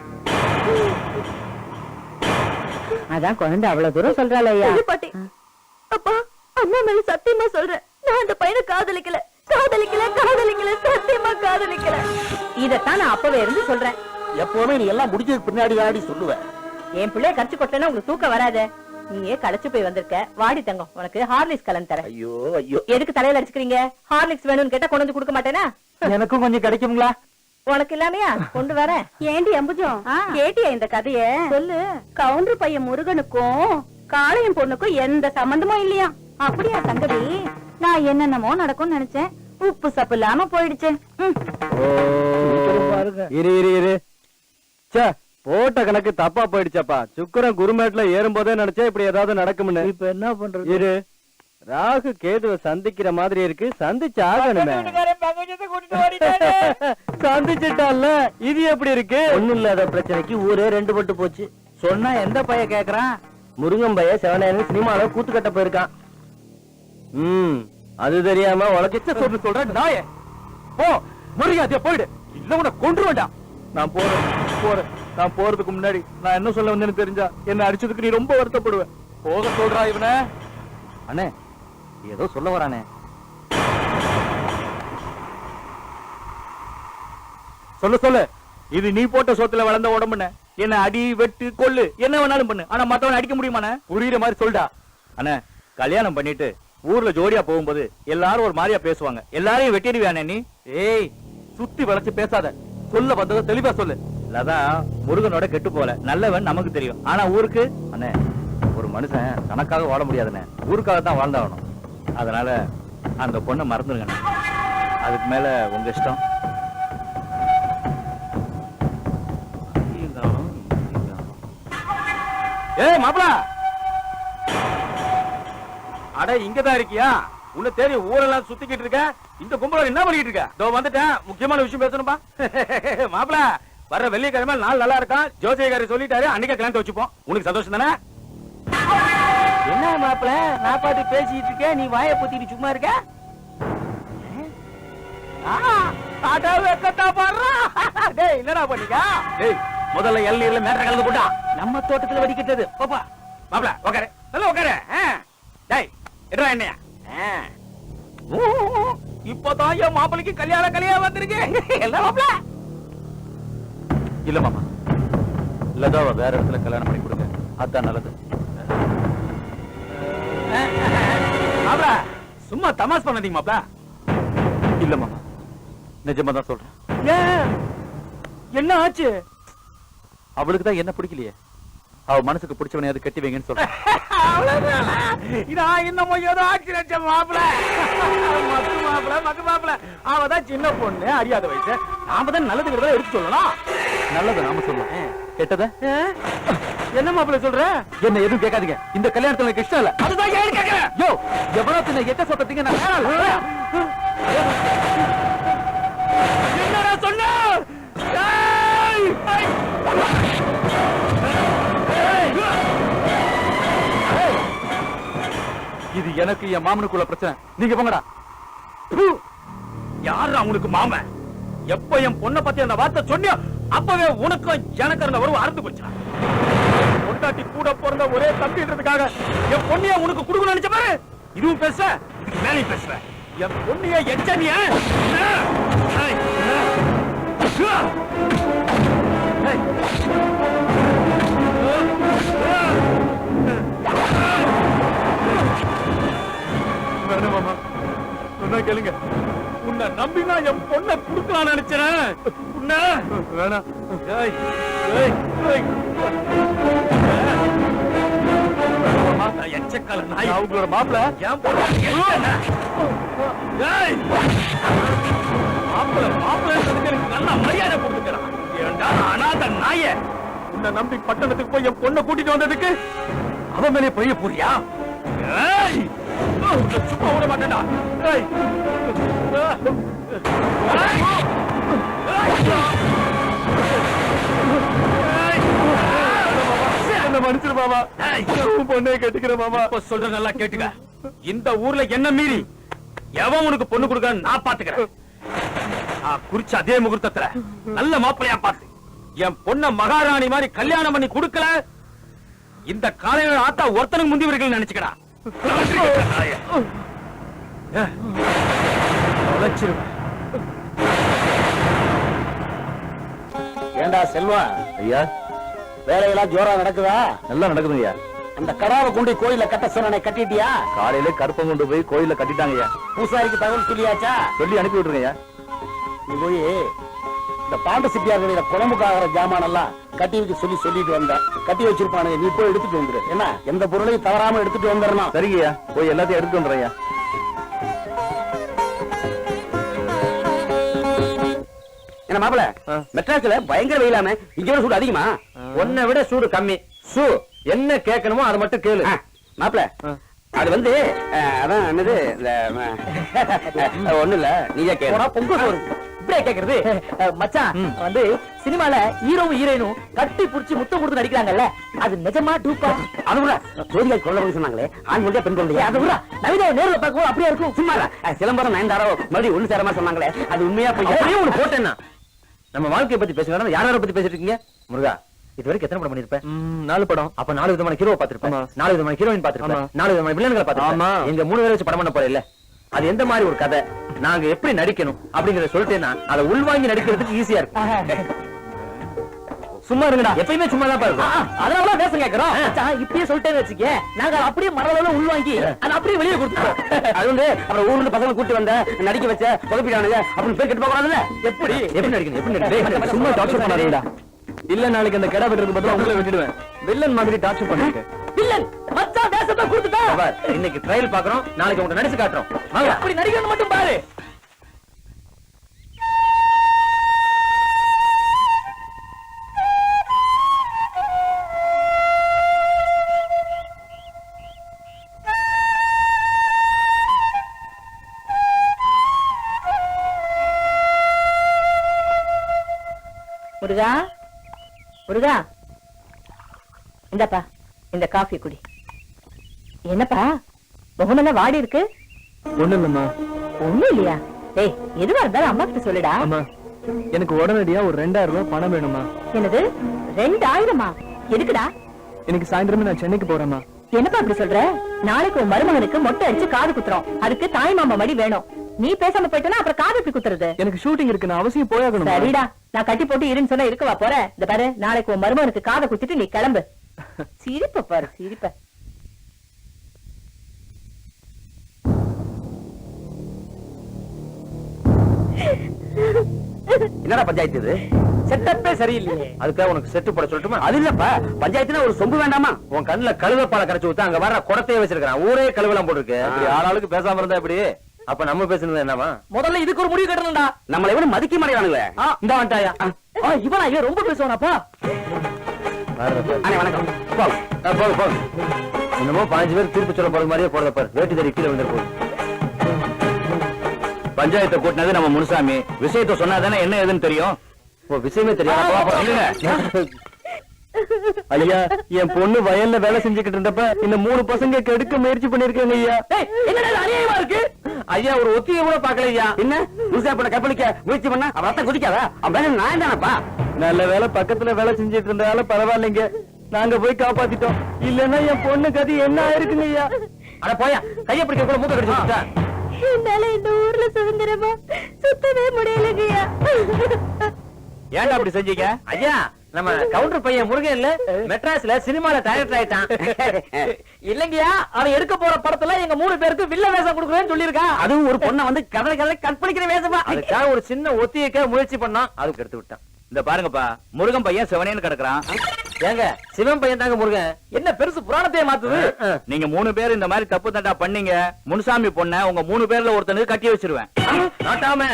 அதான் குழந்தை அவ்வளவு தூரம் சொல்றாள் ஐயா. பாட்டி அப்பா அம்மா மேல சத்தியமா சொல்றேன். நான் அந்த பையனை காதலிக்கல காதலிக்கல காதலிக்கல சத்தியமா காதலிக்கல. இதத்தான் நான் அப்பவே இருந்து சொல்றேன். எப்பவுமே நீ எல்லாம் முடிஞ்சதுக்கு பின்னாடி தாடி சொல்லுவேன். என் பிள்ளைய கடிச்சு கொட்டனா உங்களுக்கு தூக்கம் வராத. நீயே களைச்சு போய் வந்திருக்க. வாடி தங்கம் உனக்கு ஹார்லிக்ஸ் கலந்து தரேன். ஐயோ ஐயோ எதுக்கு தலையில அடிச்சுக்கிறீங்க? ஹார்லிக்ஸ் வேணும்னு கேட்டா கொண்டு வந்து கொடுக்க மாட்டேனா? எனக்கும் கொஞ்சம் கிடைக்குங்களா? உனக்கு இல்லாமையா கொண்டு வரேன். ஏண்டி அம்புஜம் கேட்டியா இந்த கதைய? சொல்லு. கவுண்டர் பையன் முருகனுக்கும் காளையன் பொண்ணுக்கும் எந்த சம்பந்தமும் இல்லையா? அப்படியா தங்கவி? நான் என்னென்னமோ நடக்கும்னு நினைச்சேன். உப்பு சப்பு இல்லாம போயிடுச்சு. இரு இரு இரு. போட்ட கணக்கு தப்பா போயிடுச்சப்பா. சுக்கரன் குருமேட்ல ஏறும் போதே நினைச்சா இப்படி ஏதாவது நடக்கும்னு. இப்ப என்ன பண்றது? இரு ராகு கேதுவை சந்திக்கிற மாதிரி இருக்கு, சந்திச்சு ஆகணுமே. சந்திச்சுட்டான்ல, இது எப்படி இருக்கு? ஒண்ணும் இல்லாத பிரச்சனைக்கு ஊரே ரெண்டு பட்டு போச்சு. சொன்னா எந்த பைய கேக்குறான்? முருங்கன் பைய செவனேன்னு சினிமால கூத்து கட்ட போயிருக்கான். அது தெரியாம உலகிச்ச சொல்லு சொல்ற நாயே. போ முருகாத்திய போயிடு, இல்ல உன கொன்று வேண்டாம். நான் போறேன். நான் போறதுக்கு முன்னாடி நான் என்ன சொல்ல வந்தேன்னு தெரிஞ்சா என்ன அடிச்சதுக்கு நீ ரொம்ப வருத்தப்படுவேன். போக சொல்றா இவன. அண்ணே ஏதோ சொல்ல வரானே. சொல்லு. இது நீ போட்ட சோத்துல வளர்ந்த உடம்புன்னு. என்ன அடி வெட்டு கொல்லு என்ன வேணாலும் பண்ணு, ஆனா மத்தவனை அடிக்க முடியுமாண்ணே? புரியுற மாதிரி சொல்டா. அண்ணே கல்யாணம் பண்ணிட்டு ஊர்ல ஜோடியா போகும்போது எல்லாரும் ஒரு மாதிரியா பேசுவாங்க. எல்லாரையும் வெட்டிடுவியானே நீ? ஏய், சுத்தி வளைச்சு பேசாத. சொல்ல வந்ததை தெளிவா சொல்லு. அதான் முருகனோட கெட்டு போல, நல்லவன் நமக்கு தெரியும், ஆனா ஊருக்கு. அண்ணே ஒரு மனுஷன் தனக்காக வாழ முடியாதுண்ணே, ஊருக்காக தான் வாழ்ந்தாகணும். அதனால அந்த பொண்ணை மறந்துருங்க. அதுக்கு மேல உங்க இஷ்டம். ஏய் மாப்ள, அட இங்கதான் இருக்கியா? உன்னை தேடி ஊரெல்லாம் சுத்திக்கிட்டு இருக்க. இந்த கும்பல என்ன பண்ணிட்டு இருக்க? இதோ வந்துட்டேன், முக்கியமான விஷயம் பேசணும்பா. மாப்ள, வர்ற வெள்ளிக்கிழமை நாள் நல்லா இருக்கான், ஜோசியக்காரி சொல்லிட்டாரு, அன்னைக்கு கல்யாணத்தை வச்சுப்போம். உனக்கு சந்தோஷம் தானே? என்ன மாப்பிள, நான் பாட்டு பேசிட்டு இருக்கேன், நீ வாயை பொத்திட்டு சும்மா இருக்க? என்னடா பண்ணிக்க? முதல்ல எல்நீர்ல மேட்ட கலந்து போட்டா நம்ம தோட்டத்துல வடிக்கிட்டது. பாப்பா மாப்ள உட்காரு, நல்லா உட்காரு. டேய் எடுறா என்னையா. இப்பதான் என் மாப்பிளைக்கு கல்யாணம் வந்திருக்கு. என்ன மாப்ள? இல்ல மாமா, லதாவை வேற இடத்துல கல்யாணம் பண்ணி கொடுங்க, அதான் நல்லது. மாப்ள சும்மா தமாஸ் பண்ணாதீங்க மாப்ள. இல்ல மாமா, நிஜமா தான் சொல்றேன். ஏன், என்ன ஆச்சு? அவளுக்கு தான் என்ன பிடிக்கலையே, அவ மனசுக்கு பிடிச்சவனையாவது கட்டி வைங்கன்னு சொல்றேன். இன்னமும் ஏதோ ஆச்சு மாப்பிள. மக்கு மாப்பிள அவதான் சின்ன பொண்ணு, அறியாத வயசு. நாம தான் நல்லதுங்கிறத எடுத்து சொல்லலாம். நல்லது நாம சொல்லலாம், கெட்டத என்ன மாப்பிள சொல்ற? என்ன எதுவும் கேட்காதீங்க, இந்த கல்யாணத்துல எனக்கு இஷ்டம் இல்ல. அதுதான் ஏன் கேக்குறேன். யோ, எவ்வளவு தின்ன எட்ட சொத்தீங்க நான் என்னடா சொன்ன? இது எனக்கு என் மாமனுக்குள்ள பிரச்சனை, நீங்க போங்கடா. யாரா உனக்கு மாமன்? எப்ப என் பொண்ணை பத்தி அந்த வார்த்தை சொன்னியோ அப்பவே உனக்கும் எனக்கு இருந்த உறவு அறுந்து போச்சா? பொண்டாட்டி கூட பிறந்த ஒரே தம்பின்றதுக்காக என் பொண்ணைய உனக்கு கொடுக்கணும்னு நினைச்ச பாரு. இதுவும் பேச, இதுக்கு மேலே பேசுற. என் பொண்ணைய எச்சனிய வேணும் மாமா, சொன்னா கேளுங்க. உன்னை நம்பினா என் பொண்ணை கொடுக்கலாம்னு நினைச்சேன். உன்னை வேணாம். எச்சக்கால நாய் அவங்களோட மாப்பிள என் பொண்ணு மாப்பிள்ளை நல்ல மரியாதை கொடுத்துக்கிறான். ஏண்டா அனாத நாய, உன்னை நம்பி பட்டணத்துக்கு போய் என் பொண்ணை கூட்டிட்டு வந்ததுக்கு அவன் மேலே பொய்ய போறியா? சும்மா விட மாட்டேன்டா. என்ன மன்னிச்சிரு மாமா, பொண்ணை கட்டிக்கிற மாமா. சொல்ற நல்லா கேட்டுக்க, இந்த ஊர்ல என்ன மீறி எவன் உனக்கு பொண்ணு கொடுக்க நான் பாத்துக்கிறேன். குறிச்ச அதே முகூர்த்தத்துல நல்ல மாப்பிளையா பார்த்து என் பொண்ண மகாராணி மாதிரி கல்யாணம் பண்ணி கொடுக்கல, இந்த காலையில ஆத்தா ஒருத்தனுக்கு முந்தியவர்கள் நினைச்சுக்கடா. ஏண்டா செல்வா, ஐயா வேலையெல்லாம் ஜோரா நடக்குதா? நல்லா நடக்குது ஐயா. அந்த கடாவை கொண்டு கோயில கட்ட சொன்ன கட்டிட்டியா? காலையில கருப்பம் கொண்டு போய் கோயில கட்டிட்டாங்க ஐயா. பூசாரிக்கு தகவல் சொல்லியாச்சா? சொல்லி அனுப்பி விட்டுருங்க ஐயா. நீ போய் இந்த பாண்ட சிட்டியார்களுடைய குழம்புக்காகிற ஜாமான் எல்லாம் கட்டி வைக்க சொல்லிட்டு வந்த, கட்டி வச்சிருப்பானுங்க, நீ போய் எடுத்துட்டு வந்துரு. என்ன, எந்த பொருளையும் தவறாம எடுத்துட்டு வந்துடணும். சரிங்க ஐயா, போய் எல்லாத்தையும் எடுத்துட்டு வந்துடுறேன் ஐயா. என்ன மாப்பிள, மெட்ராஸ்ல பயங்கர வெயிலாம, இங்க விட சூடு அதிகமா? உன்னை விட சூடு கம்மி. என்ன கேட்கணுமோ அதை மட்டும் கேளு. மாப்பிள, அது வந்து அதான் என்னது ஒண்ணு இல்ல நீயே கேட்க பொங்க சோறு இப்படியே கேக்குறது மச்சான் வந்து சினிமால ஹீரோவும் ஹீரோயினும் கட்டி புடிச்சு முத்தம் கொடுத்து நடிக்கிறாங்கல்ல அது நிஜமா டூப்பா? அது கூட ஜோதிகா கொள்ள சொன்னாங்களே ஆண் கொண்டே பெண் கொண்டே அது கூட நவீன நேரில் பார்க்கவும் அப்படியே இருக்கும். சும்மா சிலம்பரம் நயன்தாரோ மறுபடியும் ஒண்ணு சேரமா சொன்னாங்களே அது உண்மையா போய் ஒண்ணு போட்டேன்னா நம்ம வாழ்க்கையை பத்தி பேசுங்க. யார பத்தி பேசிட்டு இருக்கீங்க? முருகா இது வரைக்கும் எத்தனை படம் பண்ணிருப்பேன்? 4 படம். அப்ப 4 விதமான ஹீரோ பாத்துருப்பேன், 4 விதமான ஹீரோயின் பாத்துருப்பேன், 4 விதமான வில்லன்களை பாத்துருப்பேன். எங்க 3 பேரை வச்சு படம் பண்ண போறேன். அது எந்த மாதிரி ஒரு கதை, நாங்க எப்படி நடிக்கணும் அப்படிங்கறத சொல்லிட்டேன்னா அதை உள்வாங்கி நடிக்கிறதுக்கு ஈஸியா இருக்கும். சும்மா இருங்கடா, எப்பயுமே சும்மா தான் பாருங்க. அதனால வேஷம் கேக்குறோம். இப்படியே சொல்லிட்டேன்னு வச்சுக்க, நாங்க அப்படியே மரளவுல உள்வாங்கி அதை அப்படியே வெளியே கொடுத்துருவோம். அது வந்து அப்புறம் ஊர்ல பசங்க கூட்டி வந்த நடிக்க வச்ச புகப்பிடானுங்க அப்படின்னு பேர் கெட்டு போகக்கூடாதுல்ல. எப்படி நடிக்கணும் எப்படி நடிக்கணும்? சும்மா டார்ச்சர் பண்ணாதீங்கடா. இல்ல நாளைக்கு அந்த கடை வெட்டுறதுக்கு பதிலா உங்களை விட்டுடுவேன். வில்லன் மாதிரி டார்ச்சர் பண்ணிருக்க. வில்லன் மச்சான் வேஷத்தை கொடுத்துட்டா. இன்னைக்கு ட்ரையல் பாக்குறோம், நாளைக்கு உங்களை நடிச்சு காட்டுறோம். வாங்க அப்படி நடிக்கணும் மட்டும் பாரு. முருகா முருகா இந்தப்பா இந்த காஃபி குடி. என்னப்பா முகமெல்லாம் வாடி இருக்கு? ஒண்ணு இல்லம்மா. ஒண்ணும் இல்லையா? ஏய் எதுவா இருந்தாலும் அம்மா கிட்ட சொல்லுடா. அம்மா எனக்கு உடனடியா ஒரு 2000 ரூபாய் பணம் வேணுமா? என்னது 2000-ஆ? எதுக்குடா? இன்னைக்கு சாயந்தரமே நான் சென்னைக்கு போறேம்மா. என்னப்பா அப்படி சொல்ற? நாளைக்கு உன் மருமகனுக்கு மொட்டை அடிச்சு காது குத்துறோம். அதுக்கு தாய் மாமா மடி வேணும். நீ பேசாம போயிட்டனா அப்புறம் காது எப்படி குத்துறது? எனக்கு ஷூட்டிங் இருக்கு, நான் அவசியம் போயாகணும். சரிடா, நான் கட்டி போட்டு இருன்னு சொன்னா இருக்கவா போற? இந்த பாரு, நாளைக்கு உன் மருமகனுக்கு காதை குத்திட்டு நீ கிளம்பு. சிரிப்ப பாரு சிரிப்ப. என்னடா பஞ்சாயத்து இது? செட்டப்பே சரியில்லையே. அதுக்காக உனக்கு செட்டு போட சொல்லட்டுமா? அது இல்லப்பா, பஞ்சாயத்துனா ஒரு சொம்பு வேண்டாமா? உன் கண்ணுல கழுவப்பாலை கரைச்சு ஊத்தா அங்க வர குடத்தையே வச்சிருக்கான். ஊரே கழுவலாம் போட்டுருக்கு. அப்படி ஆளாளுக்கு பேசாம இருந்தா எப்படி? அப்ப நம்ம பேசுனது என்னவா? முதல்ல இதுக்கு ஒரு முடிவு கட்டணும்டா. நம்மளை எவனும் மதிக்க மாட்டேங்கிறானுங்களே. இந்த வந்துட்டாயா? இவனா இவன் ரொம்ப பேசுவானாப்பா. வணக்கம். போங்க. என்னமோ 15 பேர் தீர்ப்பு சொல்ல போறது மாதிரியே போறத பாரு. வேட்டு தறி கீழே வந்துரு போகுது. பஞ்சாயத்தை கூட்டினது நம்ம முனுசாமி. விஷயத்தை சொன்னாதானே என்ன ஏதுன்னு தெரியும். விஷயமே தெரியும். ஐயா, என் பொண்ணு வயல்ல வேலை செஞ்சுக்கிட்டு இருந்தப்ப இந்த 3 பசங்க கெடுக்க முயற்சி பண்ணிருக்காங்க ஐயா. அநியாயமா இருக்கு ஐயா. ஒரு ஒத்திகை கூட பாக்கல ஐயா. என்ன முழுசா பண்ண கற்பழிக்க முயற்சி பண்ணா அவ ரத்தம் குடிக்காதா? அவன் நான் தானப்பா. நல்ல வேலை பக்கத்துல வேலை செஞ்சுட்டு இருந்தால பரவாயில்லைங்க, நாங்க போய் காப்பாத்திட்டோம். இல்லன்னா என் பொண்ணு கதி என்ன ஆயிருக்குங்க ஐயா. அட போயா, கைய பிடிக்க கூட மூக்க கடிச்சு. என்னால இந்த ஊர்ல சுதந்திரமா சுத்தவே முடியலங்கய்யா. ஏன்டா அப்படி செஞ்சீங்க? ஐயா, நம்ம கவுண்டர் பையன் முருகன் இல்ல மெட்ராஸ்ல சினிமால டைரக்டர் ஆயிட்டான். இல்லங்கயா, அவன் எடுக்க போற படத்துல எங்க 3 பேருக்கு வில்ல வேஷம் கொடுக்குறேன்னு சொல்லிருக்கான். அதுவும் ஒரு பொண்ணை வந்து கதை கற்பழிக்கிற வேஷமா? அதுக்காக ஒரு சின்ன ஒத்தியக்க முயற்சி பண்ணான், அதுக்கு எடுத்து விட்டான். இந்த பாருங்கப்பா, முருகன் பையன் சிவனேன்னு கிடக்குறான். ஏங்க, சிவன் பையன் தாங்க முருகன். என்ன பெருசு புராணத்தையே மாத்துது? நீங்க 3 பேர் இந்த மாதிரி தப்பு தண்டா பண்ணீங்க, முனுசாமி பொண்ண உங்க 3 பேர்ல ஒருத்தனுக்கு கட்டி வச்சிருவேன். நாட்டாம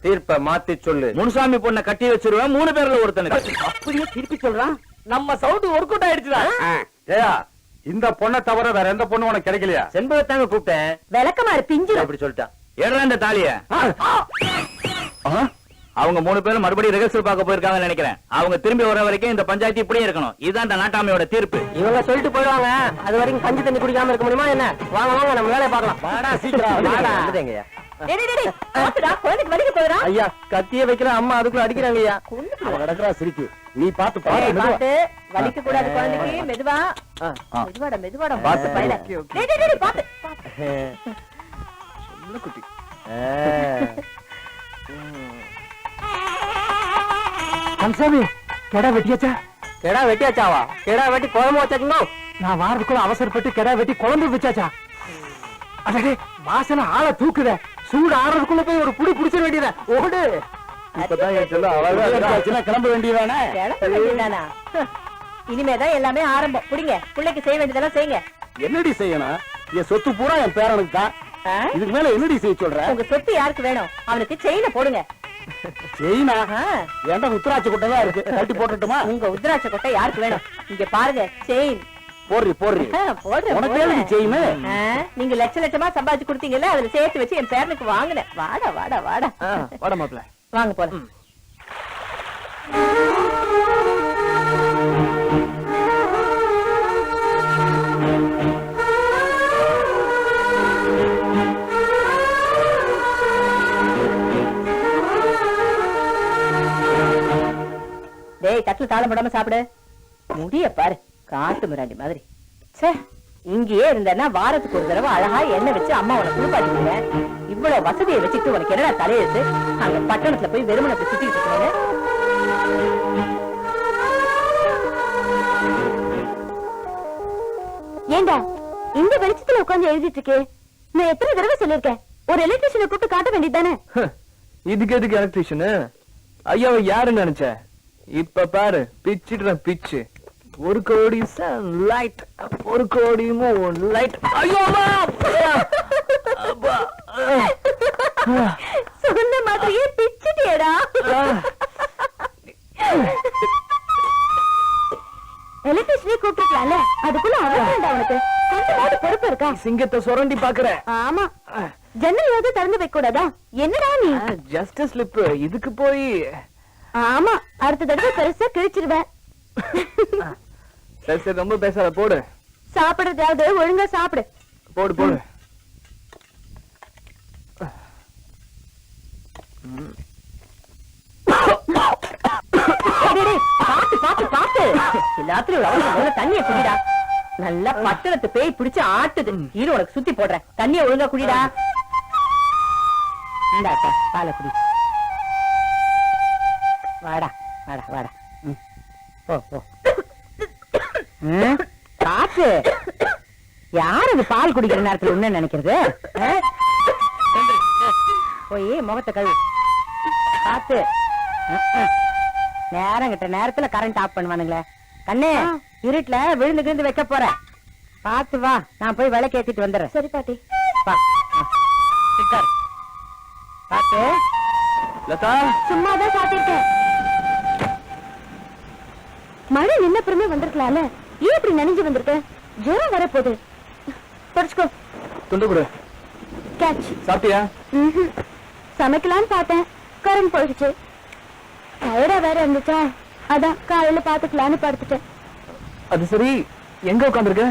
தீர்ப்ப மாத்தி சொல்லு. முனுசாமி பொண்ண கட்டி வச்சிருவேன் 3 பேர்ல ஒருத்தனுக்கு. அப்படியே திருப்பி சொல்றான். நம்ம சவுண்ட் ஒர்க் அவுட் ஆயிடுச்சுடா. ஏயா, இந்த பொண்ணை தவிர வேற எந்த பொண்ணு உனக்கு கிடைக்கலையா? செண்பகத்தாங்க கூப்பிட்டேன், விளக்கமாறு பிஞ்சு அப்படி சொல்லிட்டான். ஏறா இந்த தாலிய. அவங்க 3 பேரும் மறுபடியும் ரிஹர்சல் பார்க்க போயிருக்காங்கன்னு நினைக்கிறேன். அவங்க திரும்பி வர வரைக்கும் இந்த பஞ்சாயத்து இப்படியே இருக்கணும். இதுதான் இந்த நாட்டாமையோட தீர்ப்பு. இவங்க சொல்லிட்டு போயிடுவாங்க, அது வரைக்கும் கஞ்சி தண்ணி குடிக்காம இருக்க முடியுமா என்ன? வாங்க வாங்க, நம்ம வேலையை பார்க்கலாம். வாடா சீக்கிரம் வாடா. குழந்தைக்கு வலிக்க போறா. ஐயா, கத்திய வைக்கிற அம்மா அதுக்குள்ள அடிக்கிறாங்க ஐயா. நடக்கிறா சிரிக்கு. நீ பாத்து பாத்து வலிக்க கூடாது குழந்தைக்கு. மெதுவா மெதுவாடா பாத்து பையல. பாத்து குட்டி. கம்சாமி, கெடா வெட்டியாச்சா? கெடா வெட்டியாச்சாவா? கெடா வெட்டி குழம்பு வச்சாச்சுங்களோ? நான் வாரத்துக்குள்ள அவசரப்பட்டு கெடா வெட்டி குழம்பு வச்சாச்சா? அடே, வாசனை ஆளை தூக்குத. சூடு ஆறதுக்குள்ள போய் ஒரு புடி புடிச்சிட வேண்டியத. ஓடு. இப்பதான் என் சொல்ல அழகா கிளம்ப வேண்டியதானே? இனிமேதான் எல்லாமே ஆரம்பம். புடிங்க, பிள்ளைக்கு செய்ய வேண்டியதெல்லாம் செய்யுங்க. என்னடி செய்யணும்? என் சொத்து பூரா என் பேரனுக்கு தான். இதுக்கு மேல என்னடி செய்ய சொல்ற? உங்க சொத்து யாருக்கு வேணும்? அவனுக்கு செயின போடுங்க. செயினா? ஏன்டா உத்தராட்சி கொட்டை தான் இருக்கு, கட்டி போட்டுட்டுமா? உங்க உத்ராட்ச கொட்டை யாருக்கு வேணும்? இங்க பாருங்க, செயின் போடுறி போடுறி உனக்கு ஏது செய்யுமே நீங்க லட்ச லட்சமா சம்பாதிச்சு கொடுத்தீங்கல்ல, அதுல சேர்த்து வச்சு என் பேரனுக்கு வாங்கினேன். வாடா வாடா வாடா வாட மாப்பிள்ள. வாங்க போலாம். டேய், தட்டுல தாளம் போடாம சாப்பிடு. முடிய பாரு, காட்டு மிராண்டி மாதிரி. சே, இங்கேயே இருந்தேன்னா வாரத்துக்கு ஒரு தடவை அழகா எண்ணெய் வச்சு அம்மா உனக்கு குளிப்பாட்டிக்கிறேன். இவ்வளவு வசதியை வச்சுட்டு உனக்கு என்னடா தலையெழுத்து? அங்க பட்டணத்துல போய் வெறுமனத்தை சுத்திட்டு இருக்கிறேன். ஏண்டா இந்த வெளிச்சத்துல உட்கார்ந்து எழுதிட்டு இருக்கே? நான் எத்தனை தடவை சொல்லிருக்கேன், ஒரு எலக்ட்ரிஷியனை கூப்பிட்டு காட்ட வேண்டியதானே? இதுக்கு எதுக்கு எலக்ட்ரிஷியனு? ஐயாவை யாருன்னு நினைச்ச? இப்ப பாரு, பிச்சிடுறேன் பிச்சு. 1 கோடி லைட், 1 கோடி லைட். ஐயோ சொன்ன மாதிரியே பிச்சுட்டியடா. எலக்ட்ரிஷியனை கூப்பிட்டுருக்கலாம்ல, அதுக்குள்ள அவசரம்டா உனக்கு. கொஞ்சமாவது பொறுப்பு இருக்கா? சிங்கத்தை சுரண்டி பாக்குற. ஆமா, ஜன்னலையாவது திறந்து வைக்க கூடாதா? என்னடா நீ? Just slip. இதுக்கு போய் ஆமா, அடுத்த தடவை பெருசா கிழிச்சிருவேன். சரி சரி, ரொம்ப பேசாத, போடு. சாப்பிடுறதாவது ஒழுங்கா சாப்பிடு. போடு போடு. பாத்து பாத்து பாத்து, எல்லாத்துலயும் தண்ணிய குடிடா. நல்லா பட்டணத்து பேய் பிடிச்சு ஆட்டுது. கீழே உனக்கு சுத்தி போடுறேன், தண்ணிய ஒழுங்கா குடிடா. இந்தாக்கா பாலை குடி. வாடா வாடா வாடா. போ போ. காத்து, யாரு இது பால் குடிக்கிற நேரத்துல என்ன நினைக்கிறது? போய் முகத்தை கழுவு. காத்து, நேரம் கிட்ட நேரத்துல கரண்ட் ஆஃப் பண்ணுவானுங்களே. கண்ணே, இருட்டுல விழுந்து கிழுந்து வைக்க போறேன். பாத்து வா, நான் போய் விளக்கு ஏத்திட்டு வந்துடுறேன். சரி பாட்டி. வா பாத்து. லதா, சும்மாதான் சாத்திருக்கேன். மழை நின்ன பிறமே வந்திருக்கலாம்ல, ஏன் இப்படி நனைஞ்சு வந்திருக்க? ஜுரம் வரப்போகுது. தொடச்சுக்கோ. துண்டு கொடு. கேட்ச். சாப்பிட்டியா? சமைக்கலான்னு பார்த்தேன், கரண்ட் போயிடுச்சு. டயர்டா வேற இருந்துச்சா, அதான் காலையில பாத்துக்கலான்னு படுத்துட்டேன். அது சரி, எங்க உட்காந்துருக்க?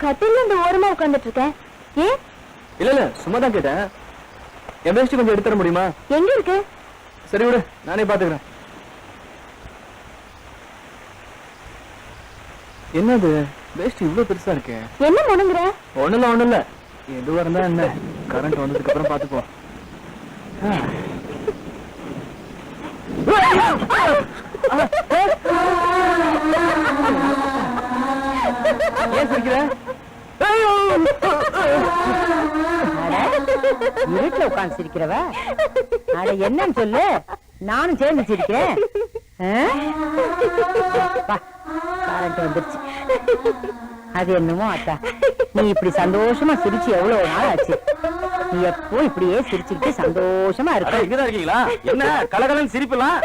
கட்டில இந்த ஓரமா உட்காந்துட்டு இருக்கேன். ஏன்? இல்ல இல்ல, சும்மா தான் கேட்டேன். என் வேஷ்டி கொஞ்சம் எடுத்து தர முடியுமா? எங்க இருக்கு? சரி விடு, நானே பாத்துக்கிறேன். என்னது வேஷ்டி இவ்வளவு பெருசா இருக்கு? என்ன முணுங்குற? ஒண்ணுல எதுவா இருந்தா என்ன, கரண்ட் வந்ததுக்கு அப்புறம் பாத்துப்போம். ஏன் சிரிக்கிற? இருட்டுல உட்காந்து சிரிக்கிறவ அட என்னன்னு சொல்லு, நானும் சேர்ந்து சிரிக்கிறேன். கரண்ட் வந்துருச்சு. அது என்னமோ அத்தா, நீ இப்படி சந்தோஷமா சிரிச்சு எவ்வளவு நாள் ஆச்சு. நீ எப்போ இப்படியே சிரிச்சுக்கிட்டு சந்தோஷமா இருக்க. இங்கதான் இருக்கீங்களா? என்ன கலகலன்னு சிரிப்பலாம்?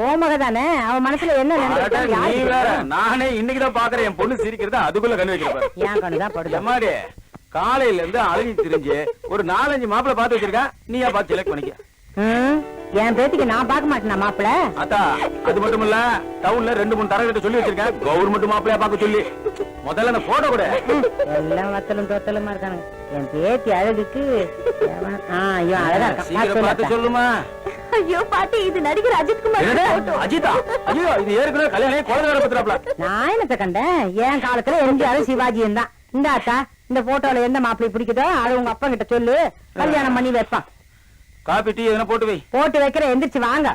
ஓமக தானே, அவன் மனசுல என்ன நீ வேற, நானே இன்னைக்குதான் பாக்குறேன் என் பொண்ணு சிரிக்கிறத. அதுக்குள்ள கண்ணு வைக்கிறேன். என் கண்ணுதான் படுது. எம்மாடி, காலையில இருந்து அழகி திரிஞ்சு ஒரு 4-5 மாப்பிள்ள பாத்து வச்சிருக்கேன். நீயா பாத்து செலக்ட் பண்ணிக்க. என் பேத்திக்கு நான் பாக்க மாட்டேனா மாப்பிள்ள? அத்தா, அது மட்டும் இல்ல, டவுன்ல 2-3 தரகிட்ட சொல்லி வச்சிருக்கேன், கவர்மெண்ட் மாப்பிள்ளையா பாக்க சொல்லி. முதல்ல நான் போட கூட எல்லாம் வத்தலும் தோத்தலுமா இருக்கானுங்க. என் பேத்தி அழகுக்கு இவன் அழகா சீக்கிரம் பார்த்து சொல்லுமா. ஐயோ பாட்டி, இது நடிகர் அஜித்குமார். அஜிதா? ஐயோ, இது ஏற்கனவே கல்யாணம் குழந்தை வேற பத்திராப்ல. நான் என்னத்த கண்டேன்? என் காலத்துல எம்ஜிஆர் சிவாஜியும் தான். இந்த அத்தா, இந்த போட்டோல எந்த மாப்பிள்ளை பிடிக்குதோ அது உங்க அப்பா கிட்ட சொல்லு, கல்யாணம் பண்ணி வைப்பான். காபி டீ எதனா போட்டு வை. போட்டு வைக்கிற, எந்திரிச்சு வாங்க.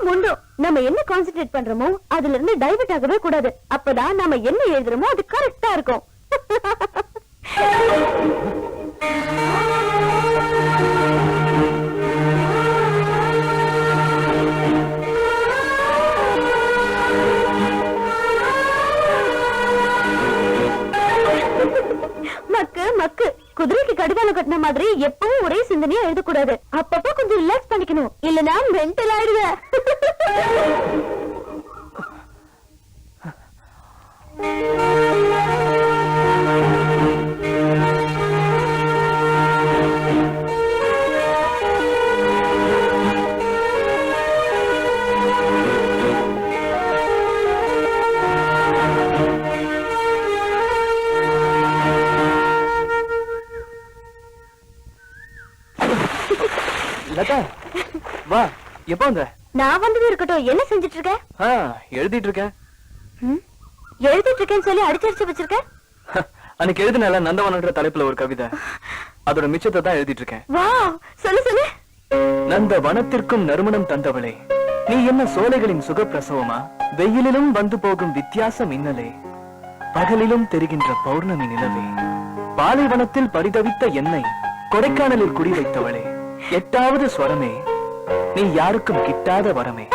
முண்டோ, நம்ம என்ன கான்சென்ட்ரேட் பண்றோமோ அதுல இருந்து டைவர்ட் ஆகவே கூடாது. அப்பதான் நம்ம என்ன எழுதுறோமோ அது கரெக்டா இருக்கும். குதிரைக்கு கடிவாளம் கட்டின மாதிரி எப்பவும் ஒரே சிந்தனையா எழுதக்கூடாது. அப்பப்ப கொஞ்சம் ரிலாக்ஸ் பண்ணிக்கணும், இல்லனா மென்டல் ஆயிடுவேன். லதா வா, எப்ப வந்த? நான் வந்தது இருக்கட்டும், என்ன செஞ்சிட்டு இருக்க? எழுதிட்டு இருக்கேன். எழுதிட்டு இருக்கேன்னு சொல்லி அடிச்சு வச்சிருக்க. அன்னைக்கு எழுதினால நந்தவனன்ற தலைப்புல ஒரு கவிதை, அதோட மிச்சத்தை தான் எழுதிட்டு இருக்கேன். வா, சொல்லு சொல்லு. நந்த வனத்திற்கும் நறுமணம் தந்தவளே, நீ என்ன சோலைகளின் சுகப்பிரசவமா? வெயிலிலும் வந்து போகும் வித்தியாச மின்னலே, பகலிலும் தெரிகின்ற பௌர்ணமி நிலவே, பாலைவனத்தில் பரிதவித்த என்னை கொடைக்கானலில் குடி வைத்தவளே, எட்டாவது ஸ்வரமே, நீ யாருக்கும் கிட்டாத வரமே.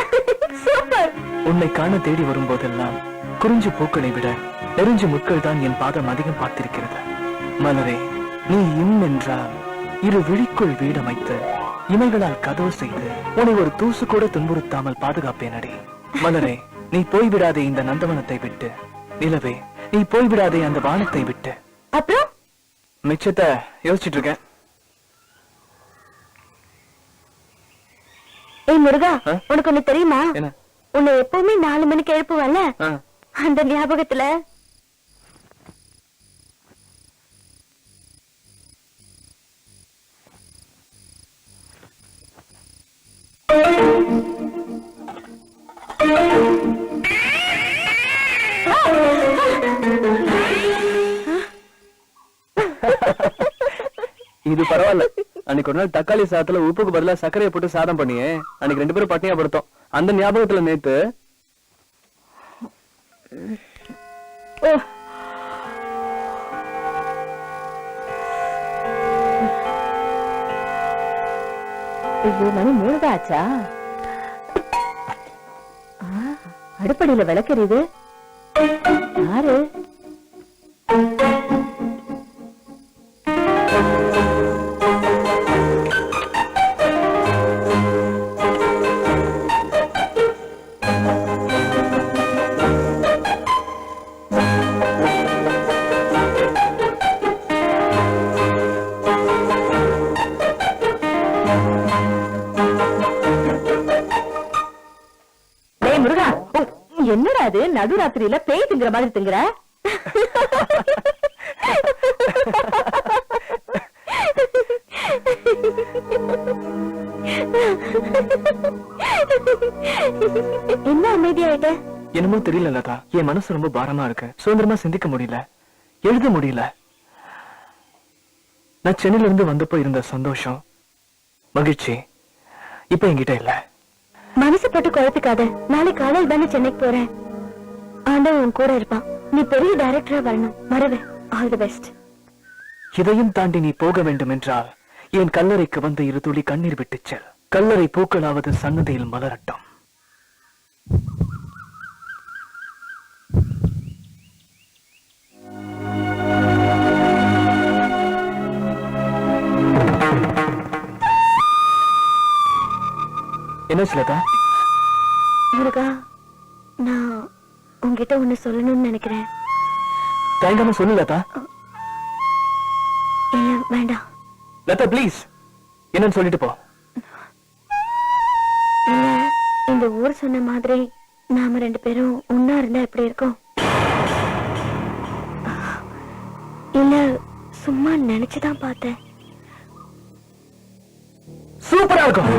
உன்னை காண தேடி வரும்போதெல்லாம் குறிஞ்சு பூக்களை விட நெருஞ்சு முட்கள் தான் என் பாதம் அதிகம் பார்த்திருக்கிறது. மலரே, நீ என்றால் இரு விழிக்குள் வீடமைத்து இமைகளால் கதவு செய்து உன்னை ஒரு தூசு கூட துன்புறுத்தாமல் பாதுகாப்பேன் அடி. மலரே, நீ போய்விடாதே இந்த நந்தவனத்தை விட்டு. நிலவே, நீ போய்விடாதே அந்த வானத்தை விட்டு. அப்புறம் மிச்சத்தை யோசிச்சுட்டு இருக்கேன். ஏய் முருகா, உனக்கு ஒண்ணு தெரியுமா? என்ன? உன்னை எப்பவுமே 4 மணிக்கு எழுப்புவல்ல, அந்த ஞாபகத்துல இது பரவாயில்ல. அன்னைக்கு ஒரு நாள் தக்காளி சாதத்துல உப்புக்கு பதிலா சர்க்கரையை போட்டு சாதம் பண்ணியே, அன்னைக்கு 2 பேரும் பட்டினியா படுத்தோம். அந்த ஞாபகத்துல நேத்து மணி 3 ஆச்சா? அடுப்படியில விளக்குறது யாரு? முருகா, என்னடா அது நடுராத்திரியில பேய் திங்கிற மாதிரி திங்கிற? என்ன அமைதியாயிட்ட? என்னமோ தெரியல லதா, என் மனசு ரொம்ப பாரமா இருக்கு. சுதந்திரமா சிந்திக்க முடியல, எழுத முடியல. நான் சென்னையில இருந்து வந்தப்போ இருந்த சந்தோஷம், மகிழ்ச்சி இப்ப என்கிட்ட இல்ல. மனசு பட்டு குழப்பிக்காத. நாளை காலையில் தானே சென்னைக்கு போறேன். ஆண்டவன் உன் கூட இருப்பான். நீ பெரிய டைரக்டரா வரணும். மறவேன். All the best. இதையும் தாண்டி நீ போக வேண்டும் என்றால் என் கல்லறைக்கு வந்து 2 துளி கண்ணீர் விட்டு செல். கல்லறை பூக்களாவது சன்னதியில் மலரட்டும். என்ன லதா? முருகா, நான் உன்கிட்ட ஒண்ணு சொல்லணும்னு நினைக்கிறேன். தயங்காம சொல்லு லதா. இல்ல வேண்டாம். லதா ப்ளீஸ், என்னன்னு சொல்லிட்டு போ. இல்ல, இந்த ஊர் சொன்ன மாதிரி நாம 2 பேரும் ஒன்னா இருந்தா எப்படி இருக்கும்? இல்ல, சும்மா நினைச்சுதான் பார்த்தேன். சூப்பரா இருக்கும்.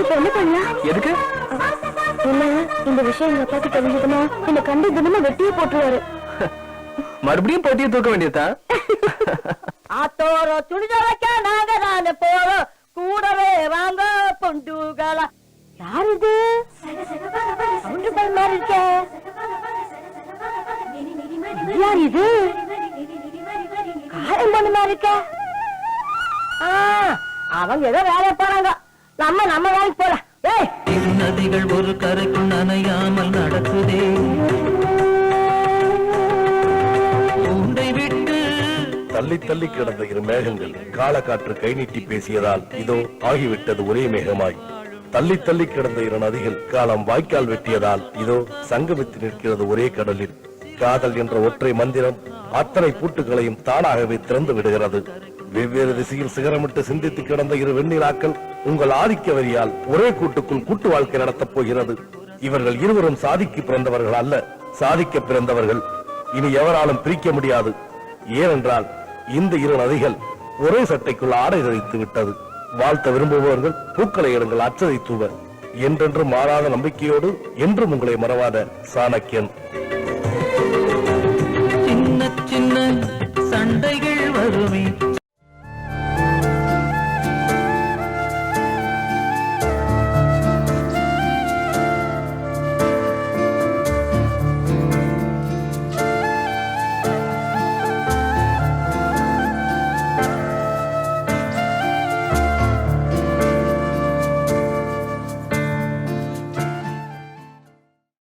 இப்ப என்ன பண்ணலாம்? எதுக்கு? இல்ல, இந்த விஷயம் எங்க அப்பாக்கு தெரிஞ்சதுன்னா என்ன கண்டு தினமும் வெட்டியே போட்டுருவாரு. மறுபடியும் போட்டியை தூக்க வேண்டியதா? ஆத்தோர துணிதலைக்க நாங்க தானே போறோம், கூடவே வாங்க பொண்டுகளா. யார் இது? சவுண்டு பல் மாதிரி இருக்கே. யார் இது? காரம் பொண்ணு மாதிரி இருக்க. அவங்க ஏதோ வேலையை போறாங்க, நம்ம வேலைக்கு போலாம். நதிகள் ஒரு கரைக்குள் நனையாமல் நடக்குதே. தள்ளி தள்ளி கிடந்த இரு மேகங்கள் காலக்காற்று கை நீட்டி பேசியதால் இதோ ஆகிவிட்டது ஒரே மேகமாய். தள்ளி தள்ளி கிடந்த இரு நதிகள் காலம் வாய்க்கால் வெட்டியதால் இதோ சங்கமித்து நிற்கிறது ஒரே கடலில். காதல் என்ற ஒற்றை மந்திரம் அத்தனை பூட்டுகளையும் தானாகவே திறந்து விடுகிறது. வெவ்வேறு திசையில் சிகரமிட்டு சிந்தித்து கிடந்த இரு வெண்ணிலாக்கள் உங்கள் ஆதிக்க வரியால் ஒரே கூட்டுக்குள் கூட்டு வாழ்க்கை நடத்தப் போகிறது. இவர்கள் இருவரும் சாதிக்கு பிறந்தவர்கள் அல்ல, சாதிக்க பிறந்தவர்கள். இனி எவராலும் பிரிக்க முடியாது. ஏனென்றால் இந்த இரு நதிகள் ஒரே சட்டைக்குள் ஆடை தரித்து விட்டது. வாழ்த்த விரும்புபவர்கள் பூக்களை எடுங்கள், அச்சதை தூவ. என்றென்றும் மாறாத நம்பிக்கையோடு என்றும் உங்களை மறவாத சாணக்கியன்.